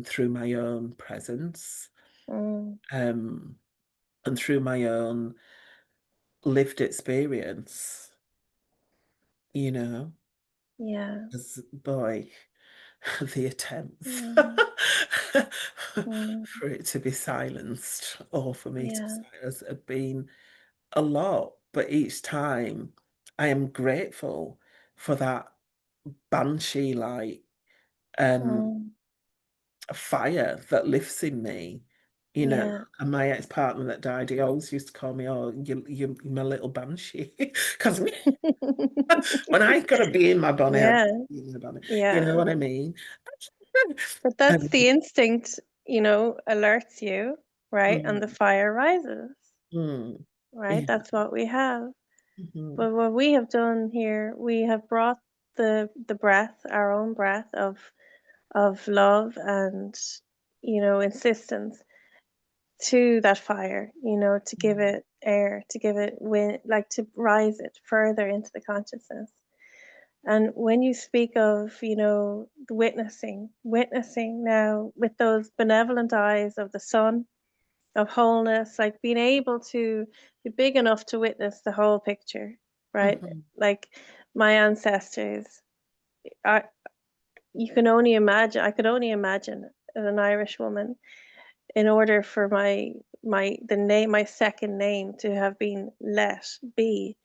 through my own presence,
Mm,
um, and through my own lived experience, you know,
yeah.
as boy, the attempts
Mm, mm,
for it to be silenced or for me to
yeah.
silence have been a lot, but each time I am grateful for that banshee like um
Mm,
fire that lives in me, you know.
yeah.
And my ex-partner that died, he always used to call me, oh, you're my little banshee. Because when I gotta be in my bonnet, I gotta
Yeah.
be in my bonnet. You
Yeah.
know what I mean?
But that's
Um,
the instinct, alerts you, right? And the
mm,
fire rises,
mm,
right?
yeah,
That's what we have.
Mhm.
But what we have done here, we have brought the breath, our own breath of love and, insistence to that fire, to give
Mhm.
it air, to give it wind, like to rise it further into the consciousness. And when you speak of, the witnessing now with those benevolent eyes of the sun, of wholeness, like being able to be big enough to witness the whole picture, right?
Mhm.
Like my ancestors, I you can only imagine. I could only imagine as an Irish woman, in order for my second name to have been let be,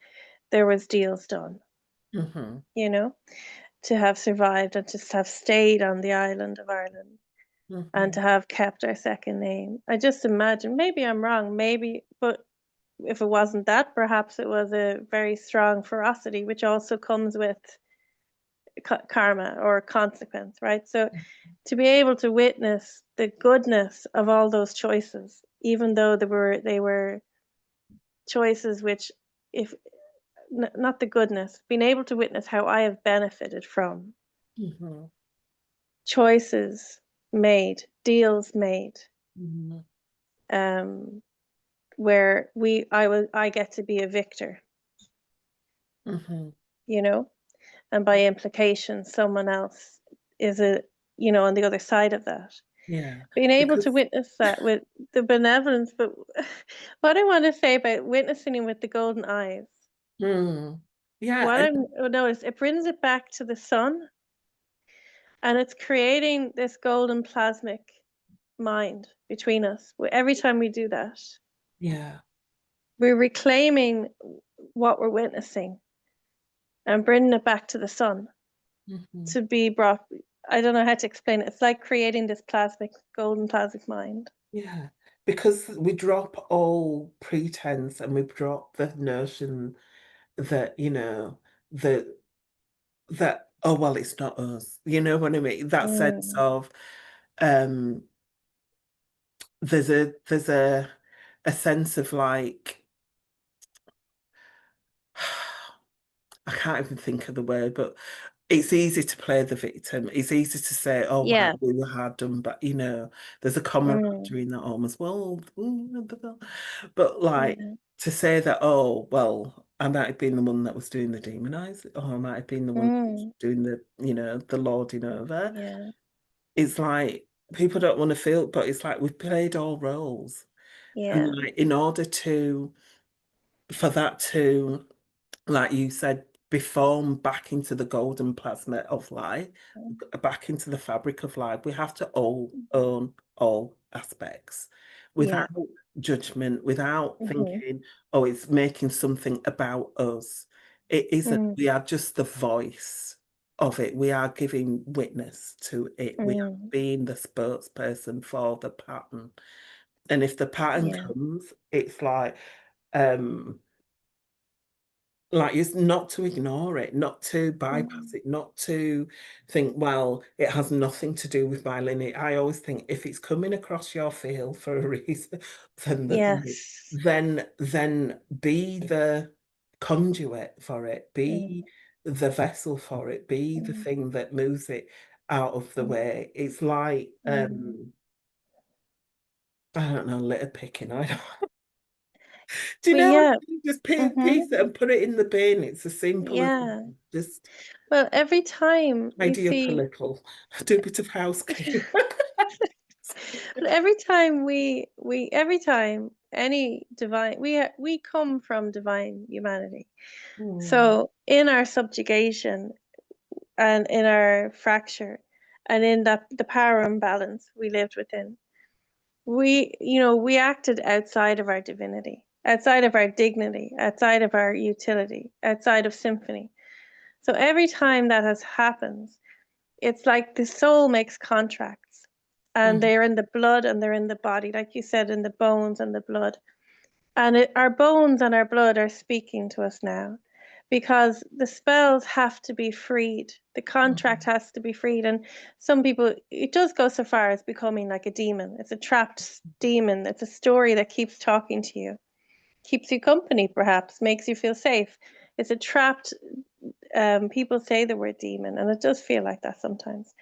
there was deals done,
Mhm.
you know, to have survived and just have stayed on the island of Ireland and
Mhm.
to have kept our second name. I just imagine, maybe I'm wrong, maybe, but if it wasn't that, perhaps it was a very strong ferocity, which also comes with karma or consequence, right? So to be able to witness the goodness of all those choices, even though they were choices which, if not the goodness, being able to witness how I have benefited from
Mhm.
choices made, deals made,
Mhm.
um, where I get to be a victor,
Mhm.
you know, and by implication, someone else is on the other side of that.
Yeah,
Being able to
because
witness that with the benevolence, but what I want to say about witnessing him with the golden eyes,
mm, yeah,
what
and
I'm noticed, it brings it back to the sun, and it's creating this golden plasmic mind between us. Every time we do that,
yeah.
we're reclaiming what we're witnessing and bringing it back to the sun
Mhm.
to be brought. I don't know how to explain it. It's like creating this plasmic, golden plasmic mind.
Yeah, because we drop all pretense and we drop the notion that, that oh well, it's not us. You know what I mean? That sense
Mm,
of um there's a sense of like I can't even think of the word, but it's easy to play the victim. It's easy to say, "Oh well,
yeah.
we were hard done," but there's a
Mm,
camaraderie in that almost. Well, but like
yeah.
to say that, "Oh well, I might have been the one that was doing the demonizing, or I might have been the one that was
Mm,
doing the lording over."
yeah.
It's like people don't want to feel, but it's like we've played all roles, and
Yeah.
like in order to for that to like you said, be formed back into the golden plasma of life, back into the fabric of life. We have to all own all aspects without
Yeah.
judgment, without
Mhm.
thinking, oh, it's making something about us. It isn't.
Mm,
We are just the voice of it. We are giving witness to it. We are
mm,
being the spokesperson for the pattern. And if the pattern
yeah.
comes, it's um, like it's not to ignore it, not to bypass
Mm,
it, not to think, well, it has nothing to do with my lineage. I always think if it's coming across your field for a reason, then
yes.
then be the conduit for it, be
Mm,
the vessel for it, be the
mm,
thing that moves it out of the
mm,
way. It's like
mm.
I don't know, litter picking. I don't do you
But
know what
yeah.
I mean? Just piece
Mhm.
it and put it in the bin. It's as simple as
Yeah.
just
Well, every time you
tidy up a
see,
little, do a bit of housekeeping.
but every time any divine, we come from divine humanity.
Mm,
So in our subjugation and in our fracture and in that the power imbalance we lived within, we acted outside of our divinity, outside of our dignity, outside of our utility, outside of symphony. So every time that has happened, it's like the soul makes contracts, and
mm,
they're in the blood and they're in the body, like you said, in the bones and the blood. And our bones and our blood are speaking to us now, because the spells have to be freed. The contract
mm,
has to be freed. And some people, it does go so far as becoming like a demon. It's a trapped demon. It's a story that keeps talking to you. keeps you company, perhaps, makes you feel safe. It's a trapped, people say the word demon, and it does feel like that sometimes.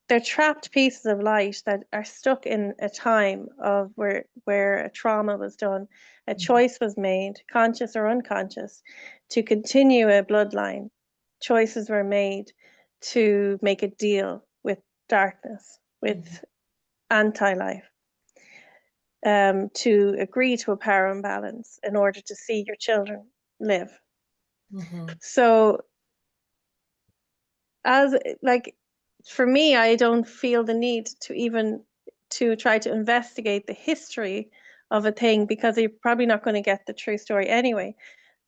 They're trapped pieces of light that are stuck in a time of where a trauma was done, a choice was made, conscious or unconscious, to continue a bloodline. Choices were made to make a deal with darkness,
Mhm.
with anti-life, to agree to a power imbalance in order to see your children live.
Mhm.
So, as like for me, I don't feel the need to even to try to investigate the history of a thing, because you're probably not going to get the true story anyway.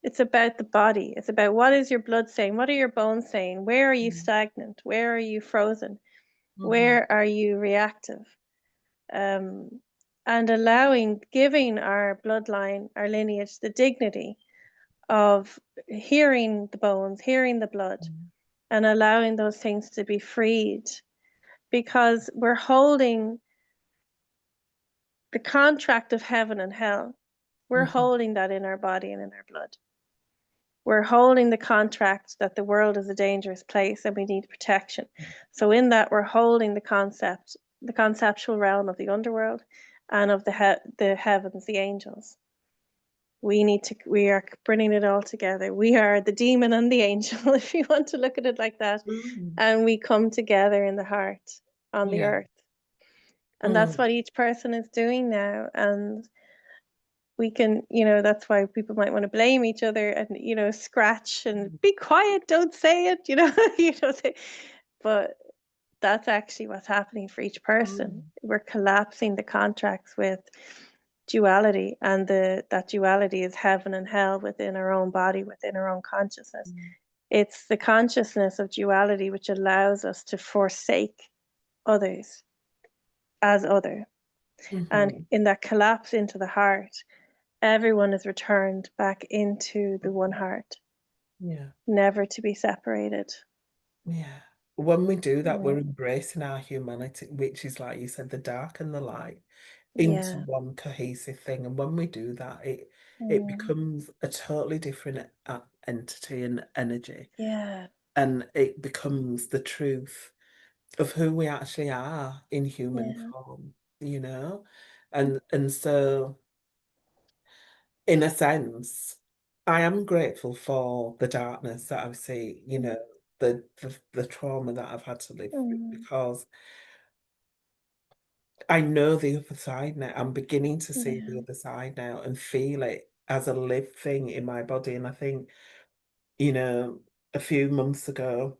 It's about the body. It's about, what is your blood saying? What are your bones saying? Where are you
Mhm.
stagnant? Where are you frozen?
Mhm.
Where are you reactive? Um, and allowing, giving our bloodline, our lineage, the dignity of hearing the bones, hearing the blood,
Mhm.
and allowing those things to be freed, because we're holding the contract of heaven and hell. We're
Mhm.
holding that in our body and in our blood. We're holding the contract that the world is a dangerous place and we need protection. So in that, we're holding the concept, the conceptual realm of the underworld and of the heavens, the angels. We are bringing it all together. We are the demon and the angel, if you want to look at it like that.
Mm.
And we come together in the heart on the
Yeah.
earth. And that's
Mm.
what each person is doing now. And we can, that's why people might want to blame each other and, scratch and be quiet, don't say it, but that's actually what's happening for each person.
Mm.
We're collapsing the contracts with duality, and that duality is heaven and hell within our own body, within our own consciousness.
Mm.
It's the consciousness of duality which allows us to forsake others as other. And
Mhm.
in that collapse into the heart, everyone is returned back into the one heart,
Yeah.
never to be separated.
Yeah. When we do that, we're
Mm,
embracing our humanity, which is, like you said, the dark and the light into
yeah.
one cohesive thing. And when we do that, it
Mm,
becomes a totally different entity and energy,
yeah.
and it becomes the truth of who we actually are in human
Yeah.
form, you know? And so, in a sense, I am grateful for the darkness that I've seen, the trauma that I've had to live through,
Mm,
because I know the other side now. I'm beginning to see the
yeah.
other side now and feel it as a lived thing in my body. And I think, you know, a few months ago,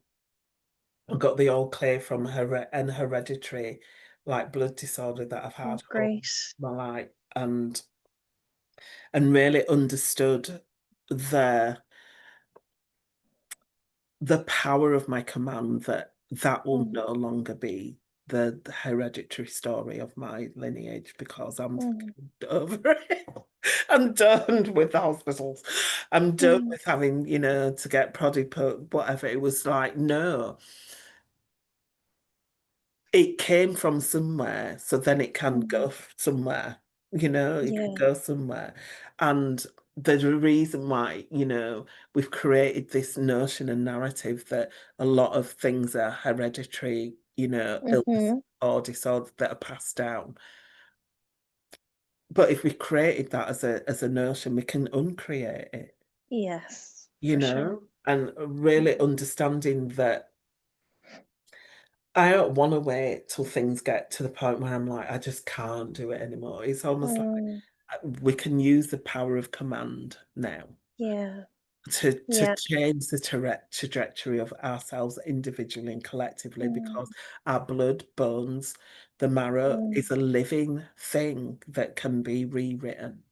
I got the all clear from an hereditary, like, blood disorder that I've
Oh,
had all
great.
my life, and really understood the the power of my command, that will
Mm,
no longer be the hereditary story of my lineage, because I'm
mm,
fucking over it. I'm done with the hospitals. I'm done
mm,
with having, to get prodded, put whatever. It was like, no, it came from somewhere, so then it can
mm,
go somewhere, it can
yeah.
go somewhere. And there's a reason why, we've created this notion and narrative that a lot of things are hereditary, illness
Mm-hmm.
or disorder that are passed down. But if we created that as a notion, we can uncreate it,
Yes, for sure.
and really understanding that I don't want to wait till things get to the point where I'm like, I just can't do it anymore. It's almost like
Mm,
we can use the power of command now
yeah.
to
Yeah.
change the trajectory of ourselves individually and collectively,
Mm,
because our blood, bones, the marrow
mm,
is a living thing that can be rewritten.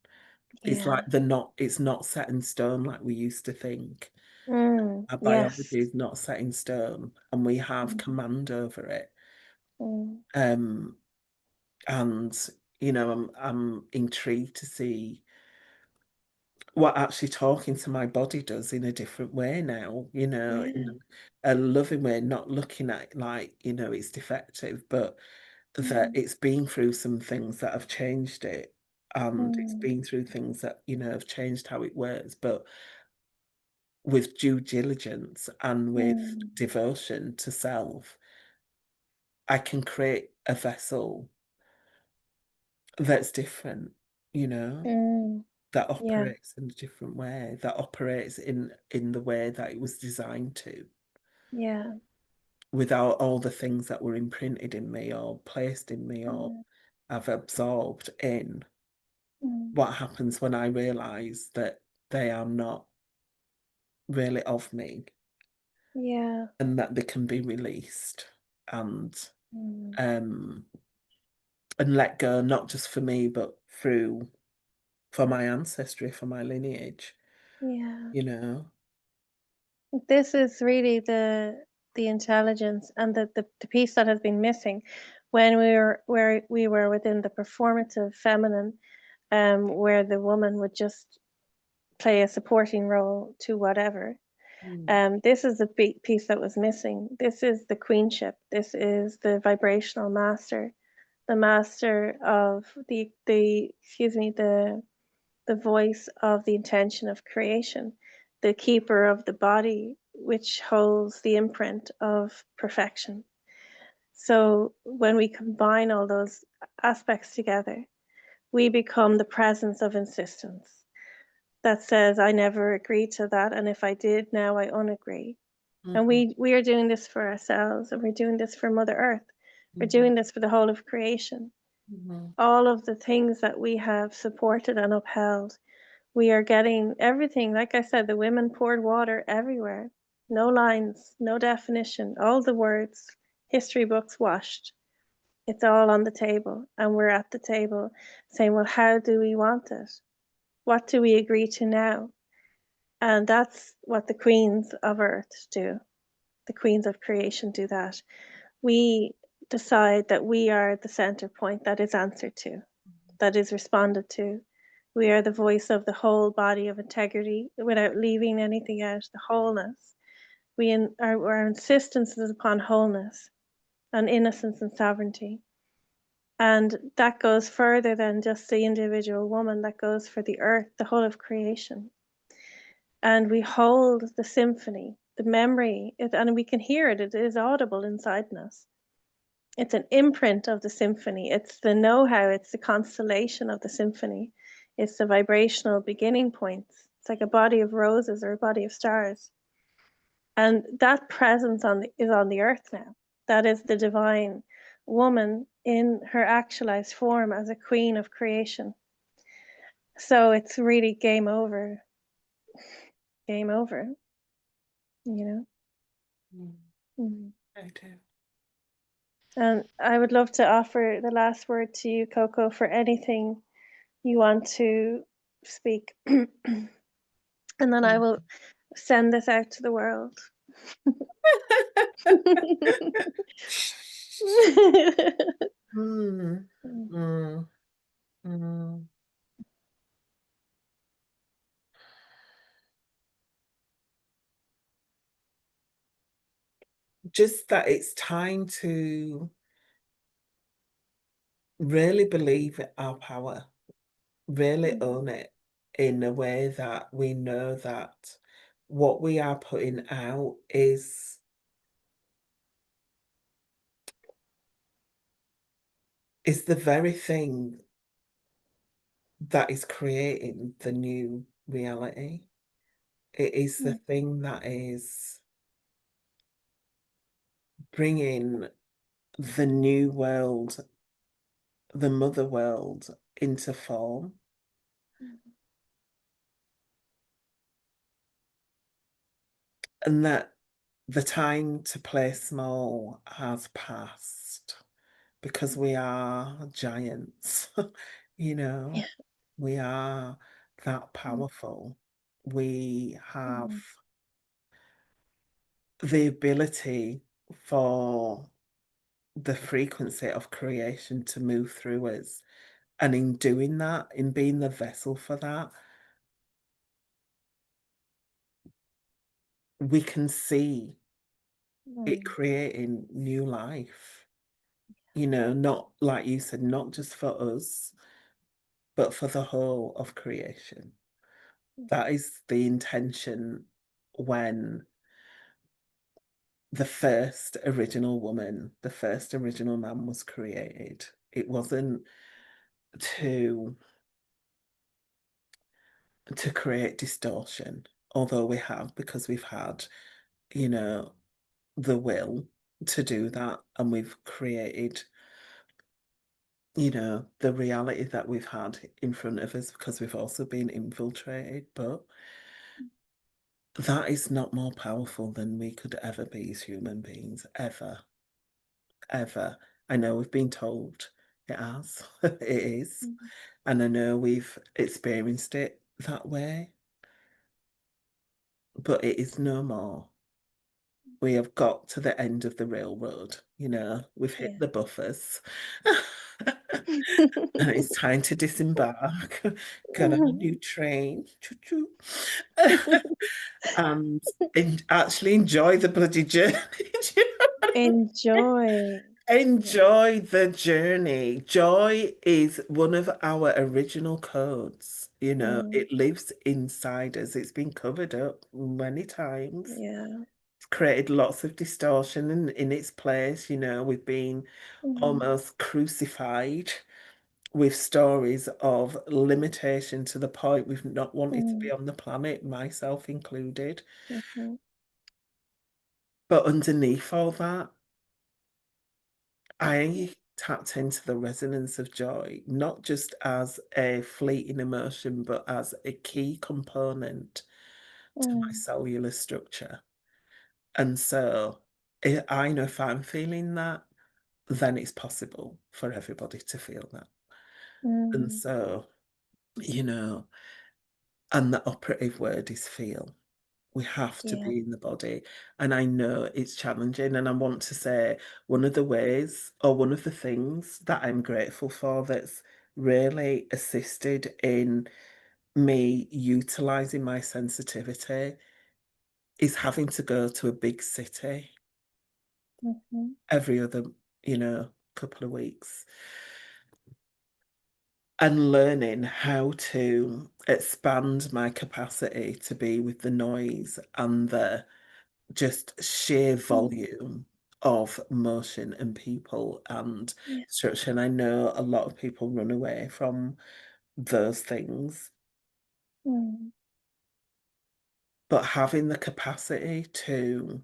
It's like
yeah.
it's not set in stone like we used to think. Our
Yes.
biology is not set in stone, and we have
Mm,
command over it.
mm,
Um, and I'm intrigued to see what actually talking to my body does in a different way now,
yeah.
in a loving way, not looking at it like, it's defective, but that
Mm,
it's been through some things that have changed it, and it's
mm,
been through things that, have changed how it works, but with due diligence and with
mm,
devotion to self, I can create a vessel that's different, you know,
mm.
that
Yeah,
operates in a different way, that operates in the way that it was designed to,
yeah.
without all the things that were imprinted in me or placed in me or
Mm,
I've absorbed in.
mm.
What happens when I realize that they are not really of me
Yeah.
and that they can be released and
Mm.
um and let go, not just for me, but for my ancestry, for my lineage,
Yeah.
you know?
This is really the intelligence and the piece that has been missing when we were where we were within the performative feminine, where the woman would just play a supporting role to whatever.
Mm,
This is the big piece that was missing. This is the queenship. This is the vibrational master, the master of the excuse me, the voice of the intention of creation, the keeper of the body, which holds the imprint of perfection. So when we combine all those aspects together, we become the presence of insistence that says, I never agreed to that. And if I did, now I unagree. And
mhm,
we are doing this for ourselves, and we're doing this for Mother Earth. We're
mhm,
doing this for the whole of creation.
mhm,
All of the things that we have supported and upheld, we are getting everything. Like I said, the women poured water everywhere. No lines, no definition, all the words, history books washed. It's all on the table. And we're at the table saying, well, how do we want it? What do we agree to now? And that's what the queens of earth do. The queens of creation do that. We decide that we are the center point that is answered to, that is responded to. We are the voice of the whole body of integrity without leaving anything out, the wholeness. Our insistence is upon wholeness and innocence and sovereignty. And that goes further than just the individual woman, that goes for the earth, the whole of creation. And we hold the symphony, the memory, and we can hear it, it is audible inside us. It's an imprint of the symphony. It's the know-how, it's the constellation of the symphony. It's the vibrational beginning points. It's like a body of roses or a body of stars. And that presence is on the earth now. That is the divine woman in her actualized form as a queen of creation. So it's really game over, you know?
mm.
Mhm.
I do.
And I would love to offer the last word to you, Coco, for anything you want to speak. And then I
Mm.
will send this out to the world.
Mm, mm, mm. Just that it's time to really believe in our power, really own it in a way that we know that what we are putting out is the very thing that is creating the new reality. It is the thing that is bringing the new world, the mother world, into form, and that the time to play small has passed because we are giants, you know,
Yeah.
we are that powerful. We have the ability for the frequency of creation to move through us. And in doing that, in being the vessel for that, we can see it
Mm.
creating new life, not like you said, not just for us, but for the whole of creation. That is the intention when the first original woman, the first original man was created. It wasn't to create distortion, although we have because we've had, you know, the will to do that and we've created, the reality that we've had in front of us because we've also been infiltrated, but that is not more powerful than we could ever be as human beings, ever, ever. I know we've been told it has, it is,
Mhm.
and I know we've experienced it that way, but it is no more. We have got to the end of the railroad, we've hit
Yeah.
the buffers. And it's time to disembark, get on a new train, choo-choo, and actually enjoy the bloody journey. Do you know what I mean?
Enjoy. Yeah.
Enjoy the journey. Joy is one of our original codes.
Mm,
It lives inside us. It's been covered up many times.
yeah.
It's created lots of distortion in its place. We've been
Mm,
almost crucified with stories of limitation to the point we've not wanted to be
mm,
on the planet, myself included.
mhm.
But underneath all that,
Yeah.
I tapped into the resonance of joy, not just as a fleeting emotion, but as a key component to my
Mm,
cellular structure. And so I know if I'm feeling that, then it's possible for everybody to feel that. And
mm,
so, you know, and the operative word is feel. We have to
yeah.
be in the body. And I know it's challenging. And I want to say one of the ways or one of the things that I'm grateful for that's really assisted in me utilizing my sensitivity is having to go to a big city
Mhm,
every other, couple of weeks and learning how to expand my capacity to be with the noise and the just sheer
mm,
volume of motion and people and
yeah.
structure, and I know a lot of people run away from those things,
Mm,
but having the capacity to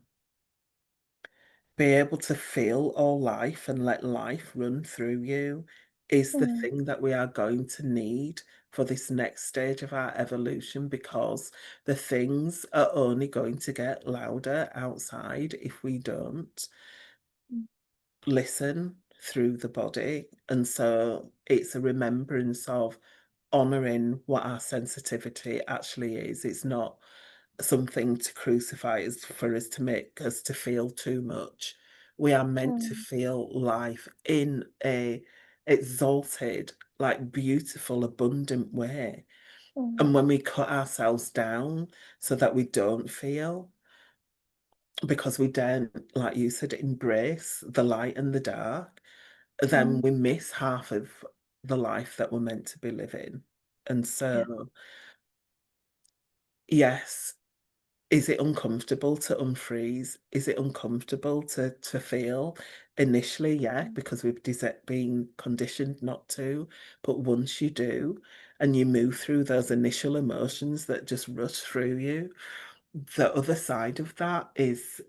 be able to feel all life and let life run through you is the
mm,
thing that we are going to need for this next stage of our evolution because the things are only going to get louder outside if we don't
mm,
listen through the body. And so it's a remembrance of honoring what our sensitivity actually is. It's not something to crucify us for us to make us to feel too much. We are meant to
mm,
feel life in a exalted, like beautiful, abundant way.
mm,
And when we cut ourselves down so that we don't feel, because we don't, like you said, embrace the light and the dark, then
mm,
we miss half of the life that we're meant to be living. And
yeah.
so, yes, is it uncomfortable to unfreeze? Is it uncomfortable to feel? Initially, yeah,
Mm,
because we've been conditioned not to. But once you do, and you move through those initial emotions that just rush through you, the other side of that is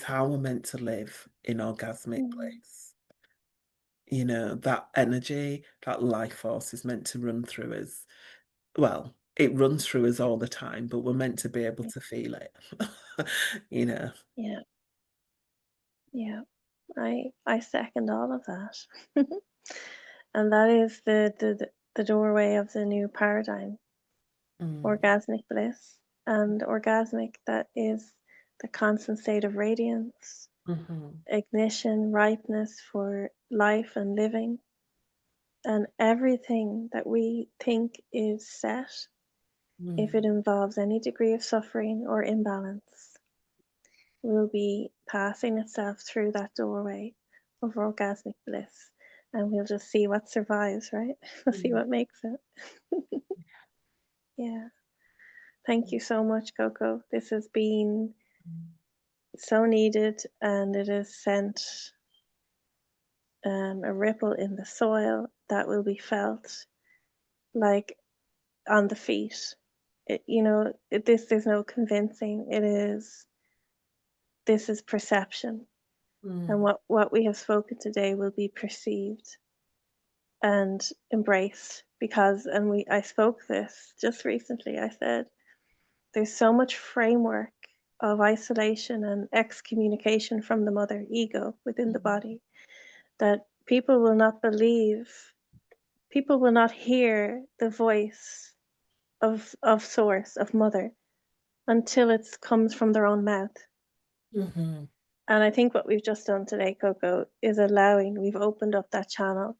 how we're meant to live in orgasmic
mm,
bliss. That energy, that life force is meant to run through us. Well, it runs through us all the time, but we're meant to be able
yeah.
to feel it. You know?
Yeah. Yeah. I second all of that. And that is the doorway of the new paradigm,
Mm,
orgasmic bliss. And orgasmic, that is the constant state of radiance,
mhm,
ignition, ripeness for life and living. And everything that we think is set, if it
mm,
involves any degree of suffering or imbalance, will be passing itself through that doorway of orgasmic bliss. and we'll just see what survives, right? We'll see
Mm.
what makes it. Yeah. Thank you so much, Coco. This has been
Mm.
so needed, and it has sent a ripple in the soil that will be felt like on the feet. There's no convincing. This is perception, and
Mm.
what we have spoken today will be perceived and embraced because, and I spoke this just recently. I said there's so much framework of isolation and excommunication from the mother ego within the
Mm.
body that people will not believe, people will not hear the voice of source, of mother, until it comes from their own mouth.
Mhm.
And I think what we've just done today, Coco, is we've opened up that channel.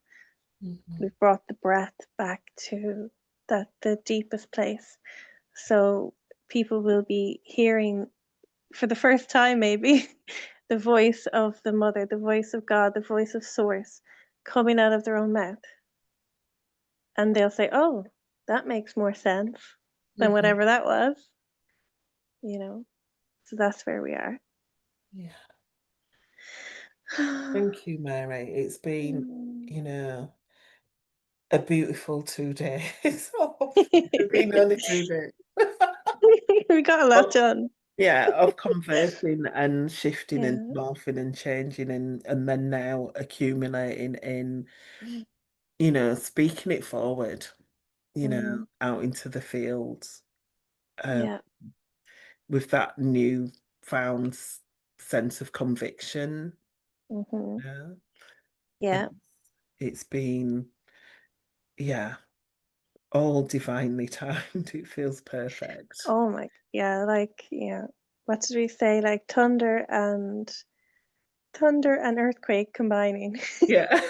Mhm.
We've brought the breath back to the deepest place. So people will be hearing for the first time, maybe, the voice of the mother, the voice of God, the voice of source coming out of their own mouth. And they'll say, oh, that makes more sense than
Mhm.
whatever that was, you know? So that's where we are.
Yeah. Thank you, Mary. It's been,
Mm.
you know, a beautiful 2 days off. It's been only 2 days.
We got a lot
Of
done.
yeah, of conversing and shifting and
Yeah.
morphing and changing and then now accumulating in, speaking it forward,
Mm.
out into the fields, um,
Yeah.
with that new found sense of conviction.
Hmm.
Yeah. And
Yeah.
it's been, yeah, all divinely timed. It feels perfect.
Oh my, yeah, like, yeah. What did we say? Like thunder and earthquake combining
Yeah.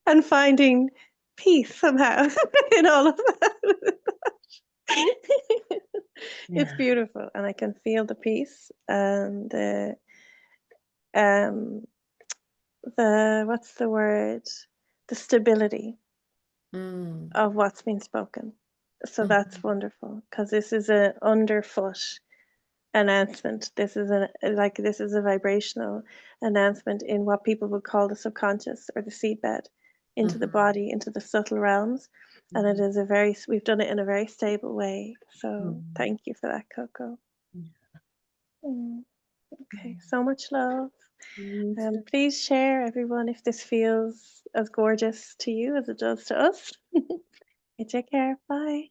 and finding peace somehow in all of that. It's
Yeah.
beautiful, and I can feel the peace and um the what's the word? The stability
Mm.
of what's been spoken. So that's
Mhm.
wonderful because this is a underfoot announcement. This is a vibrational announcement in what people would call the subconscious or the seedbed into the
Mhm.
body, into the subtle realms. And it
Mhm.
is we've done it in a very stable way. So
Mm.
thank you for that, Coco.
Yeah.
Mm, okay,
Mm.
so much love.
Me too.
Please share, everyone, if this feels as gorgeous to you as it does to us. Okay, take care. Bye.